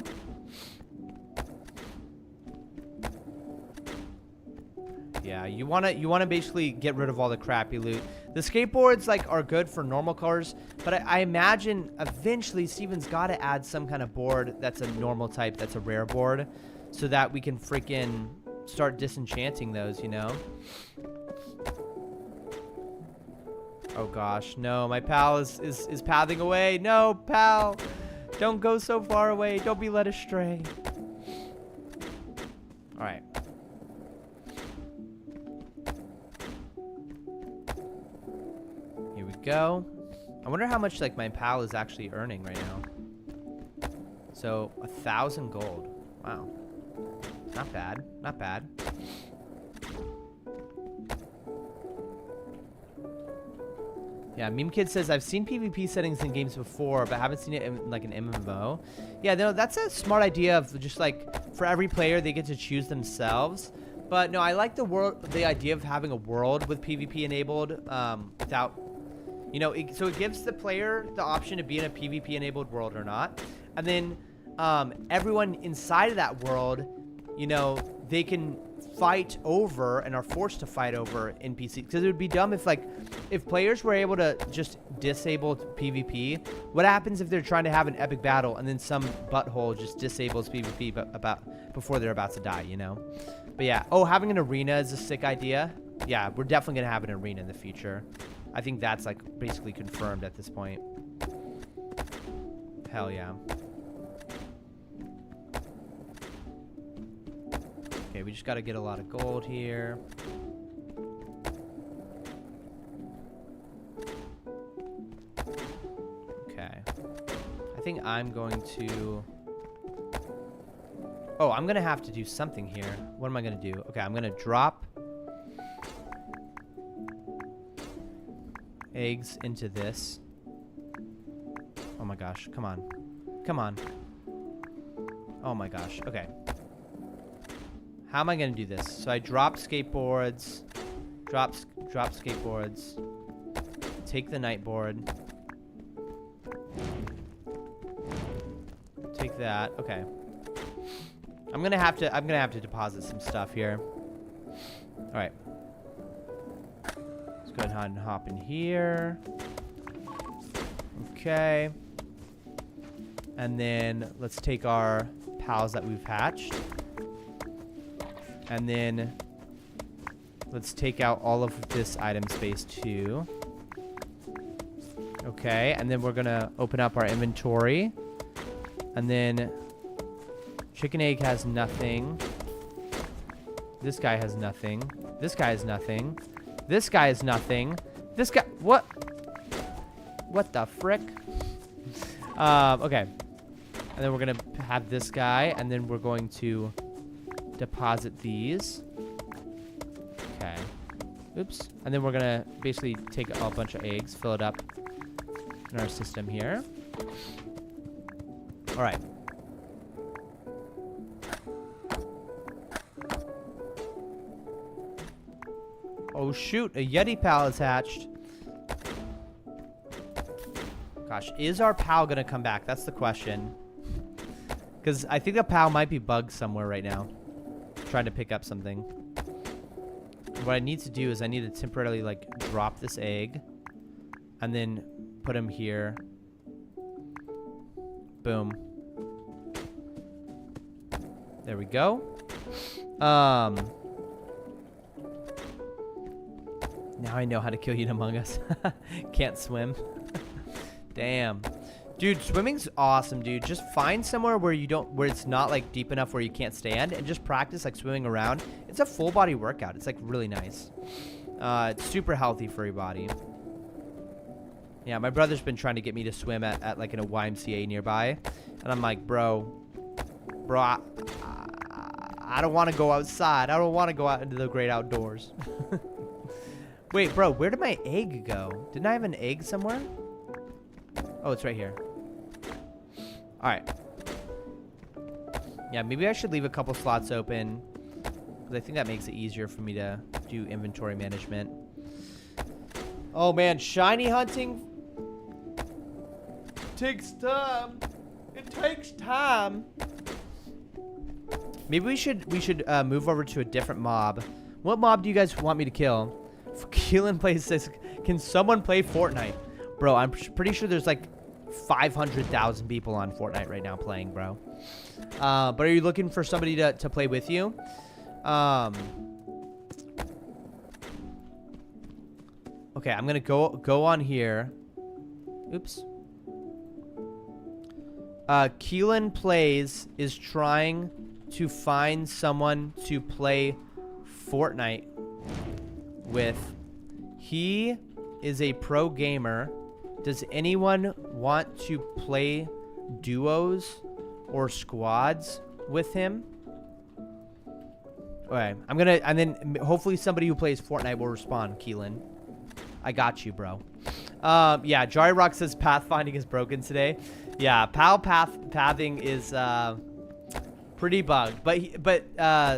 Yeah, you wanna basically get rid of all the crappy loot. The skateboards like are good for normal cars, but I imagine eventually Steven's got to add some kind of board that's a normal type, that's a rare board, so that we can freaking start disenchanting those, you know? Oh gosh, no, my pal is pathing away. No, pal, don't go so far away. Don't be led astray. All right. Here we go. I wonder how much like my pal is actually earning right now. So 1,000 gold. Wow. Not bad. Not bad. Yeah, Meme Kid says, I've seen PvP settings in games before, but haven't seen it in like an MMO. Yeah, no, that's a smart idea of just like, for every player, they get to choose themselves. But no, I like the idea of having a world with PvP enabled without, you know, so it gives the player the option to be in a PvP enabled world or not. And then everyone inside of that world, you know, they can fight over and are forced to fight over NPCs, because it would be dumb if players were able to just disable PvP. What happens if they're trying to have an epic battle and then some butthole just disables PvP before they're about to die, you know? But yeah, oh, having an arena is a sick idea. Yeah, we're definitely gonna have an arena in the future. I think that's like basically confirmed at this point. Hell yeah. Okay, we just got to get a lot of gold here. Okay. I think I'm going to... Oh, I'm going to have to do something here. What am I going to do? Okay, I'm going to drop eggs into this. Oh my gosh, come on. Come on. Oh my gosh, okay. How am I going to do this? So I drop skateboards, drop skateboards, take the night board, take that. Okay. I'm gonna have to deposit some stuff here. All right. Let's go ahead and hop in here. Okay. And then let's take our pals that we've hatched. And then let's take out all of this item space too. Okay, and then we're gonna open up our inventory. And then chicken egg has nothing. This guy has nothing. This guy has nothing. This guy has nothing. This guy, what? What the frick? Okay. And then we're gonna have this guy, and then we're going to deposit these. Okay. Oops. And then we're gonna basically take a bunch of eggs, fill it up in our system here. All right. Oh shoot, a Yeti pal is hatched. Gosh, is our pal gonna come back? That's the question. Because I think the pal might be bugged somewhere right now, trying to pick up something. What I need to do is I need to temporarily like drop this egg and then put him here. Boom. There we go. Now I know how to kill you in Among Us. Can't swim. Damn. Dude, swimming's awesome, dude. Just find somewhere where it's not like deep enough where you can't stand, and just practice like swimming around. It's a full body workout. It's like really nice. It's super healthy for your body. Yeah, my brother's been trying to get me to swim at like in a YMCA nearby, and I'm like, bro, bro. I don't want to go outside. I don't want to go out into the great outdoors. Wait, bro, where did my egg go? Didn't I have an egg somewhere? Oh, it's right here. All right. Yeah, maybe I should leave a couple slots open, because I think that makes it easier for me to do inventory management. Oh, man, shiny hunting takes time. It takes time. Maybe we should move over to a different mob. What mob do you guys want me to kill? Keelan plays this. Can someone play Fortnite? Bro, I'm pretty sure there's like 500,000 people on Fortnite right now playing, bro. But are you looking for somebody to play with you? Okay, I'm gonna go on here. Oops. Keelan Plays is trying to find someone to play Fortnite with. He is a pro gamer. Does anyone want to play duos or squads with him? Okay, and then hopefully somebody who plays Fortnite will respond, Keelan. I got you, bro. Yeah, Jari Rock says pathfinding is broken today. Yeah, pathing is pretty bugged. But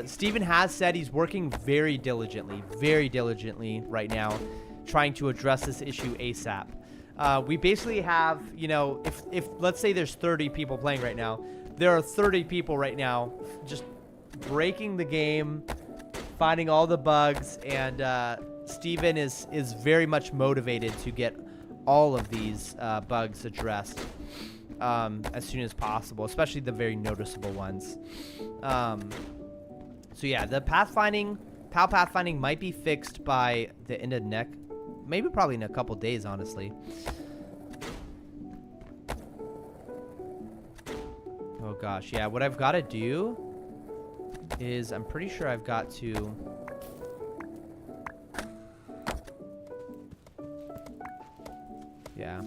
Steven has said he's working very diligently right now, trying to address this issue ASAP. We basically have, you know, if let's say there's 30 people playing right now, there are 30 people right now just breaking the game, finding all the bugs, and Steven is very much motivated to get all of these bugs addressed as soon as possible, especially the very noticeable ones. So yeah, the pathfinding might be fixed by the end of maybe probably in a couple days, honestly. Oh gosh, yeah, what I've got to do is I'm pretty sure I've got to yeah.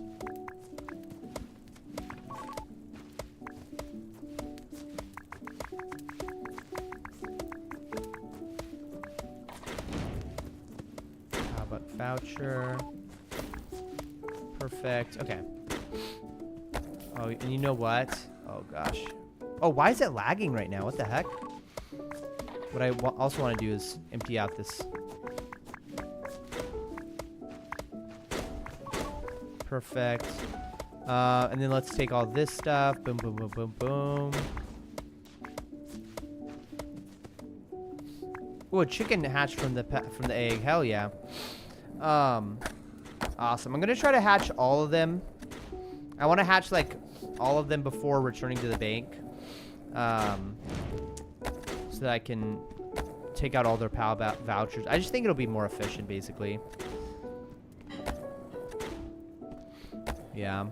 How about voucher? Perfect. Okay. Oh, and you know what? Oh gosh. Oh, why is it lagging right now? What the heck? What I also want to do is empty out this. Perfect. And then let's take all this stuff. Boom, boom, boom, boom, boom. Oh, a chicken hatched from the egg. Hell yeah. Awesome. I'm gonna try to hatch all of them. I want to hatch like all of them before returning to the bank, so that I can take out all their POW vouchers. I just think it'll be more efficient, basically. Yeah.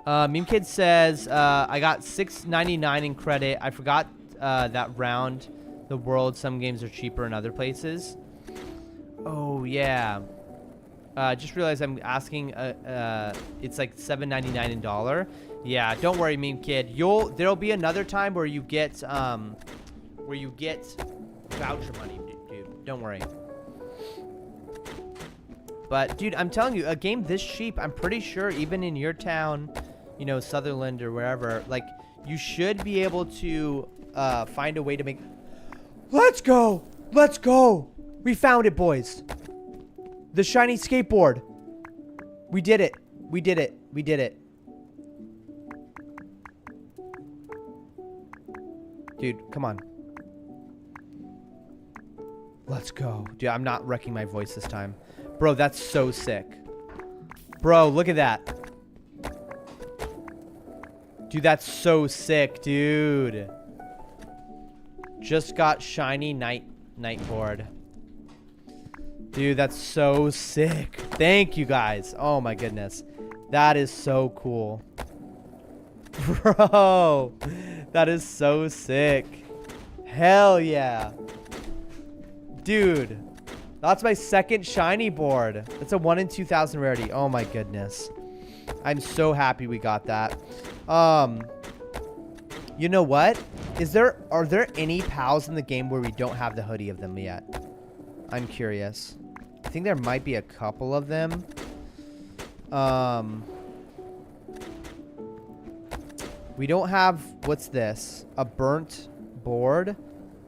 Meme Kid says, I got $6.99 in credit. I forgot that round the world. Some games are cheaper in other places. Oh, yeah. Just realized I'm asking, it's like $7.99 in dollar. Yeah, don't worry, Meme Kid. There'll be another time where you get voucher money, dude. Don't worry. But, dude, I'm telling you, a game this cheap, I'm pretty sure even in your town, you know, Sutherland or wherever, like, you should be able to find a way to make... Let's go! Let's go! We found it, boys. The shiny skateboard. We did it. We did it. We did it. Dude, come on. Let's go. Dude, I'm not wrecking my voice this time. Bro, that's so sick. Bro, look at that. Dude, that's so sick, dude. Just got shiny nightboard. Dude, that's so sick. Thank you, guys. Oh, my goodness. That is so cool. Bro, that is so sick. Hell yeah. Dude, that's my second shiny board. It's a 1 in 2,000 rarity. Oh, my goodness. I'm so happy we got that. You know what? Are there any pals in the game where we don't have the hoodie of them yet? I'm curious. I think there might be a couple of them. We don't have, what's this? A burnt board?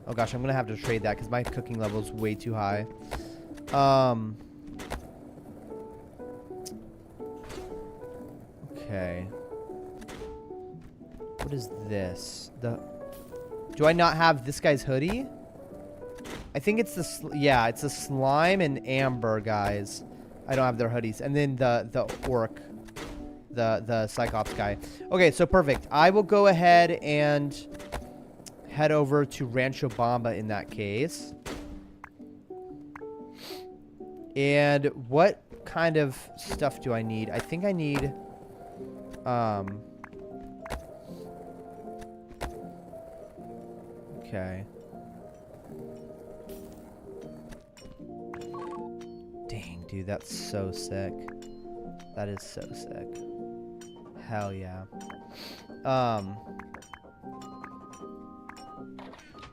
Oh gosh, I'm gonna have to trade that because my cooking level is way too high. Okay. What is this? Do I not have this guy's hoodie? I think it's yeah, it's the slime and amber guys. I don't have their hoodies. And then the orc, the Cyclops guy. Okay, so perfect. I will go ahead and head over to Rancho Bamba in that case. And what kind of stuff do I need? I think I need okay. Dang, dude, that's so sick. That is so sick. Hell yeah.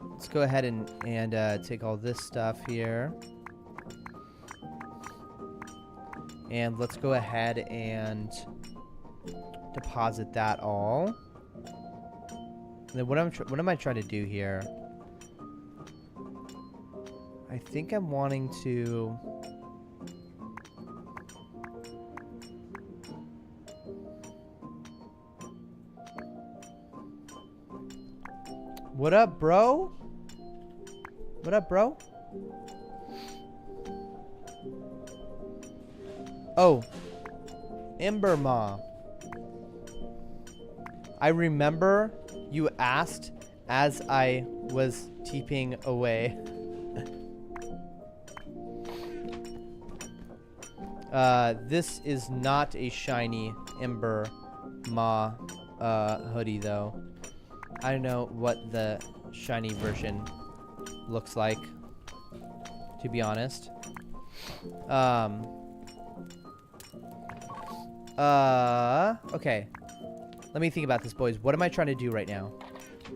Let's go ahead and take all this stuff here. And let's go ahead and deposit that all. And then what am I trying to do here? I think I'm wanting to... What up, bro? What up, bro? Oh. Ember Ma. I remember you asked as I was TPing away. This is not a shiny Ember Ma hoodie, though. I don't know what the shiny version looks like, to be honest. Okay. Let me think about this, boys. What am I trying to do right now?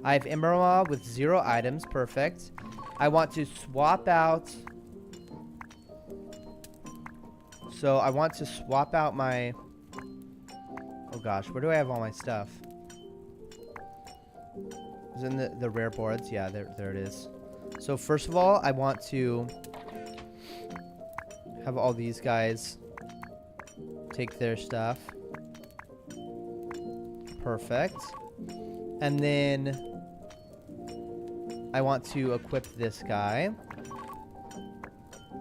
I have Emerald with 0 items. Perfect. I want to swap out... So, I want to swap out my... Oh, gosh. Where do I have all my stuff? Is it in the rare boards? Yeah, there it is. So, first of all, I want to have all these guys take their stuff. Perfect. And then I want to equip this guy.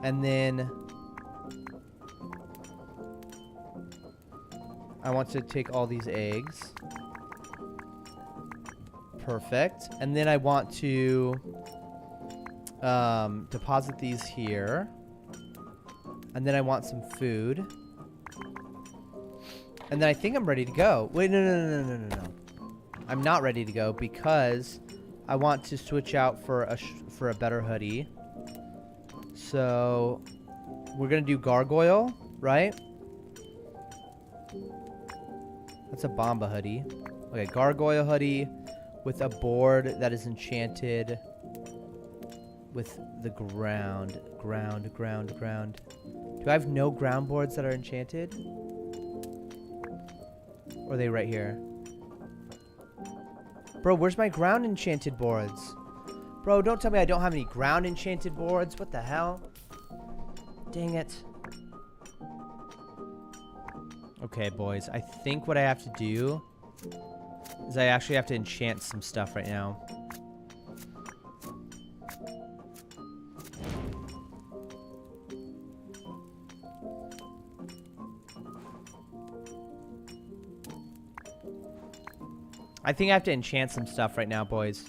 And then I want to take all these eggs. Perfect. And then I want to deposit these here. And then I want some food. And then I think I'm ready to go. Wait, no. I'm not ready to go because I want to switch out for a better hoodie. So we're gonna do gargoyle, right? That's a Bomba hoodie. Okay, gargoyle hoodie with a board that is enchanted with the ground. Do I have no ground boards that are enchanted? Or are they right here? Bro, where's my ground enchanted boards? Bro, don't tell me I don't have any ground enchanted boards. What the hell? Dang it. Okay, boys. I think what I have to do is I actually have to enchant some stuff right now. I think I have to enchant some stuff right now, boys.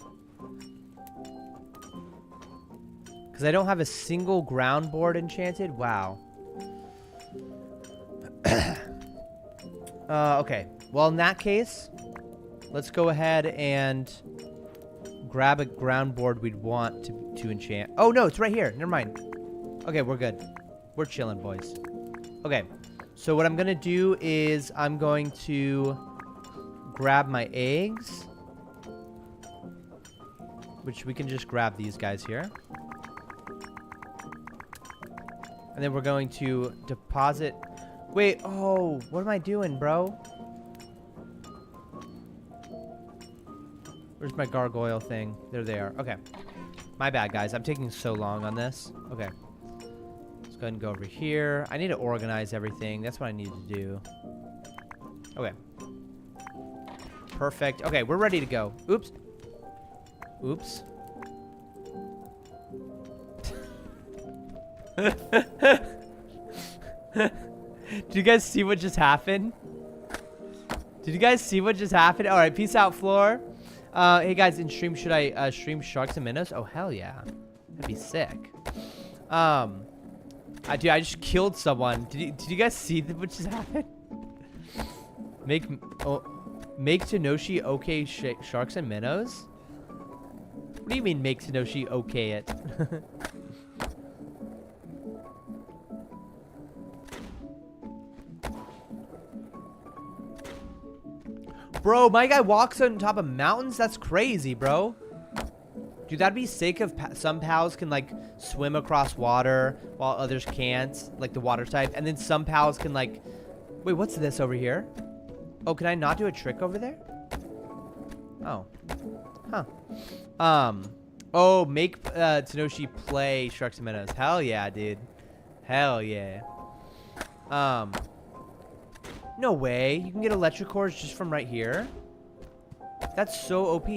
Because I don't have a single ground board enchanted. Wow. Okay. Well, in that case, let's go ahead and grab a ground board we'd want to enchant. Oh, no, it's right here. Never mind. Okay, we're good. We're chilling, boys. Okay. So what I'm going to do is I'm going to grab my eggs. which we can just grab these guys here. And then we're going to deposit. Wait, oh, what am I doing, bro? Where's my gargoyle thing? There they are. Okay. My bad, guys. I'm taking so long on this. Okay. Let's go ahead and go over here. I need to organize everything. That's what I need to do. Okay. Perfect. Okay, we're ready to go. Oops. Oops. Did you guys see what just happened? Did you guys see what just happened? All right, peace out, Floor. Hey guys, in stream, should I stream sharks and minnows? Oh hell yeah, that'd be sick. Dude, I just killed someone. Did you guys see what just happened? Make Tenoshi okay sharks and minnows? What do you mean make Tenoshi okay it? Bro, my guy walks on top of mountains? That's crazy, bro. Dude, that'd be sick if some pals can, like, swim across water while others can't. Like, the water type. And then some pals can, like... Wait, what's this over here? Oh, can I not do a trick over there? Oh. Huh. Oh, make Tenoshi play Sharks and Minnows. Hell yeah, dude. Hell yeah. No way. You can get electric cores just from right here? That's so OP.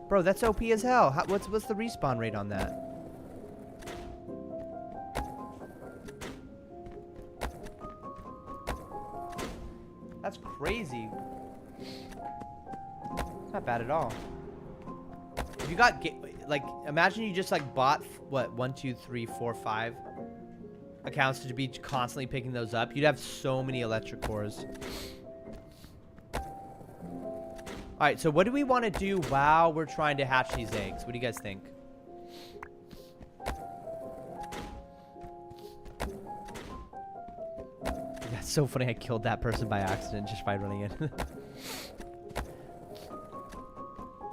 Bro, that's OP as hell. What's the respawn rate on that? That's crazy. Not bad at all. If you got, like, imagine you just, like, bought, what, 1, 2, 3, 4, 5 accounts to be constantly picking those up. You'd have so many electric cores. Alright, so what do we want to do while we're trying to hatch these eggs? What do you guys think? That's so funny. I killed that person by accident just by running in.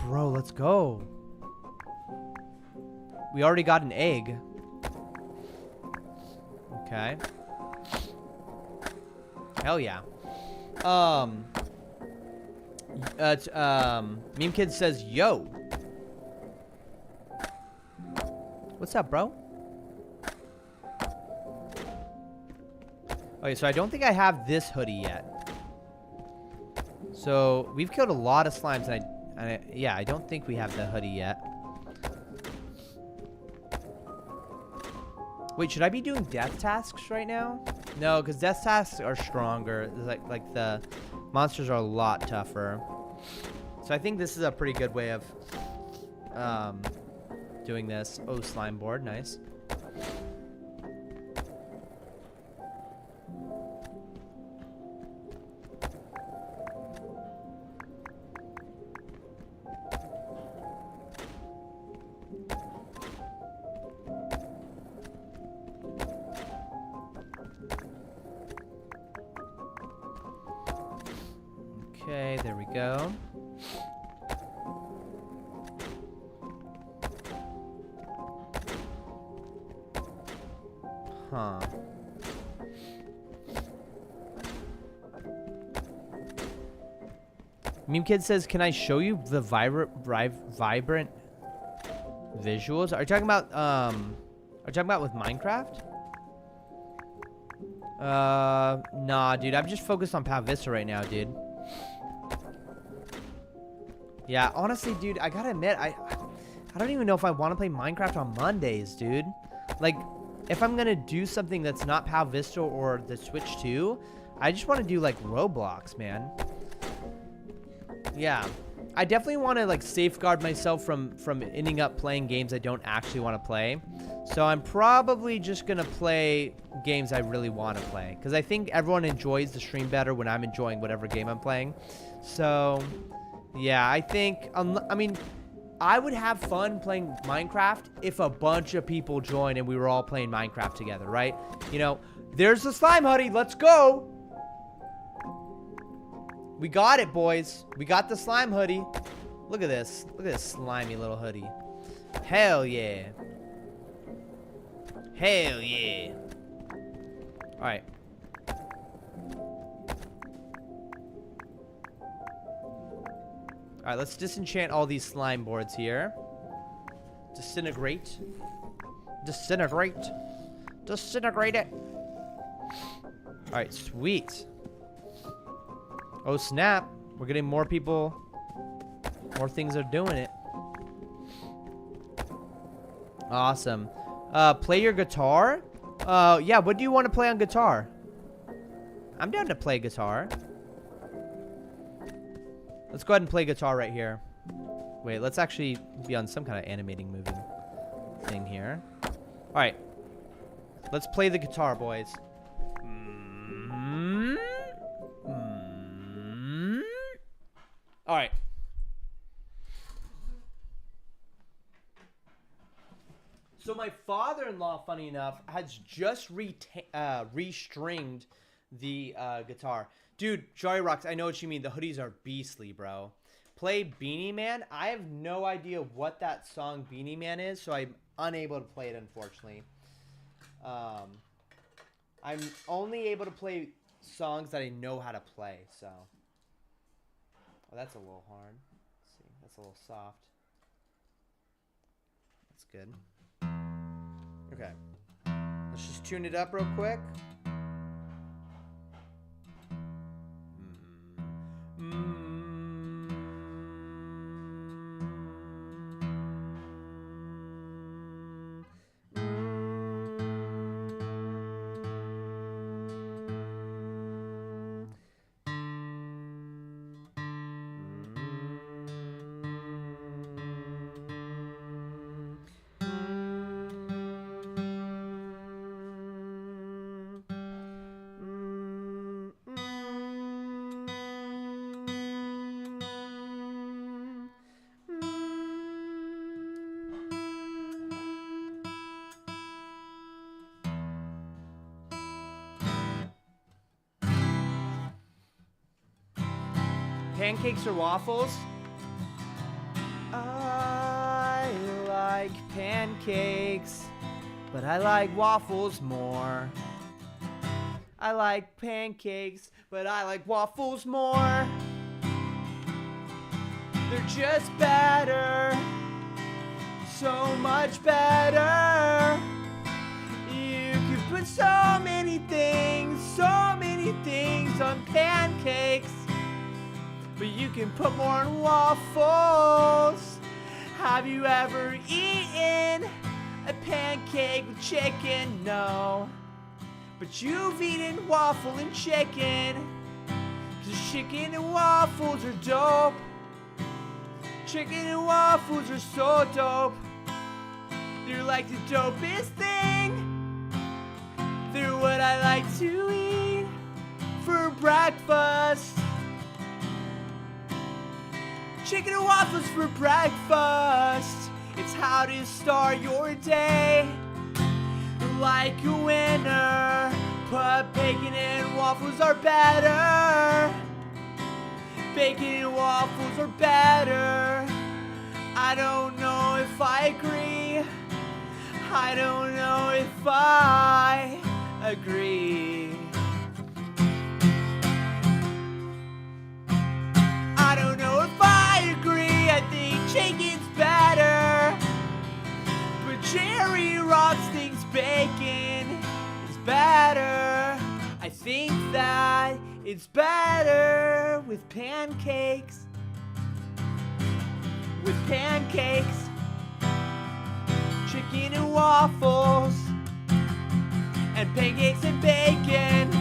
Bro, let's go. We already got an egg. Okay. Hell yeah. Meme Kid says, yo. What's up, bro? Okay, so I don't think I have this hoodie yet. So we've killed a lot of slimes, and yeah, I don't think we have the hoodie yet. Wait, should I be doing death tasks right now? No, because death tasks are stronger. Like the monsters are a lot tougher. So I think this is a pretty good way of doing this. Oh, slime board, nice. Okay, there we go. Huh. Meme Kid says, can I show you the vibrant visuals? Are you talking about with Minecraft? Nah, dude. I'm just focused on Pow Vista right now, dude. Yeah, honestly, dude, I gotta admit, I don't even know if I want to play Minecraft on Mondays, dude. Like, if I'm gonna do something that's not Pow Vista or the Switch 2, I just want to do, like, Roblox, man. Yeah. I definitely want to, like, safeguard myself from ending up playing games I don't actually want to play. So I'm probably just gonna play games I really want to play. Because I think everyone enjoys the stream better when I'm enjoying whatever game I'm playing. So... yeah, I think, I mean, I would have fun playing Minecraft if a bunch of people joined and we were all playing Minecraft together, right? You know, there's the slime hoodie, let's go! We got it, boys. We got the slime hoodie. Look at this. Look at this slimy little hoodie. Hell yeah. Hell yeah. Alright. Alright, let's disenchant all these slime boards here. Disintegrate. Disintegrate. Disintegrate it. Alright, sweet. Oh, snap. We're getting more people. More things are doing it. Awesome. Play your guitar? Yeah, what do you want to play on guitar? I'm down to play guitar. Let's go ahead and play guitar right here. Wait, let's actually be on some kind of animating moving thing here. Alright. Let's play the guitar, boys. Alright. So my father-in-law, funny enough, has just restringed the guitar. Dude, Joy Rocks, I know what you mean. The hoodies are beastly, bro. Play Beanie Man. I have no idea what that song Beanie Man is, so I'm unable to play it, unfortunately. I'm only able to play songs that I know how to play, so. Oh, that's a little hard. Let's see. That's a little soft. That's good. Okay. Let's just tune it up real quick. Pancakes or waffles? I like pancakes, but I like waffles more. I like pancakes, but I like waffles more. They're just better, so much better. You can put so many things on pancakes. But you can put more on waffles. Have you ever eaten a pancake with chicken? No. But you've eaten waffle and chicken. 'Cause chicken and waffles are dope. Chicken and waffles are so dope. They're like the dopest thing. They're what I like to eat for breakfast. Chicken and waffles for breakfast. It's how to start your day. Like a winner. But bacon and waffles are better. Bacon and waffles are better. I don't know if I agree. I don't know if I agree. I don't know if I agree. I think chicken's better. But Jerry Rocks thinks bacon is better. I think that it's better with pancakes. With pancakes. Chicken and waffles. And pancakes and bacon.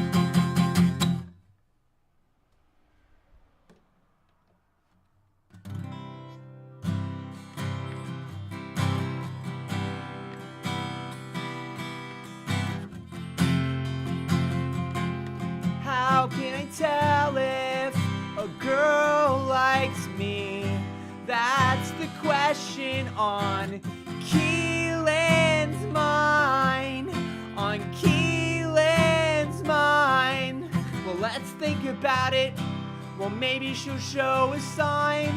How can I tell if a girl likes me? That's the question on Keelan's mind. On Keelan's mind. Well, let's think about it Well, maybe she'll show a sign,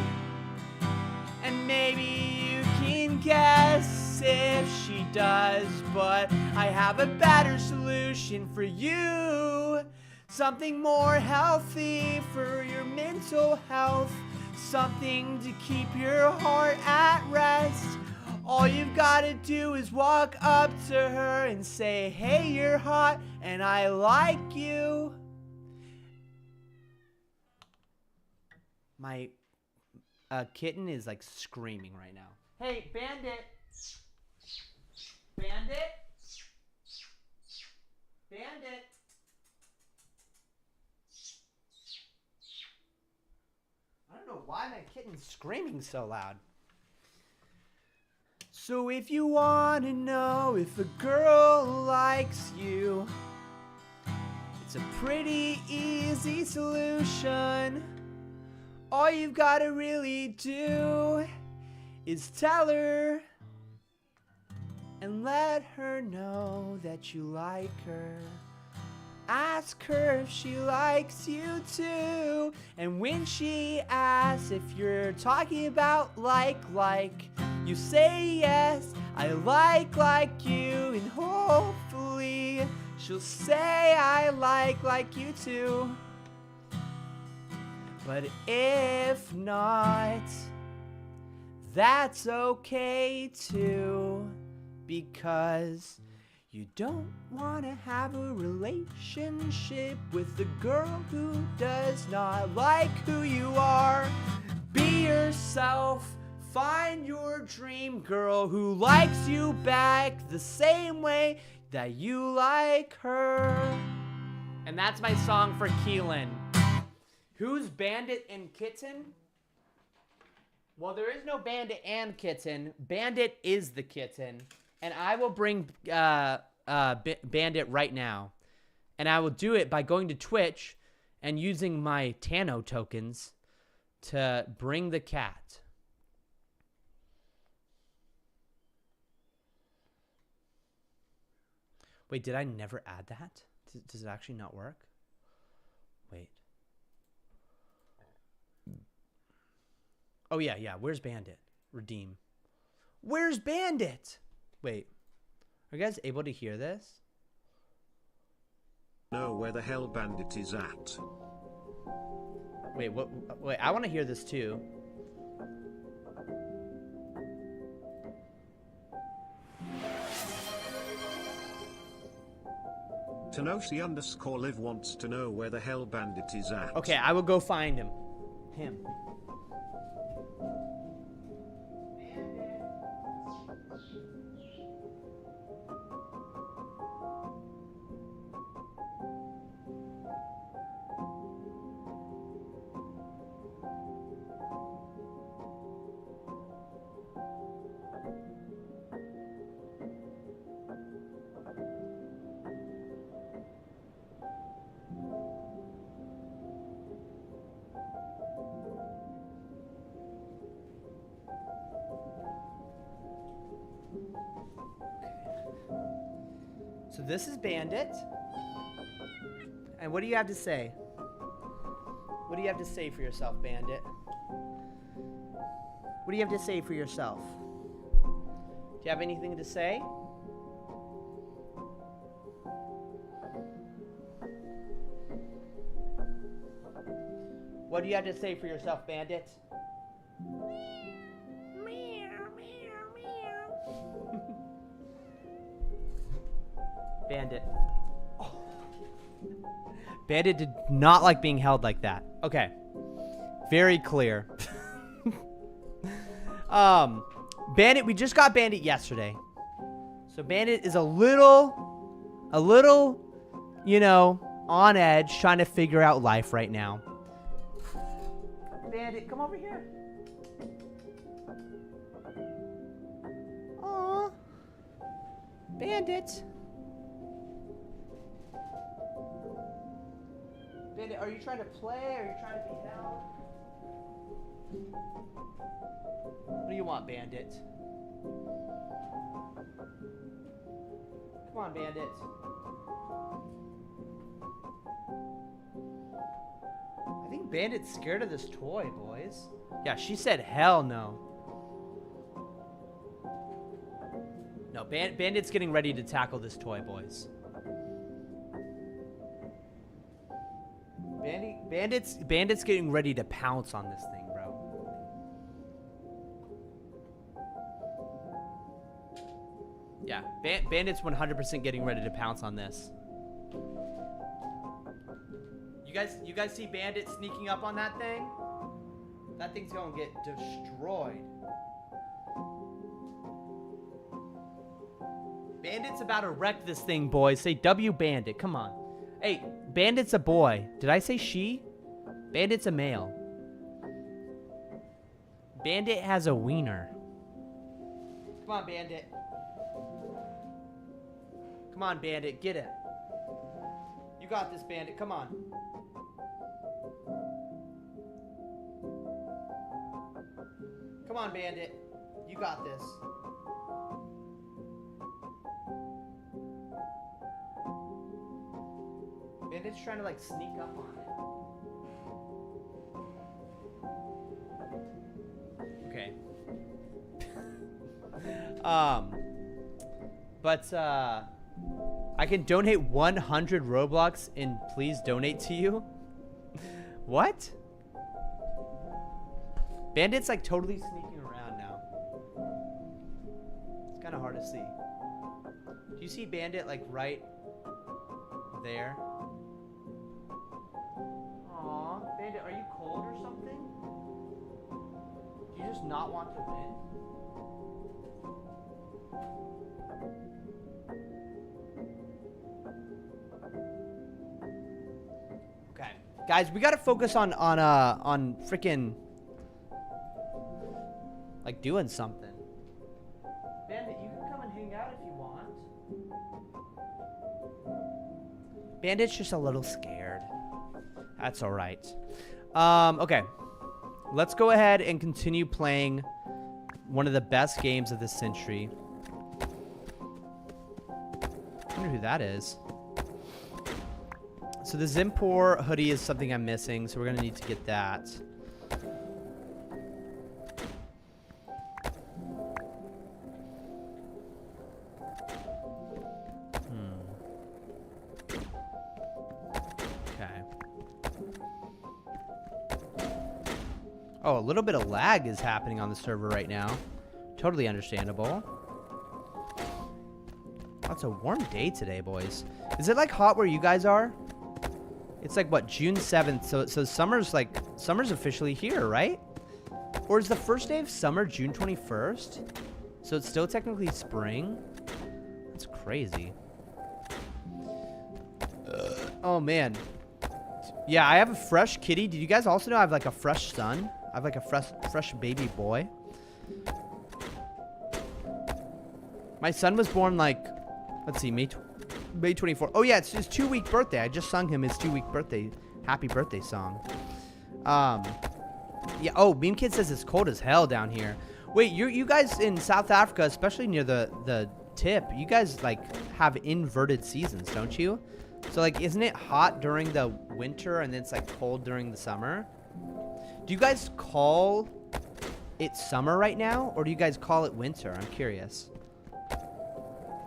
and maybe you can guess if she does. But I have a better solution for you. Something more healthy for your mental health. Something to keep your heart at rest. All you've gotta do is walk up to her and say, hey, you're hot and I like you. My kitten is like screaming right now. Hey, Bandit. Bandit. Bandit. I don't know why my kitten's screaming so loud. So if you want to know if a girl likes you, it's a pretty easy solution. All you've got to really do is tell her and let her know that you like her. Ask her if she likes you too. And when she asks if you're talking about like, you say yes, I like you. And hopefully she'll say I like you too. But if not, that's okay too. Because you don't want to have a relationship with a girl who does not like who you are. Be yourself. Find your dream girl who likes you back the same way that you like her. And that's my song for Keelan. Who's Bandit and Kitten? Well, there is no Bandit and Kitten. Bandit is the kitten. And I will bring Bandit right now. And I will do it by going to Twitch and using my Tano tokens to bring the cat. Wait, did I never add that? Does it actually not work? Wait. Oh, yeah. Where's Bandit? Redeem. Where's Bandit? Wait. Are you guys able to hear this? Know where the hell Bandit is at. Wait, what? Wait, I want to hear this too. Tenoshi_live wants to know where the hell Bandit is at. Okay, I will go find him. So this is Bandit. And what do you have to say? What do you have to say for yourself, Bandit? What do you have to say for yourself? Do you have anything to say? What do you have to say for yourself, Bandit? Bandit. Oh. Bandit did not like being held like that. Okay. Very clear. Bandit, we just got Bandit yesterday. So Bandit is a little, you know, on edge, trying to figure out life right now. Bandit, come over here. Aw. Bandit. Bandit, are you trying to play or are you trying to be held? What do you want, Bandit? Come on, Bandit. I think Bandit's scared of this toy, boys. Yeah, she said hell no. No, Bandit's getting ready to tackle this toy, boys. Bandit's getting ready to pounce on this thing, bro. Yeah, Bandit's 100% getting ready to pounce on this. You guys see Bandit sneaking up on that thing? That thing's gonna get destroyed. Bandit's about to wreck this thing, boys. Say W Bandit. Come on. Hey, Bandit's a boy. Did I say she? Bandit's a male. Bandit has a wiener. Come on, Bandit. Come on, Bandit. Get it. You got this, Bandit. Come on. Come on, Bandit. You got this. Bandit's trying to like sneak up on it. Okay. But I can donate 100 Roblox and please donate to you. What? Bandit's like totally sneaking around now. It's kind of hard to see. Do you see Bandit like right there? Aw, Bandit, are you cold or something? Do you just not want to win? Okay, guys, we gotta focus on freaking like doing something. Bandit, you can come and hang out if you want. Bandit's just a little scared. That's all right. Okay. Let's go ahead and continue playing one of the best games of this century. I wonder who that is. So the Zimpor hoodie is something I'm missing, so we're going to need to get that. Oh, a little bit of lag is happening on the server right now. Totally understandable. Oh, it's a warm day today, boys. Is it like hot where you guys are? It's like what, June 7th? So summer's officially here, right? Or is the first day of summer June 21st? So it's still technically spring? That's crazy. Oh man. Yeah, I have a fresh kitty. Did you guys also know I have like a fresh son? I have like a fresh baby boy. My son was born like, let's see, May 24th. Oh yeah, it's his 2-week birthday. I just sung him his 2-week birthday, happy birthday song. Yeah. Oh, Meme Kid says it's cold as hell down here. Wait, you guys in South Africa, especially near the tip, you guys like have inverted seasons, don't you? So like, isn't it hot during the winter and then it's like cold during the summer? Do you guys call it summer right now, or do you guys call it winter? I'm curious.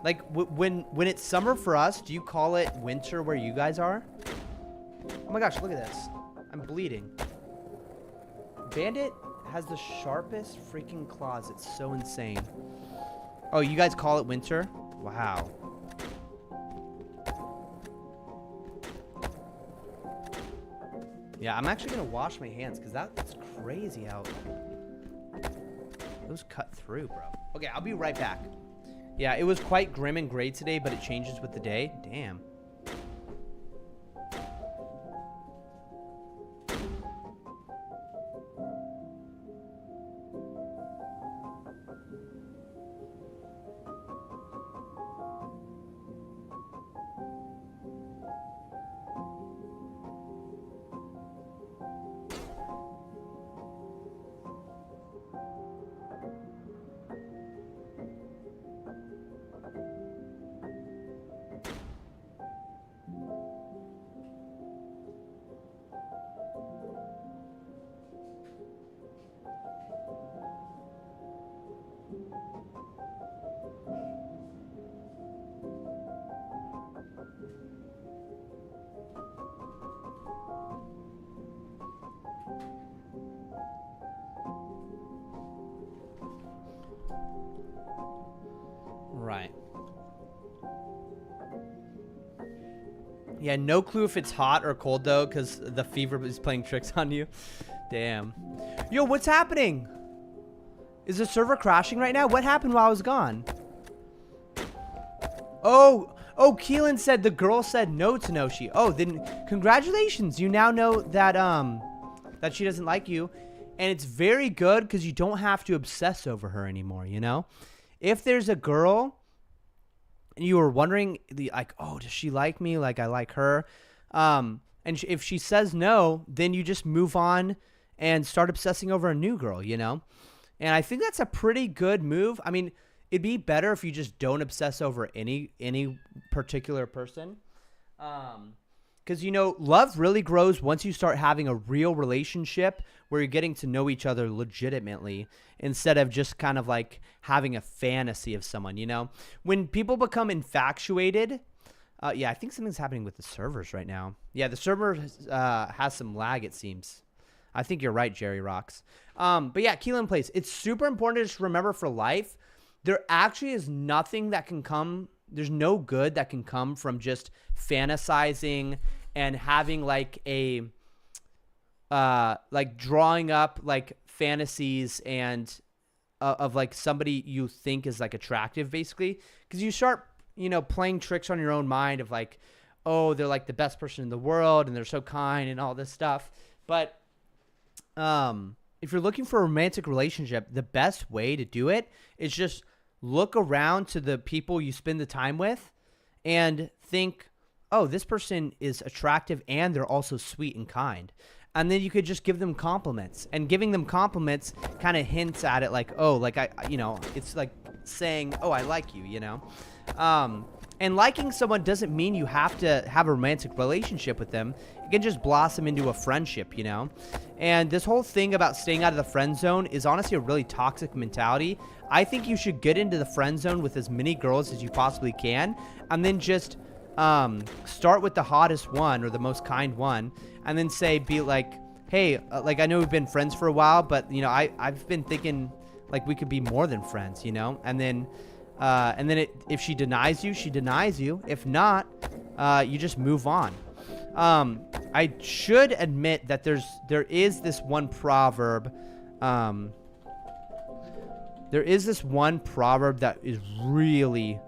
Like, when it's summer for us, do you call it winter where you guys are? Oh my gosh, look at this. I'm bleeding. Bandit has the sharpest freaking claws. It's so insane. Oh, you guys call it winter? Wow. Yeah, I'm actually going to wash my hands because that's crazy how those cut through, bro. Okay, I'll be right back. Yeah, it was quite grim and gray today, but it changes with the day. Damn. Yeah, no clue if it's hot or cold though, because the fever is playing tricks on you. Damn. Yo, what's happening? Is the server crashing right now? What happened while I was gone? Oh, Keelan said the girl said no to Noshi. Oh, then congratulations. You now know that that she doesn't like you. And it's very good because you don't have to obsess over her anymore, you know? If there's a girl and you were wondering, like, oh, does she like me like I like her? And if she says no, then you just move on and start obsessing over a new girl, you know? And I think that's a pretty good move. I mean, it'd be better if you just don't obsess over any particular person. Because, you know, love really grows once you start having a real relationship where you're getting to know each other legitimately instead of just kind of like having a fantasy of someone, you know? When people become infatuated, yeah, I think something's happening with the servers right now. Yeah, the server has some lag, it seems. I think you're right, Jerry Rocks. But yeah, Keelan Place. It's super important to just remember for life, there actually is nothing that can come. There's no good that can come from just fantasizing and having like a, like drawing up like fantasies and of like somebody you think is like attractive, basically. Because you start, you know, playing tricks on your own mind of like, oh, they're like the best person in the world and they're so kind and all this stuff. But if you're looking for a romantic relationship, the best way to do it is just look around to the people you spend the time with and think, oh, this person is attractive and they're also sweet and kind. And then you could just give them compliments, and giving them compliments kind of hints at it like, oh, like you know, it's like saying, oh, I like you, you know? And liking someone doesn't mean you have to have a romantic relationship with them. It can just blossom into a friendship, you know? And this whole thing about staying out of the friend zone is honestly a really toxic mentality. I think you should get into the friend zone with as many girls as you possibly can, and then just start with the hottest one or the most kind one, and then be like, hey, like I know we've been friends for a while, but you know, I've been thinking like we could be more than friends, you know? And then if she denies you, she denies you. If not, you just move on. I should admit that there is this one proverb. There is this one proverb that is really,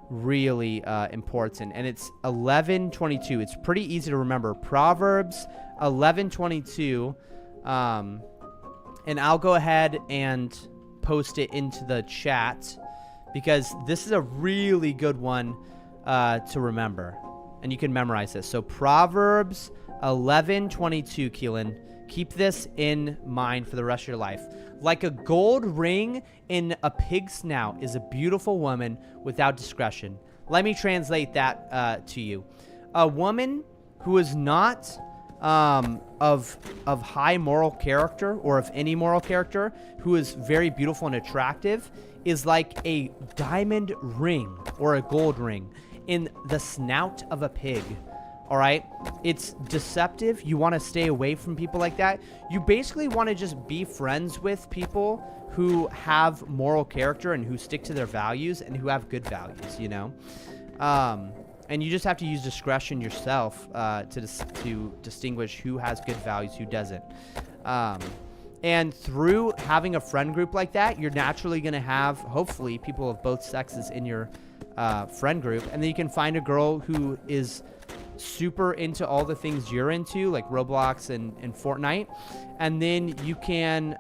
really important, and it's 11:22. It's pretty easy to remember. Proverbs 11:22. And I'll go ahead and post it into the chat, because this is a really good one to remember, and you can memorize this. So Proverbs 11:22, Keelan. Keep this in mind for the rest of your life. Like a gold ring in a pig's snout is a beautiful woman without discretion. Let me translate that to you. A woman who is not of high moral character, or of any moral character, who is very beautiful and attractive, is like a diamond ring or a gold ring in the snout of a pig. All right? It's deceptive. You want to stay away from people like that. You basically want to just be friends with people who have moral character and who stick to their values and who have good values, you know? And you just have to use discretion yourself to distinguish who has good values, who doesn't. And through having a friend group like that, you're naturally going to have, hopefully, people of both sexes in your friend group. And then you can find a girl who is super into all the things you're into, like Roblox and Fortnite. And then you can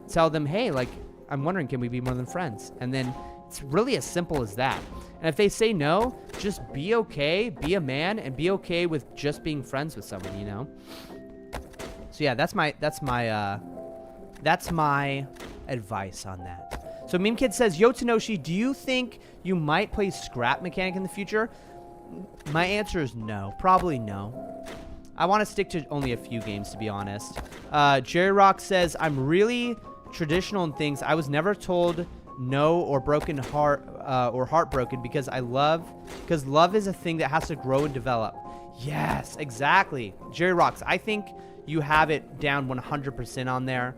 tell them, hey, like, I'm wondering, can we be more than friends? And then it's really as simple as that. And if they say no, just be okay, be a man, and be okay with just being friends with someone, you know? So yeah, that's my advice on that. So Meme Kid says, Yo Tanoshi, do you think you might play Scrap Mechanic in the future? My answer is no. Probably no. I want to stick to only a few games, to be honest. Jerry Rock says, I'm really traditional in things. I was never told no or broken heart or heartbroken because love is a thing that has to grow and develop. Yes, exactly. Jerry Rocks, I think you have it down 100% on there.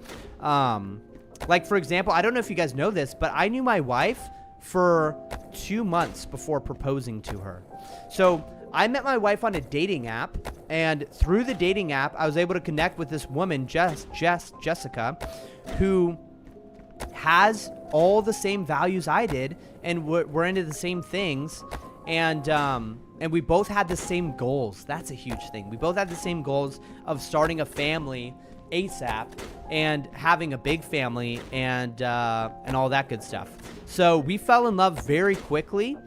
Like, for example, I don't know if you guys know this, but I knew my wife for 2 months before proposing to her. So I met my wife on a dating app, and through the dating app, I was able to connect with this woman, Jessica, who has all the same values I did, and we're into the same things, and we both had the same goals. That's a huge thing. We both had the same goals of starting a family ASAP and having a big family and all that good stuff. So we fell in love very quickly,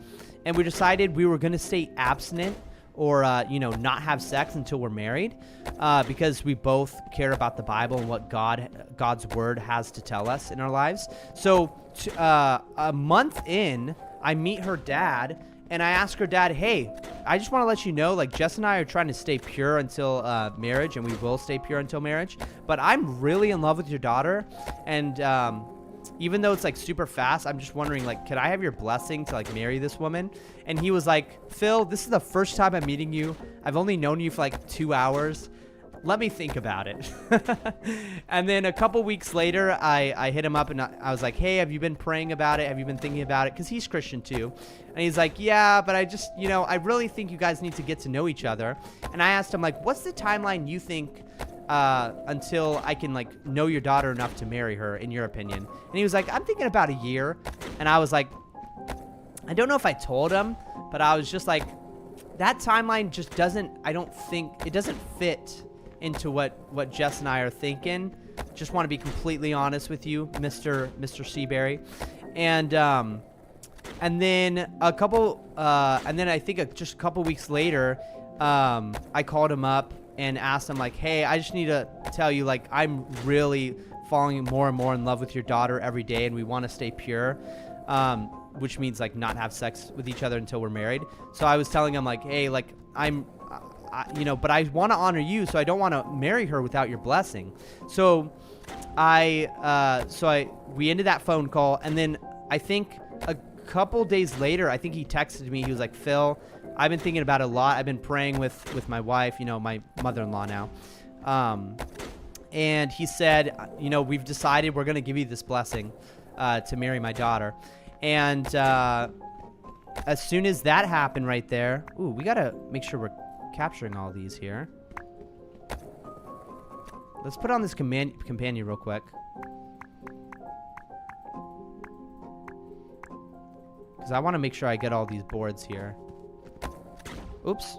and we decided we were going to stay abstinent or, not have sex until we're married, because we both care about the Bible and what God's word has to tell us in our lives. So a month in, I meet her dad, and I ask her dad, hey, I just want to let you know, like, Jess and I are trying to stay pure until marriage, and we will stay pure until marriage, but I'm really in love with your daughter, and even though it's like super fast, I'm just wondering, like, could I have your blessing to like marry this woman? And he was like, Phil, this is the first time I'm meeting you. I've only known you for like 2 hours. Let me think about it. And then a couple weeks later, I hit him up and I was like, hey, have you been praying about it? Have you been thinking about it? Because he's Christian too. And he's like, yeah, but I just, I really think you guys need to get to know each other. And I asked him, like, what's the timeline you think until I can like know your daughter enough to marry her, in your opinion? And he was like, I'm thinking about a year. And I was like, I don't know if I told him, but I was just like, that timeline just doesn't fit into what Jess and I are thinking. Just want to be completely honest with you, Mr. Seabury. And then I think just a couple weeks later, I called him up and asked him, like, hey, I just need to tell you, like, I'm really falling more and more in love with your daughter every day, and we want to stay pure, which means like not have sex with each other until we're married. So I was telling him, like, hey, like, but I want to honor you, so I don't want to marry her without your blessing. So we ended that phone call, and then I think a couple days later, I think he texted me. He was like, Phil, I've been thinking about it a lot. I've been praying with my wife, my mother-in-law now. And he said, we've decided we're going to give you this blessing to marry my daughter. And as soon as that happened right there, we got to make sure we're capturing all these here. Let's put on this companion real quick, because I want to make sure I get all these boards here. Oops.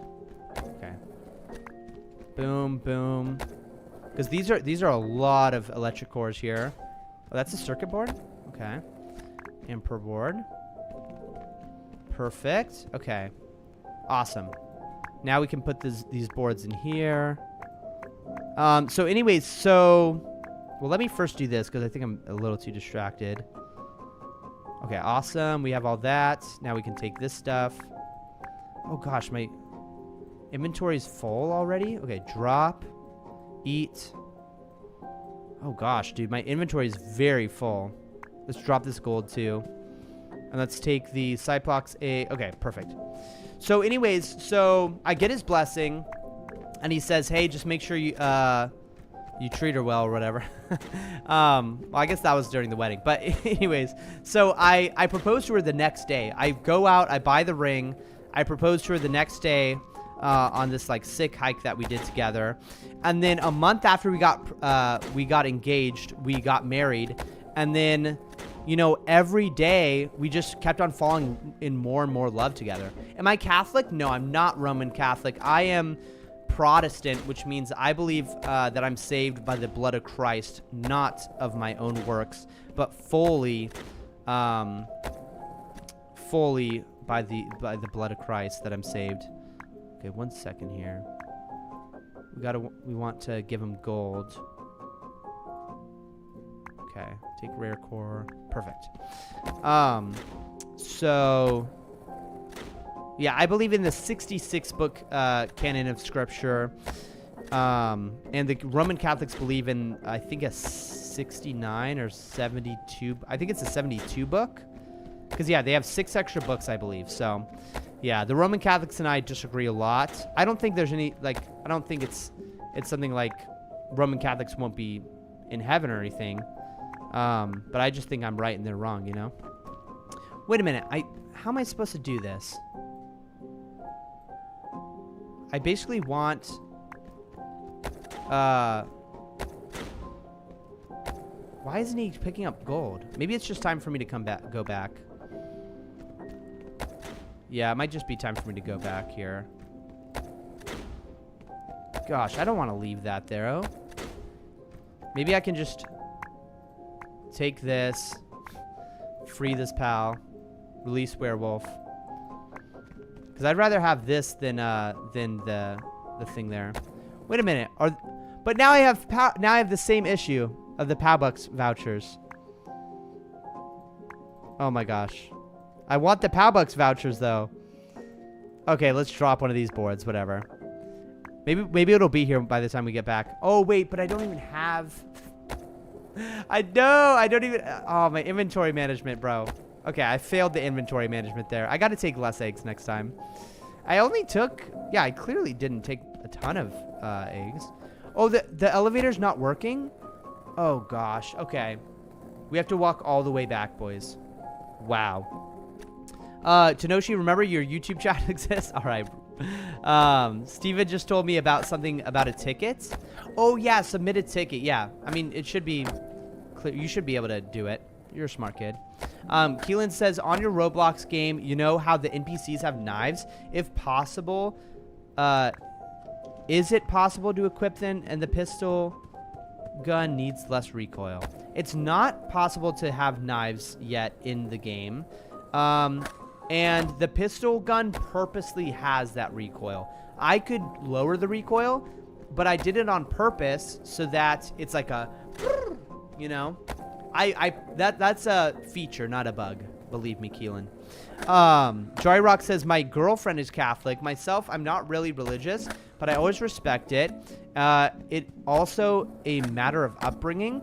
Okay. Boom, boom. Because these are a lot of electric cores here. Oh, that's a circuit board? Okay. And per board. Perfect. Okay. Awesome. Now we can put these boards in here. So anyways, well, let me first do this because I think I'm a little too distracted. Okay, awesome. We have all that. Now we can take this stuff. Oh gosh, my inventory is full already. Okay, drop, eat. Oh gosh, dude, my inventory is very full. Let's drop this gold too. And let's take the Cyplox A. Okay, perfect. So anyways, so I get his blessing, and he says, hey, just make sure you treat her well or whatever. Well, I guess that was during the wedding. But anyways, so I proposed to her the next day. I go out, I buy the ring. I proposed to her the next day on this like sick hike that we did together. And then a month after we got engaged, we got married. And then, every day we just kept on falling in more and more love together. Am I Catholic? No, I'm not Roman Catholic. I am Protestant, which means I believe that I'm saved by the blood of Christ, not of my own works, but fully by the blood of Christ that I'm saved. Okay, 1 second here. We want to give him gold. Okay, take rare core. Perfect. So yeah, I believe in the 66 book canon of scripture. And the Roman Catholics believe in, I think, a 69 or 72. I think it's a 72 book. Because, yeah, they have 6 extra books, I believe. So, yeah, the Roman Catholics and I disagree a lot. I don't think there's any, like, I don't think it's something like Roman Catholics won't be in heaven or anything. But I just think I'm right and they're wrong, Wait a minute. How am I supposed to do this? I basically want... Why isn't he picking up gold? Maybe it's just time for me to go back. Yeah, it might just be time for me to go back here. Gosh, I don't want to leave that there. Oh. Maybe I can just take this, free this pal, release werewolf. Because I'd rather have this than the thing there. Wait a minute. But now I have the same issue of the PowBucks vouchers. Oh my gosh. I want the PowBucks vouchers though. Okay, let's drop one of these boards, whatever. Maybe it'll be here by the time we get back. Oh wait, but I don't even have... I know, I don't even... Oh, my inventory management, bro. Okay, I failed the inventory management there. I gotta take less eggs next time. I only took... Yeah, I clearly didn't take a ton of eggs. Oh, the elevator's not working? Oh gosh, okay. We have to walk all the way back, boys. Wow. Tanoshi, remember your YouTube chat exists? All right. Steven just told me about something about a ticket. Oh yeah, submit a ticket. Yeah, I mean, it should be clear. You should be able to do it. You're a smart kid. Keelan says, on your Roblox game, you know how the NPCs have knives? If possible, is it possible to equip them and the pistol gun needs less recoil? It's not possible to have knives yet in the game. And the pistol gun purposely has that recoil. I could lower the recoil, but I did it on purpose so that it's like a, you know, that's a feature, not a bug. Believe me, Keelan. Joy Rock says, my girlfriend is Catholic. Myself, I'm not really religious, but I always respect it. It also a matter of upbringing.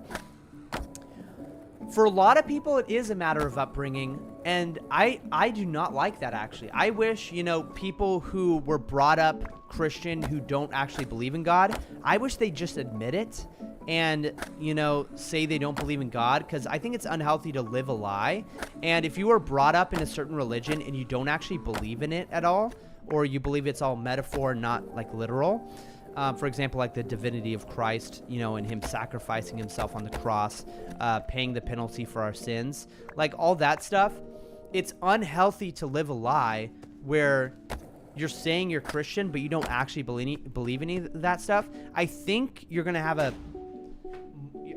For a lot of people, it is a matter of upbringing, and I do not like that, actually. I wish, you know, people who were brought up Christian who don't actually believe in God, I wish they just admit it and, you know, say they don't believe in God, because I think it's unhealthy to live a lie. And if you were brought up in a certain religion and you don't actually believe in it at all, or you believe it's all metaphor, not, like, literal, for example, like the divinity of Christ, you know, and him sacrificing himself on the cross, paying the penalty for our sins, like all that stuff, it's unhealthy to live a lie where you're saying you're Christian, but you don't actually believe any of that stuff. I think you're going to have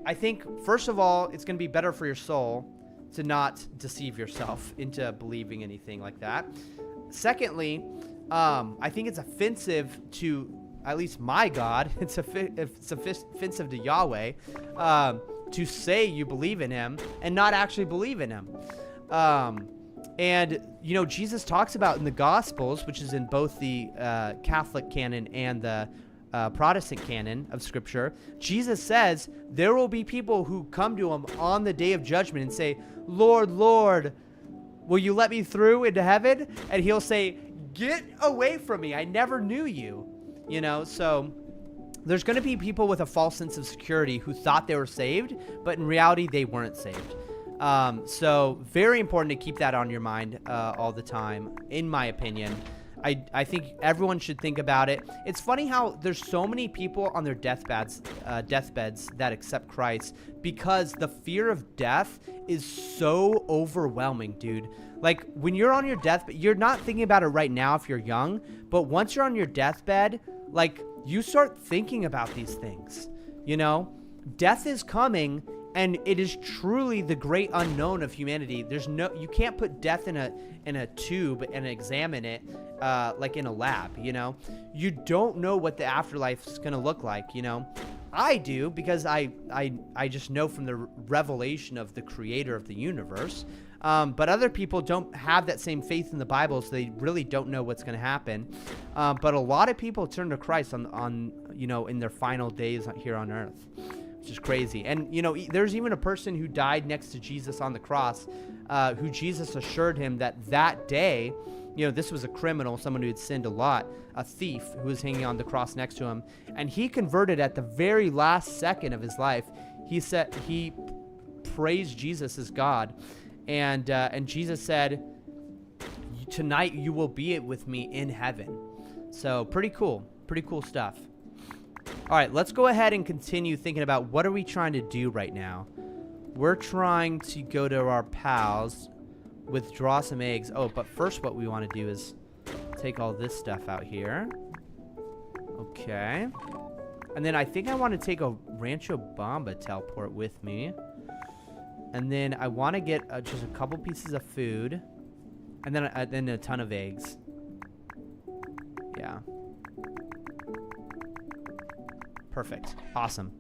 I think, first of all, it's going to be better for your soul to not deceive yourself into believing anything like that. Secondly, I think it's offensive to... at least my God, it's offensive to Yahweh, to say you believe in him and not actually believe in him. And, you know, Jesus talks about in the Gospels, which is in both the Catholic canon and the Protestant canon of Scripture, Jesus says there will be people who come to him on the day of judgment and say, Lord, Lord, will you let me through into heaven? And he'll say, get away from me. I never knew you. You know, so there's going to be people with a false sense of security who thought they were saved, but in reality, they weren't saved. So very important to keep that on your mind all the time, in my opinion. I think everyone should think about it. It's funny how there's so many people on their deathbeds that accept Christ because the fear of death is so overwhelming, dude. Like, when you're on your deathbed, you're not thinking about it right now if you're young, but once you're on your deathbed, like, you start thinking about these things, you know? Death is coming, and it is truly the great unknown of humanity. You can't put death in a tube and examine it like in a lab, you know? You don't know what the afterlife is going to look like, you know? I do, because I just know from the revelation of the creator of the universe. But other people don't have that same faith in the Bible, so they really don't know what's going to happen. But a lot of people turn to Christ on you know, in their final days here on earth, which is crazy. And, you know, there's even a person who died next to Jesus on the cross, who Jesus assured him that day, you know, this was a criminal, someone who had sinned a lot, a thief who was hanging on the cross next to him. And he converted at the very last second of his life. He praised Jesus as God. And Jesus said, tonight you will be with me in heaven. So pretty cool stuff. All right, let's go ahead and continue thinking about what are we trying to do right now. We're trying to go to our pals, withdraw some eggs. Oh, but first what we want to do is take all this stuff out here. Okay. And then I think I want to take a Rancho Bamba teleport with me. And then I want to get just a couple pieces of food. And then a ton of eggs. Yeah. Perfect. Awesome.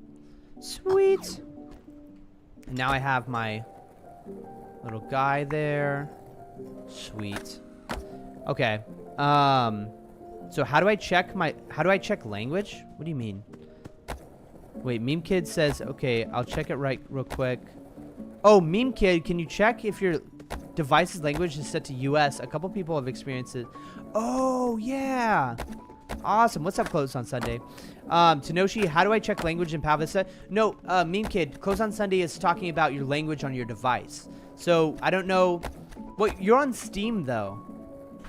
Sweet. And now I have my little guy there. Sweet. Okay. So how do I check language? What do you mean? Wait, Meme Kid says, okay, I'll check it real quick. Oh, Meme Kid, can you check if your device's language is set to US? A couple people have experienced it. Oh, yeah. Awesome. What's up, Close on Sunday? Tanoshi, how do I check language in Pow Vista? No, Meme Kid, Close on Sunday is talking about your language on your device. So, I don't know. Well, you're on Steam, though.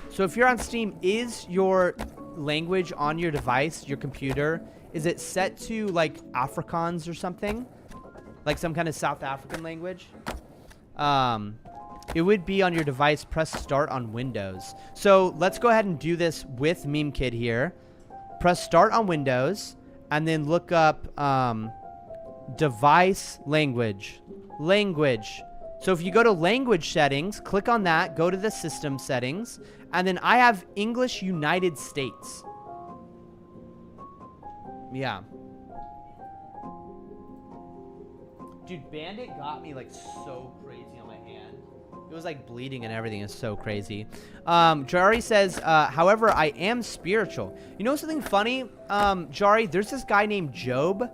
So, if you're on Steam, is your language on your device, your computer, is it set to, like, Afrikaans or something? Like some kind of South African language? It would be on your device. Press start on Windows. So let's go ahead and do this with Meme Kid here. Press start on Windows and then look up device language. Language. So if you go to language settings, click on that, go to the system settings, and then I have English United States. Yeah. Dude, Bandit got me like so crazy on my hand. It was like bleeding and everything. It's so crazy. Jari says, however, I am spiritual. You know something funny? Jari, there's this guy named Job.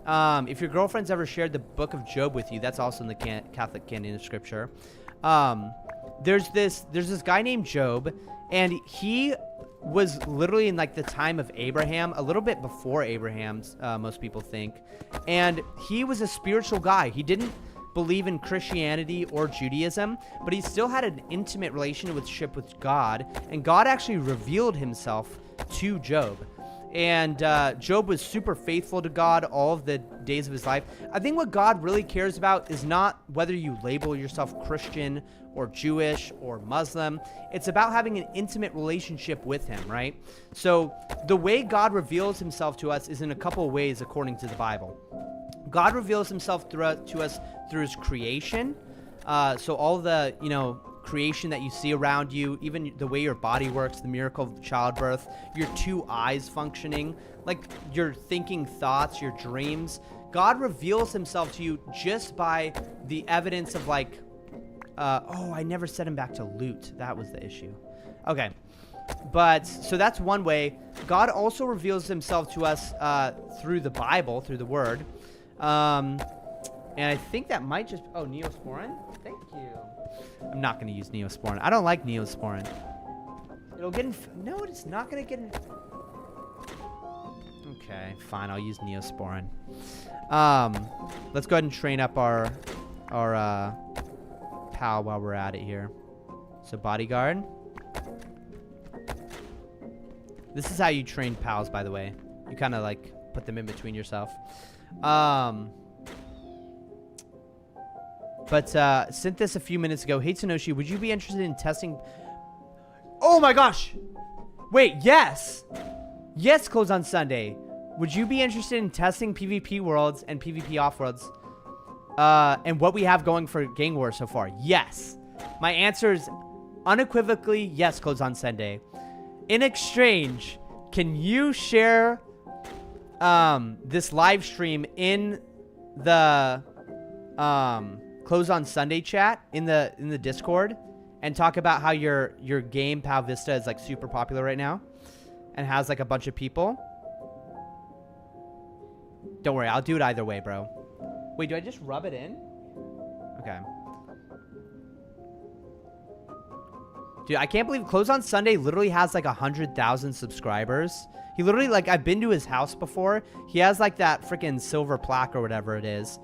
If your girlfriend's ever shared the book of Job with you, that's also in the Catholic canon of scripture. There's this guy named Job, and he was literally in like the time of Abraham, a little bit before Abraham's, most people think. And he was a spiritual guy. He didn't believe in Christianity or Judaism, but he still had an intimate relationship with God, and God actually revealed himself to Job. And Job was super faithful to God all of the days of his life. I think what God really cares about is not whether you label yourself Christian or Jewish or Muslim. It's about having an intimate relationship with him, right? So the way God reveals himself to us is in a couple of ways according to the Bible. God reveals himself to us through his creation. So all the, creation that you see around you, even the way your body works, the miracle of childbirth, your two eyes functioning, like your thinking thoughts, your dreams. God reveals himself to you just by the evidence of like, I never set him back to loot. That was the issue. Okay. But, so that's one way. God also reveals himself to us through the Bible, through the Word. And I think that might just... Oh, Neosporin? Thank you. I'm not going to use Neosporin. I don't like Neosporin. It'll get... No, it's not going to get... Okay, fine. I'll use Neosporin. Let's go ahead and train up our pal while we're at it here. So, bodyguard. This is how you train pals, by the way. You kind of, like, put them in between yourself. But sent this a few minutes ago. Hey, Tanoshi, would you be interested in testing... Oh, my gosh! Wait, yes! Yes, Close on Sunday. Would you be interested in testing PvP worlds and PvP off-worlds? And what we have going for Gang War so far? Yes. My answer is unequivocally yes, Close on Sunday. In exchange, can you share this live stream in the... Close on Sunday chat in the Discord and talk about how your game Pow Vista is like super popular right now and has like a bunch of people. Don't worry, I'll do it either way, bro. Wait, do I just rub it in? Okay. Dude, I can't believe Close on Sunday literally has like 100,000 subscribers. He literally, like, I've been to his house before. He has like that freaking silver plaque or whatever it is.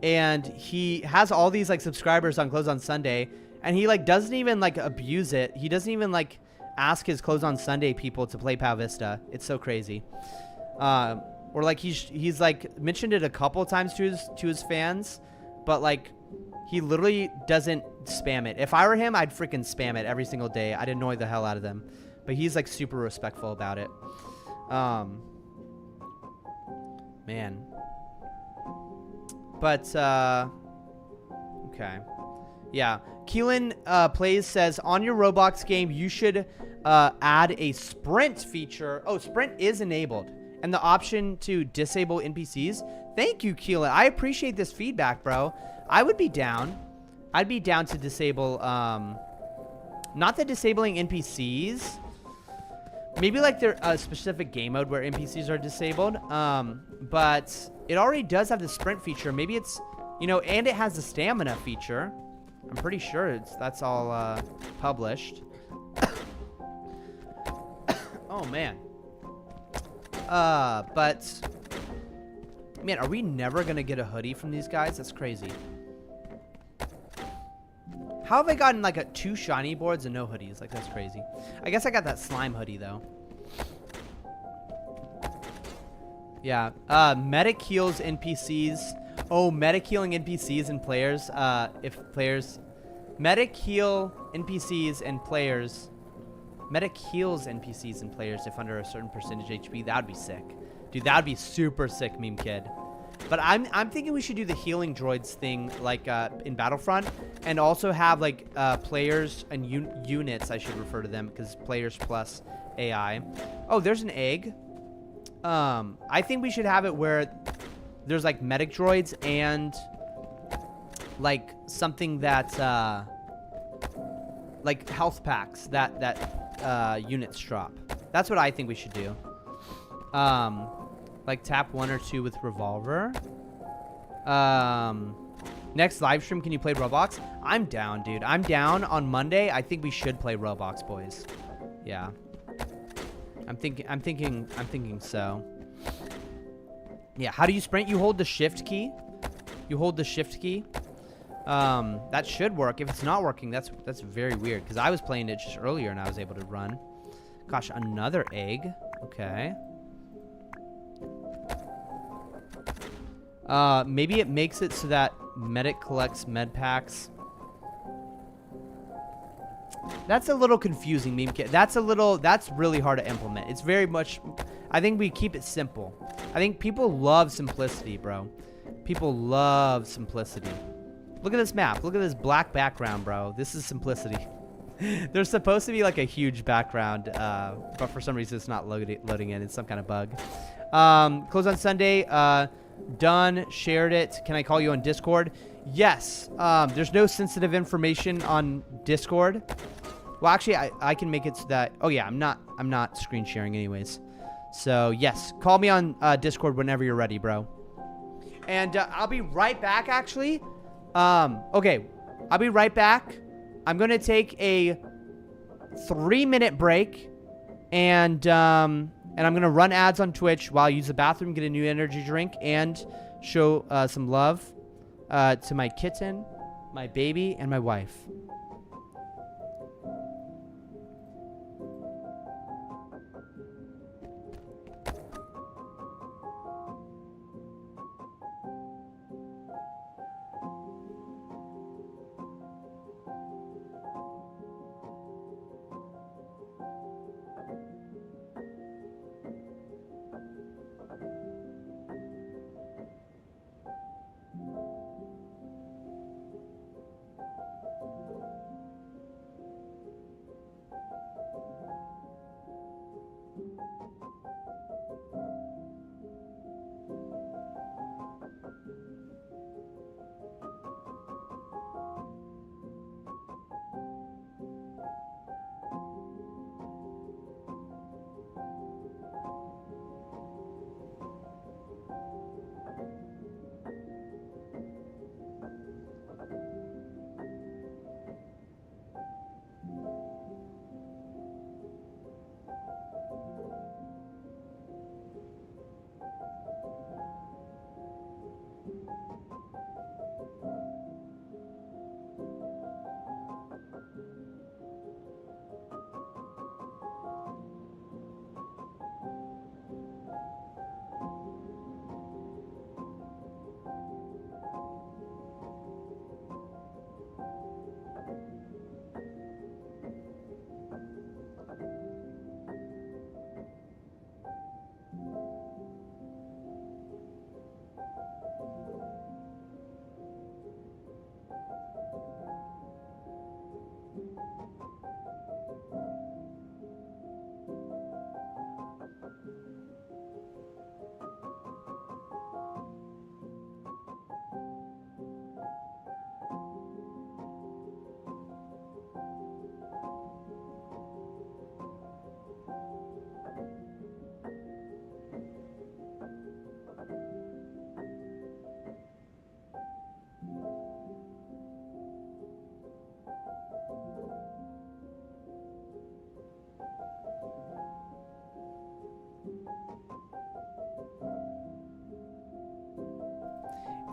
And he has all these like subscribers on Close on Sunday, and he like doesn't even like abuse it. He doesn't even like ask his Close on Sunday people to play Pow Vista. It's so crazy. Or like he's like mentioned it a couple times to his fans, but like he literally doesn't spam it. If I were him, I'd freaking spam it every single day. I'd annoy the hell out of them. But he's like super respectful about it. Man. But okay. Yeah. Keelan Plays says, on your Roblox game, you should add a sprint feature. Oh, sprint is enabled. And the option to disable NPCs. Thank you, Keelan. I appreciate this feedback, bro. I would be down. I'd be down to disable, not the disabling NPCs. Maybe like there's a specific game mode where NPCs are disabled. But it already does have the sprint feature. Maybe it's, you know, and it has the stamina feature. I'm pretty sure that's all published. Oh, man. But man, are we never gonna get a hoodie from these guys? That's crazy. How have I gotten like 2 shiny boards and no hoodies? Like, that's crazy. I guess I got that slime hoodie though. Yeah. Medic heals NPCs. Oh, medic healing NPCs and players. If players medic heal NPCs and players. Medic heals NPCs and players if under a certain percentage HP. That would be sick. Dude, that would be super sick, meme kid. But I'm thinking we should do the healing droids thing like in Battlefront. And also have like players and units, I should refer to them, because players plus AI. Oh, there's an egg. I think we should have it where there's like medic droids and like something that like health packs that units drop. That's what I think we should do. Like tap 1 or 2 with revolver. Next live stream, can you play Roblox? I'm down, dude. I'm down on Monday. I think we should play Roblox, boys. Yeah. I'm thinking so. Yeah, how do you sprint? You hold the shift key. You hold the shift key. That should work. If it's not working, that's very weird, because I was playing it just earlier and I was able to run. Gosh, another egg. Okay. Maybe it makes it so that medic collects med packs. That's a little confusing, meme kit. That's really hard to implement. It's very much, I think we keep it simple. I think people love simplicity, bro. People love simplicity. Look at this map. Look at this black background, bro. This is simplicity. There's supposed to be like a huge background, but for some reason it's not loading in. It's some kind of bug. Close on Sunday. Done. Shared it. Can I call you on Discord? Yes. There's no sensitive information on Discord. Well, actually, I can make it so that. Oh yeah, I'm not screen sharing anyways. So yes, call me on Discord whenever you're ready, bro. And I'll be right back. Actually, okay, I'll be right back. I'm gonna take a 3-minute break, and I'm gonna run ads on Twitch while I use the bathroom, get a new energy drink, and show some love to my kitten, my baby, and my wife.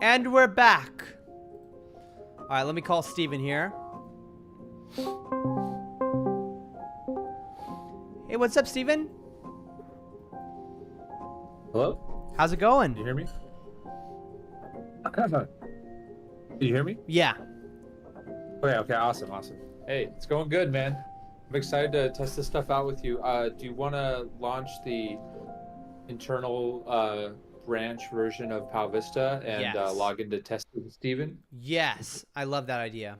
And we're back. All right, let me call Steven here. Hey, what's up, Steven? Hello? How's it going? Can you hear me? Can you hear me? Yeah. Okay, awesome. Hey, it's going good, man. I'm excited to test this stuff out with you. Do you want to launch the internal branch version of Pow Vista and Yes. log into test with Steven? Yes, I love that idea.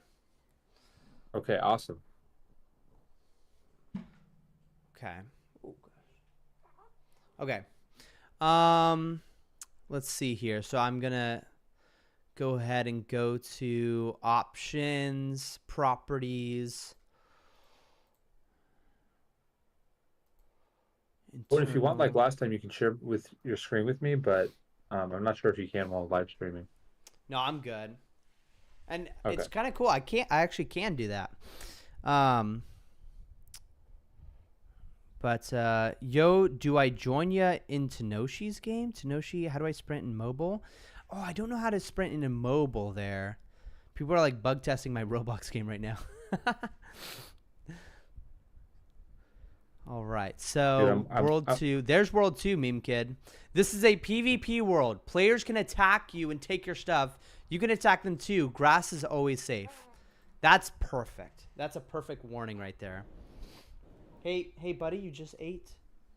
Okay, awesome. Okay. Okay. Let's see here. So I'm gonna go ahead and go to options, properties. Or if you want, like internal- last time, you can share with your screen with me, but I'm not sure if you can while live streaming. No, I'm good. And Okay. it's kind of cool. I actually can do that. But yo, do I join ya in Tenoshi's game? Tenoshi, how do I sprint in mobile? Oh, I don't know how to sprint in a mobile there. People are like bug testing my Roblox game right now. All right, so Dude, World 2. There's World 2, Meme Kid. This is a PvP world. Players can attack you and take your stuff. You can attack them too. Grass is always safe. That's perfect. That's a perfect warning right there. Hey, buddy, you just ate.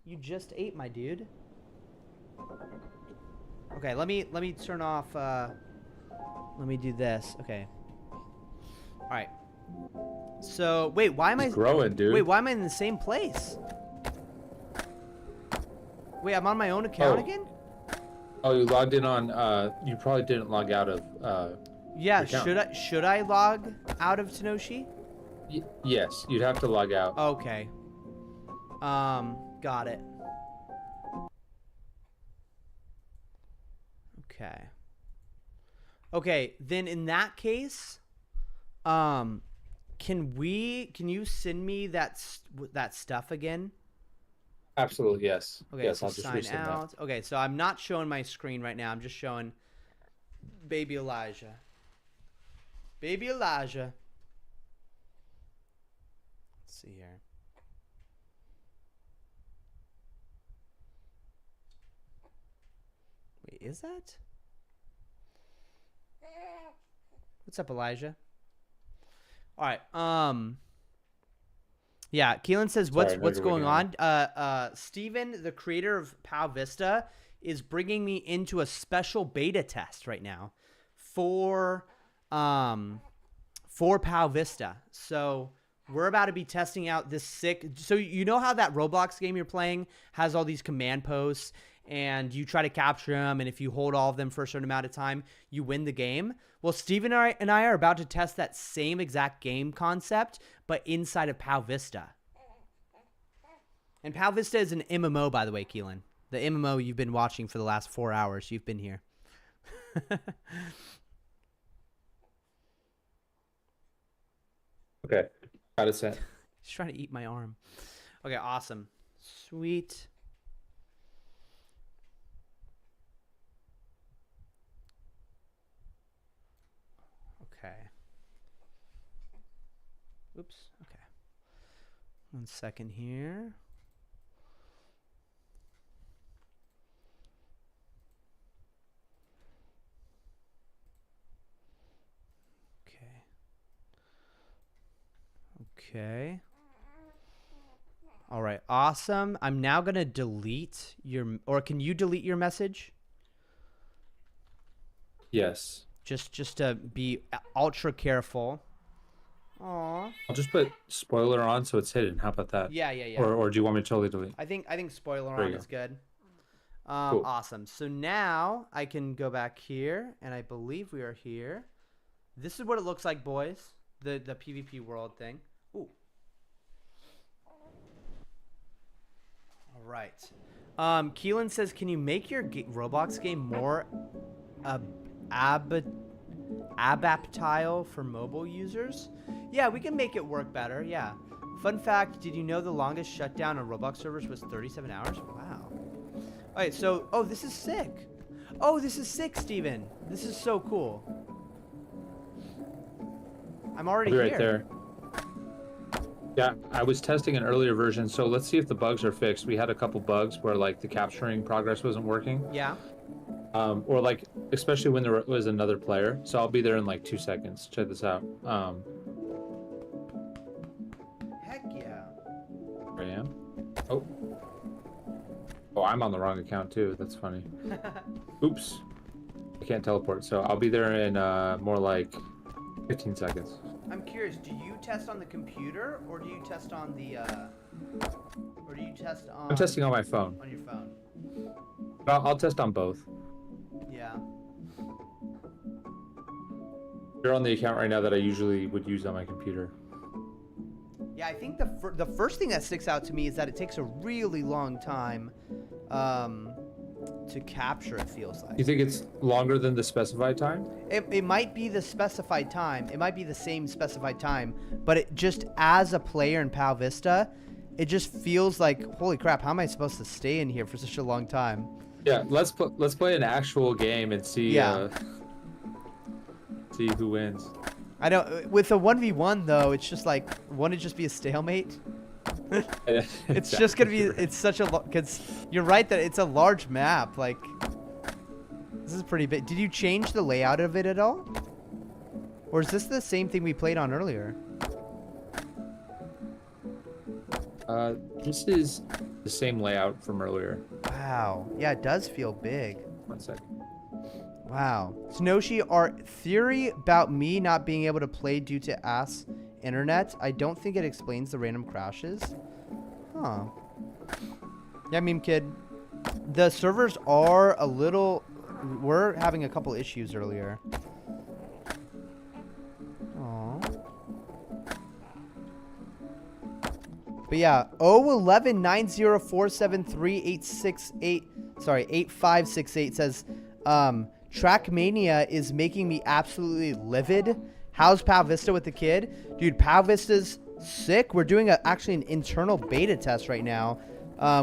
You just ate, my dude. Okay, let me turn off. Let me do this. Okay. All right. So wait, why am I growing, dude? Wait, why am I in the same place? Wait, I'm on my own account again? Oh, you logged in on. You probably didn't log out of. Yeah. account. Should I log out of Tenoshi? Yes, you'd have to log out. Okay. Got it. Okay. Okay, then in that case, can you send me that stuff again? Absolutely, yes. Okay, yes, so I'll just sign resend out. that. Okay, so I'm not showing my screen right now. I'm just showing Baby Elijah. Baby Elijah. Let's see here. Wait, is that? What's up, Elijah? All right. Yeah, Keelan says, Sorry, what's you're going waiting on? Steven, the creator of Pow Vista, is bringing me into a special beta test right now for Pow Vista. So we're about to be testing out this sick. So you know how that Roblox game you're playing has all these command posts and you try to capture them, and if you hold all of them for a certain amount of time, you win the game? Well, Steven and I are about to test that same exact game concept, but inside of Pow Vista. And Pow Vista is an MMO, by the way, Keelan. The MMO you've been watching for the last 4 hours. You've been here. Okay, got it set. He's trying to eat my arm. Okay, awesome. Sweet. Okay. Oops. Okay. 1 second here. Okay. Okay. All right. Awesome. I'm now going to delete your, or can you delete your message? Yes. Just to be ultra careful. Aw. I'll just put spoiler on so it's hidden. How about that? Yeah. Or do you want me to totally delete? I think spoiler There on you is go. good. Cool. Awesome. So now I can go back here, and I believe we are here. This is what it looks like, boys. The PvP world thing. Ooh. All right. Keelan says, can you make your Roblox game more adaptile for mobile users? Yeah, we can make it work better. Yeah. Fun fact, did you know the longest shutdown on Roblox servers was 37 hours? Wow. Alright, so, oh, this is sick. Oh, this is sick, Steven. This is so cool. I'm already I'll be here. right there. Yeah, I was testing an earlier version, so let's see if the bugs are fixed. We had a couple bugs where like the capturing progress wasn't working. Yeah. Or like, especially when there was another player. So I'll be there in like 2 seconds. Check this out. Heck yeah. I am. Oh. Oh, I'm on the wrong account too. That's funny. Oops. I can't teleport, so I'll be there in more like 15 seconds. I'm curious, do you test on the computer or do you test on the or do you test on I'm testing on my phone. on your phone? I'll test on both. Yeah. You're on the account right now that I usually would use on my computer. Yeah, I think the first thing that sticks out to me is that it takes a really long time to capture, it feels like. You think it's longer than the specified time? It might be the specified time. It might be the same specified time, but it just, as a player in Pow Vista, it just feels like, holy crap, how am I supposed to stay in here for such a long time? Yeah, let's play an actual game and see see who wins. I know, with a 1v1 though, it's just like, wouldn't it just be a stalemate? It's just gonna be, it's such a, because you're right that it's a large map, like, this is pretty big. Did you change the layout of it at all? Or is this the same thing we played on earlier? This is the same layout from earlier. Wow. Yeah, it does feel big. 1 second. Wow. Snowshi, our theory about me not being able to play due to ass internet, I don't think it explains the random crashes. Huh. Yeah, meme kid. The servers are a little... We're having a couple issues earlier. Aww. But yeah, 011-90473-868 says, Trackmania is making me absolutely livid. How's Pow Vista with the kid? Dude, Pow Vista's sick. We're doing actually an internal beta test right now,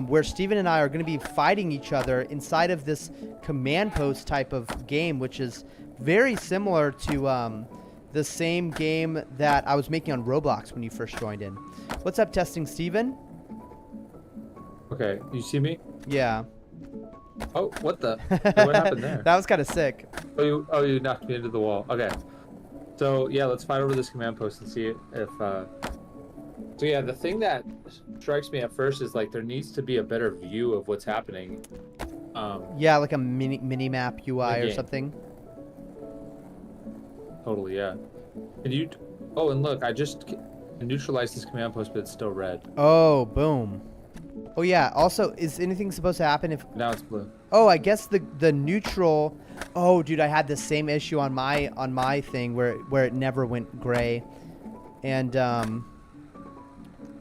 where Steven and I are going to be fighting each other inside of this command post type of game, which is very similar to the same game that I was making on Roblox when you first joined in. What's up, testing Steven? Okay, you see me? Yeah. Oh, what the? What happened there? That was kind of sick. Oh, you knocked me into the wall. Okay. So, yeah, let's fight over this command post and see if... So, yeah, the thing that strikes me at first is, like, there needs to be a better view of what's happening. Yeah, like a mini-map UI or something. Totally, yeah. And you... Oh, and look, I just neutralized this command post, but it's still red. Oh, boom. Oh, yeah. Also, is anything supposed to happen if... Now it's blue. Oh, I guess the neutral... Oh, dude, I had the same issue on my thing where it never went gray. And,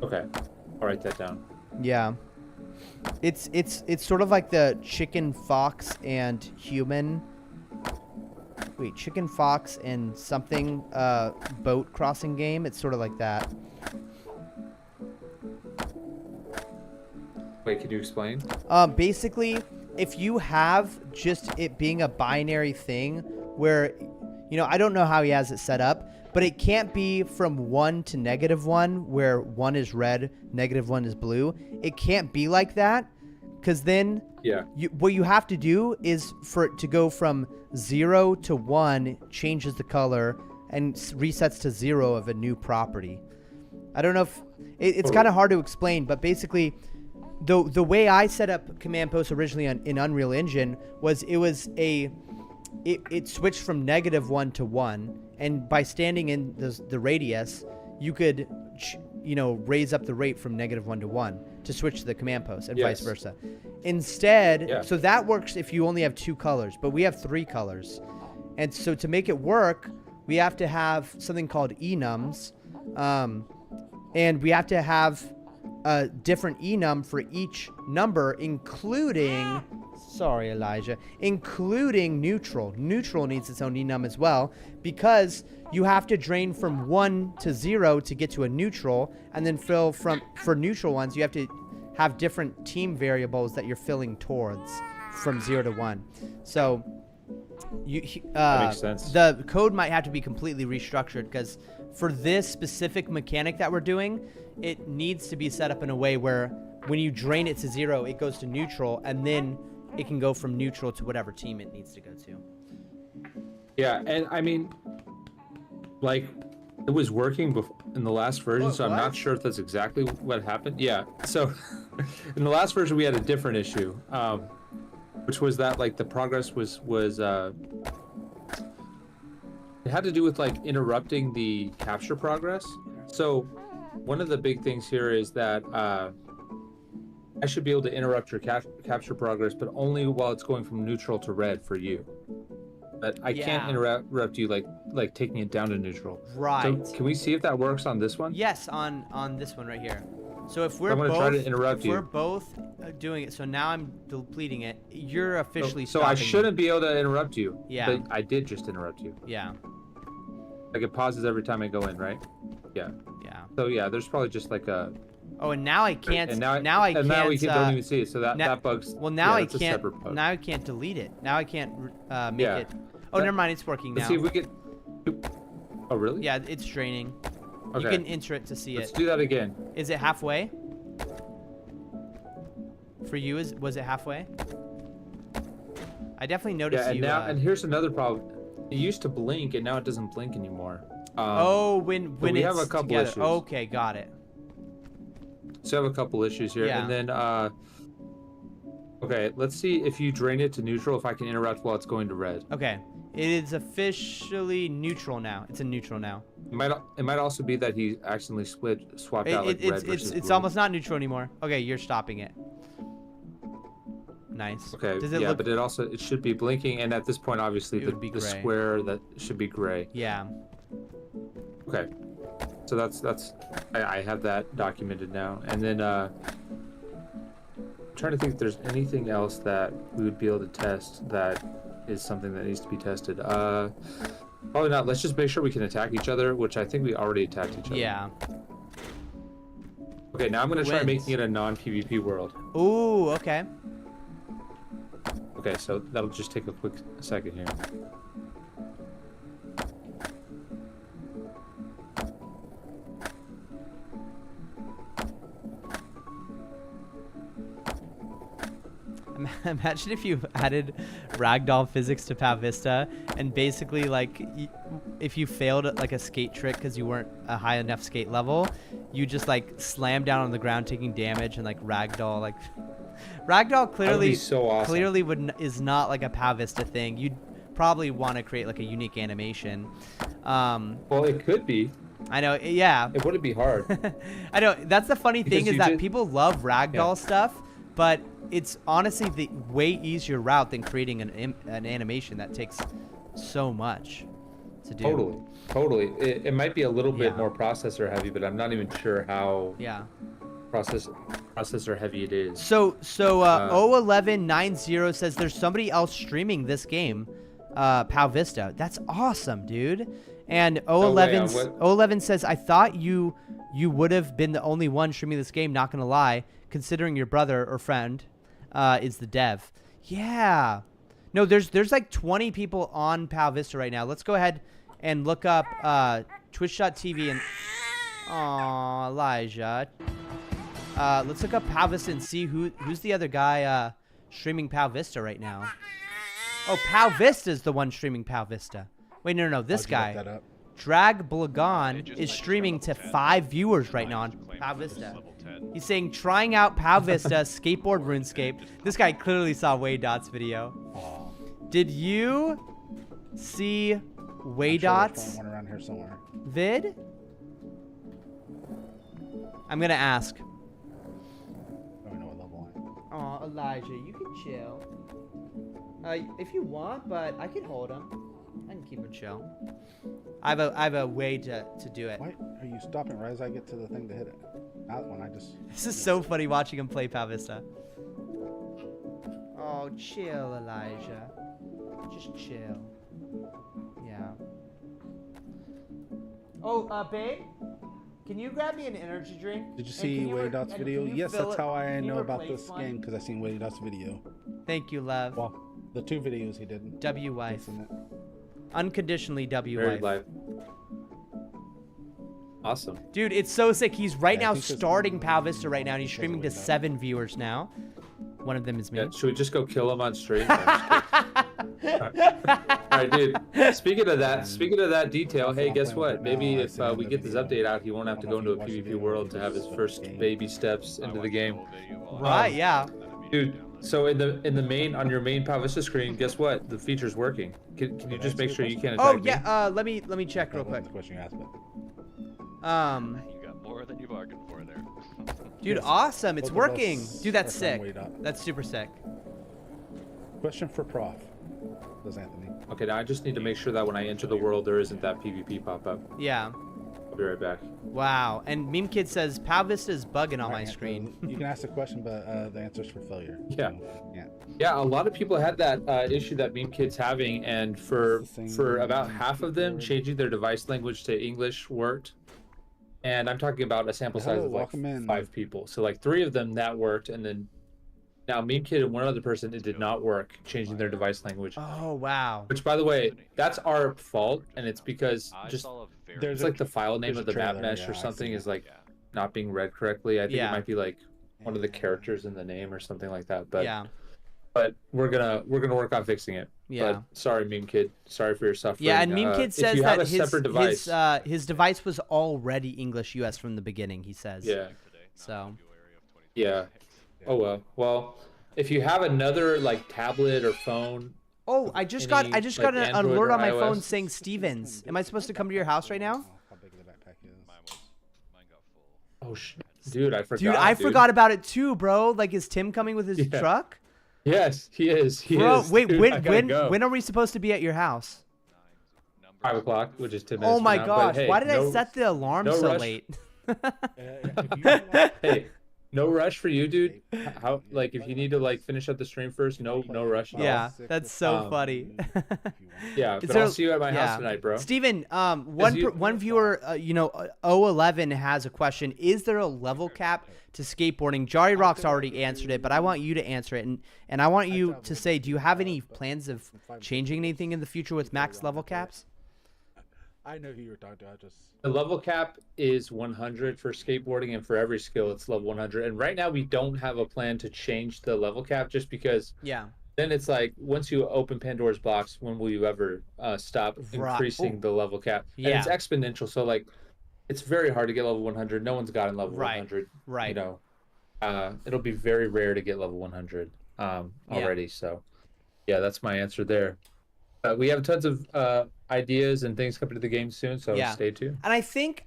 Okay. I'll write that down. Yeah. It's sort of like the chicken, fox, and human... Wait, chicken, fox, and something, boat crossing game. It's sort of like that. Wait, can you explain? Basically, if you have just it being a binary thing where, you know, I don't know how he has it set up, but it can't be from 1 to -1 where 1 is red, -1 is blue. It can't be like that, because then what you have to do is for it to go from 0 to 1 changes the color and resets to 0 of a new property. I don't know if it's kind of hard to explain, but basically the way I set up command post originally in Unreal Engine was it switched from -1 to 1, and by standing in the radius you could raise up the rate from -1 to 1 to switch to the command post, and vice versa. Instead, so that works if you only have 2 colors, but we have 3 colors. And so to make it work, we have to have something called enums, and we have to have a different enum for each number, including, sorry Elijah, including neutral. Neutral needs its own enum as well, because you have to drain from 1 to 0 to get to a neutral, and then for neutral ones you have to have different team variables that you're filling towards from 0 to 1. So that makes sense. the code might have to be completely restructured because for this specific mechanic that we're doing, it needs to be set up in a way where when you drain it to 0, it goes to neutral, and then it can go from neutral to whatever team it needs to go to. Yeah, and I mean, like, it was working in the last version, so I'm not sure if that's exactly what happened. Yeah, so in the last version we had a different issue, which was that like the progress was it had to do with like interrupting the capture progress. So one of the big things here is that I should be able to interrupt your capture progress, but only while it's going from neutral to red for you. But I can't interrupt you like taking it down to neutral. Right. So can we see if that works on this one? Yes, on this one right here. So if we're I'm gonna both, try to interrupt you. we're both doing it, so now I'm depleting it. You're officially So I stopping shouldn't be able to interrupt you. Yeah. But I did just interrupt you. Yeah. Like it pauses every time I go in, right? Yeah. Yeah. So yeah, there's probably just like a. Oh, and now I can't. And now I and can't. now we don't even see it. So that that bug's. Well, now yeah, I that's a can't. separate bug. Now I can't delete it. Now I can't make Yeah. it. Oh, never mind. It's working now. Let's see if we can. Oh really? Yeah, it's draining. Okay. You can enter it to see Let's it. do that again. Is it halfway? For you, was it halfway? I definitely noticed Yeah, and you. now and here's another problem. It used to blink, and now it doesn't blink anymore. Oh, when we it's have a couple together. issues. Okay, got it. So I have a couple issues here, Yeah. and then okay, let's see if you drain it to neutral. If I can interrupt while it's going to red. Okay, it is officially neutral now. It's in neutral now. It might also be that he accidentally swapped out like red versus It's blue. almost not neutral anymore. Okay, you're stopping it. Nice. Okay, Does it yeah, look? but it should be blinking, and at this point, obviously, It would be the gray. square that should be gray. Yeah. Okay, so that's I have that documented now, and then I'm trying to think if there's anything else that we would be able to test that is something that needs to be tested. Probably not. Let's just make sure we can attack each other, which I think we already attacked each other. Yeah. Okay, now I'm gonna Who try wins? making it a non-PvP world. Ooh, okay. Okay, so that'll just take a quick second here. Imagine if you added ragdoll physics to Pow Vista, and basically, like, if you failed at like a skate trick because you weren't a high enough skate level, you just like slam down on the ground taking damage and like ragdoll. Like, ragdoll clearly, so awesome. clearly is not like a Pow Vista thing. You'd probably want to create like a unique animation. Well, it could be. I know, yeah. It wouldn't be hard. I know. That's the funny thing Because is you that just- people love ragdoll stuff, but it's honestly the way easier route than creating an animation that takes so much to do. Totally. It might be a little bit Yeah. more processor heavy, but I'm not even sure how Yeah. processor heavy it is. So 01190 says there's somebody else streaming this game, Pow Vista. That's awesome, dude. And 011 says, I thought you would have been the only one streaming this game, not gonna lie, considering your brother or friend is the dev. Yeah. No, there's like 20 people on Pow Vista right now. Let's go ahead and look up twitch.tv and aw, Elijah. Let's look up Pow Vista and see who's the other guy streaming Pow Vista right now. Oh, Pow Vista is the one streaming Pow Vista. Wait, no, this guy. Drag Blagon is streaming to 5 viewers right now on Pow Vista. He's saying, trying out Pow Vista, skateboard RuneScape. This guy clearly saw Waydot's video. Did you see Waydot's one around here somewhere. vid? I'm gonna ask. I don't know what level I'm. Oh, Elijah, you can chill. If you want, but I can hold him. I can keep him chill. I have a way to do it. Why are you stopping right as I get to the thing to hit it? Not when I just. This is so funny watching him play Pow Vista. Oh, chill, Elijah. Just chill. Yeah. Oh, babe? Can you grab me an energy drink? Did you And see can Wade Dot's and video? can you Yes, fill that's it- how I can you know about replace this one? game, because I seen Wade Dot's video. Thank you, love. Well, the 2 videos he did. W wife. Isn't it? Unconditionally W Very wife. live. Awesome. Dude, it's so sick. He's right Yeah, I now think this- starting Pow Vista right now, and he's because of streaming to Wade Dot. 7 viewers now. One of them is me. Yeah, should we just go kill him on stream? No, I'm just kidding. All right, dude. Speaking of that detail, hey, guess what? Maybe if we get this update out, he won't have to go into a PvP world to have his first baby steps into the game. Right, yeah. Dude, so in the main on your main Pow Vista screen, guess what? The feature's working. Can you just make sure you can't attack Oh me? yeah, let me check real That quick. wasn't the question you asked, but You got more than you bargained for there. Dude, Yes. awesome. It's Both of working. us Dude, that's are from sick. Wade Dot. That's super sick. Question for Prof. Does Anthony? Okay, now I just need to make sure that when I enter the world, there isn't that PvP pop up. Yeah. I'll be right back. Wow. And Meme Kid says Pow Vista is bugging on my Alright, screen. You can ask the question, but the answer's for failure. Yeah. So, yeah. Yeah, a lot of people had that issue that Meme Kid's having, and for It's the same for about thing, half of them, keyboard. changing their device language to English worked. And I'm talking about a sample size Hello, of like welcome in. 5 people. So like 3 of them that worked, and then now Meme Kid and one other person it did not work changing their device language. Oh, wow. Which, by the way, that's our fault, and it's because just There's it's like the file name there's of a the map trailer, mesh yeah, or I something see. is like not being read correctly. I think Yeah. it might be like one of the characters in the name or something like that. But Yeah. but we're gonna work on fixing it. Yeah. But sorry, Meme Kid. Sorry for your suffering. Yeah, and Meme Kid if says you have that a separate device, his device was already English US from the beginning, he says. yeah, So, yeah. Oh well. Well, if you have another like tablet or phone, oh, I just got Any, an like, Android alert or on my iOS? phone saying Stevens. Am I supposed to come to your house right now? How big the backpack is. Mine got full. oh dude, I forgot. Dude, I forgot about it too, bro. Like, is Tim coming with his Yeah. truck? Yes, he is. He Bro, is. wait, Dude, I gotta go. when are we supposed to be at your house? 5:00, which is 10 minutes. Oh my from now. gosh, But, hey, why did no, I set the alarm no so rush. late? If you want- Hey, no rush for you, dude. How like if you need to like finish up the stream first, no rush. At all. Yeah, that's so Um, funny. Yeah, Is but there- I'll see you at my yeah. house tonight, bro. Steven, you- one viewer, 011 has a question. Is there a level cap to skateboarding? Jari Rock's already answered it, but I want you to answer it. And I want you to say, do you have any plans of changing anything in the future with max level caps? I know who you were talking to. I just. The level cap is 100 for skateboarding, and for every skill, it's level 100. And right now, we don't have a plan to change the level cap, just because Yeah. then it's like once you open Pandora's box, when will you ever stop Right. increasing Ooh. the level cap? Yeah. And it's exponential, so like it's very hard to get level 100. No one's gotten level Right. 100. Right. You know, it'll be very rare to get level 100 already. So yeah, that's my answer there. We have tons of ideas and things coming to the game soon, so Yeah. stay tuned. And I think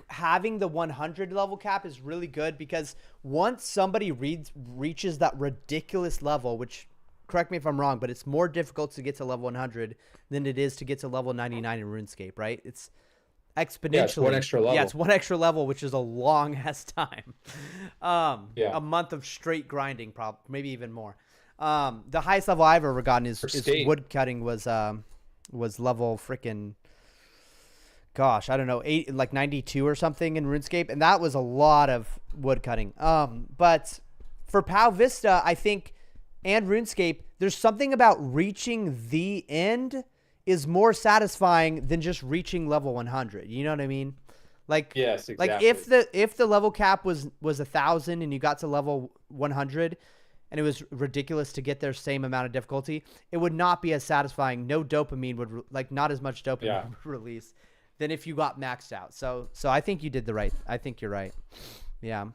having the 100 level cap is really good, because once somebody reaches that ridiculous level, which, correct me if I'm wrong, but it's more difficult to get to level 100 than it is to get to level 99 in RuneScape, right? It's exponentially. Yeah, it's one extra level. Yeah, it's one extra level, which is a long ass time. Yeah. A month of straight grinding, maybe even more. The highest level I've ever gotten is skate. wood cutting was level freaking, gosh, I don't know, 92 or something in RuneScape, and that was a lot of wood cutting. But for Pow Vista, I think, and RuneScape, there's something about reaching the end is more satisfying than just reaching level 100. You know what I mean? Like, Yes, like exactly. if the level cap was 1,000 and you got to level 100 and it was ridiculous to get their same amount of difficulty, it would not be as satisfying. No dopamine would not as much dopamine Yeah. would release than if you got maxed out. So I think you did the right. I think you're right. Yeah.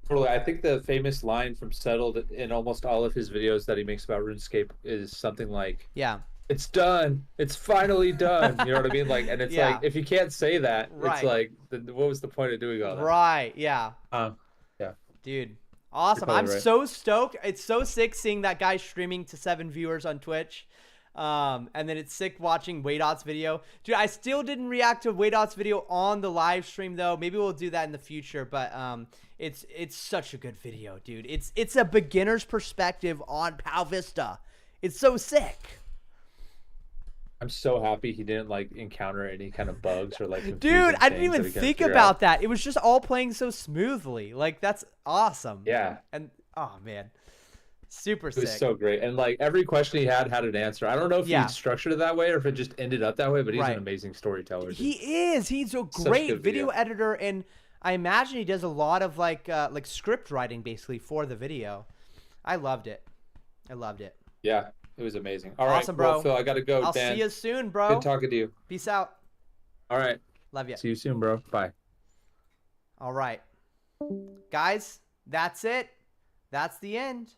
Totally. I think the famous line from Settled in almost all of his videos that he makes about RuneScape is something like, Yeah. "It's done. It's finally done." You know what I mean? Like, and it's Yeah. like if you can't say that, Right. it's like, what was the point of doing all that? Right. Yeah. Yeah. Dude. Awesome. You're I'm probably right. so stoked. It's so sick seeing that guy streaming to 7 viewers on Twitch. And then it's sick watching Waydot's video. Dude, I still didn't react to Waydot's video on the live stream though. Maybe we'll do that in the future, but it's such a good video, dude. It's a beginner's perspective on Pow Vista. It's so sick. I'm so happy he didn't like encounter any kind of bugs or like Dude, I didn't confusing even things that he couldn't think figure about out. that. It was just all playing so smoothly. Like, that's awesome. Yeah. And oh man, super It was sick. so great. And like every question he had an answer. I don't know if Yeah. he structured it that way or if it just ended up that way, but he's Right. an amazing storyteller. Dude. He is. He's a Such great good video video. editor, and I imagine he does a lot of like script writing basically for the video. I loved it. I loved it. Yeah, it was amazing. All right, Awesome, bro. well, Phil, I gotta go. I'll Dan, see you soon, bro. good talking to you. Peace out. All right, Love you. see you soon, bro. Bye. All right. Guys, that's it. That's the end.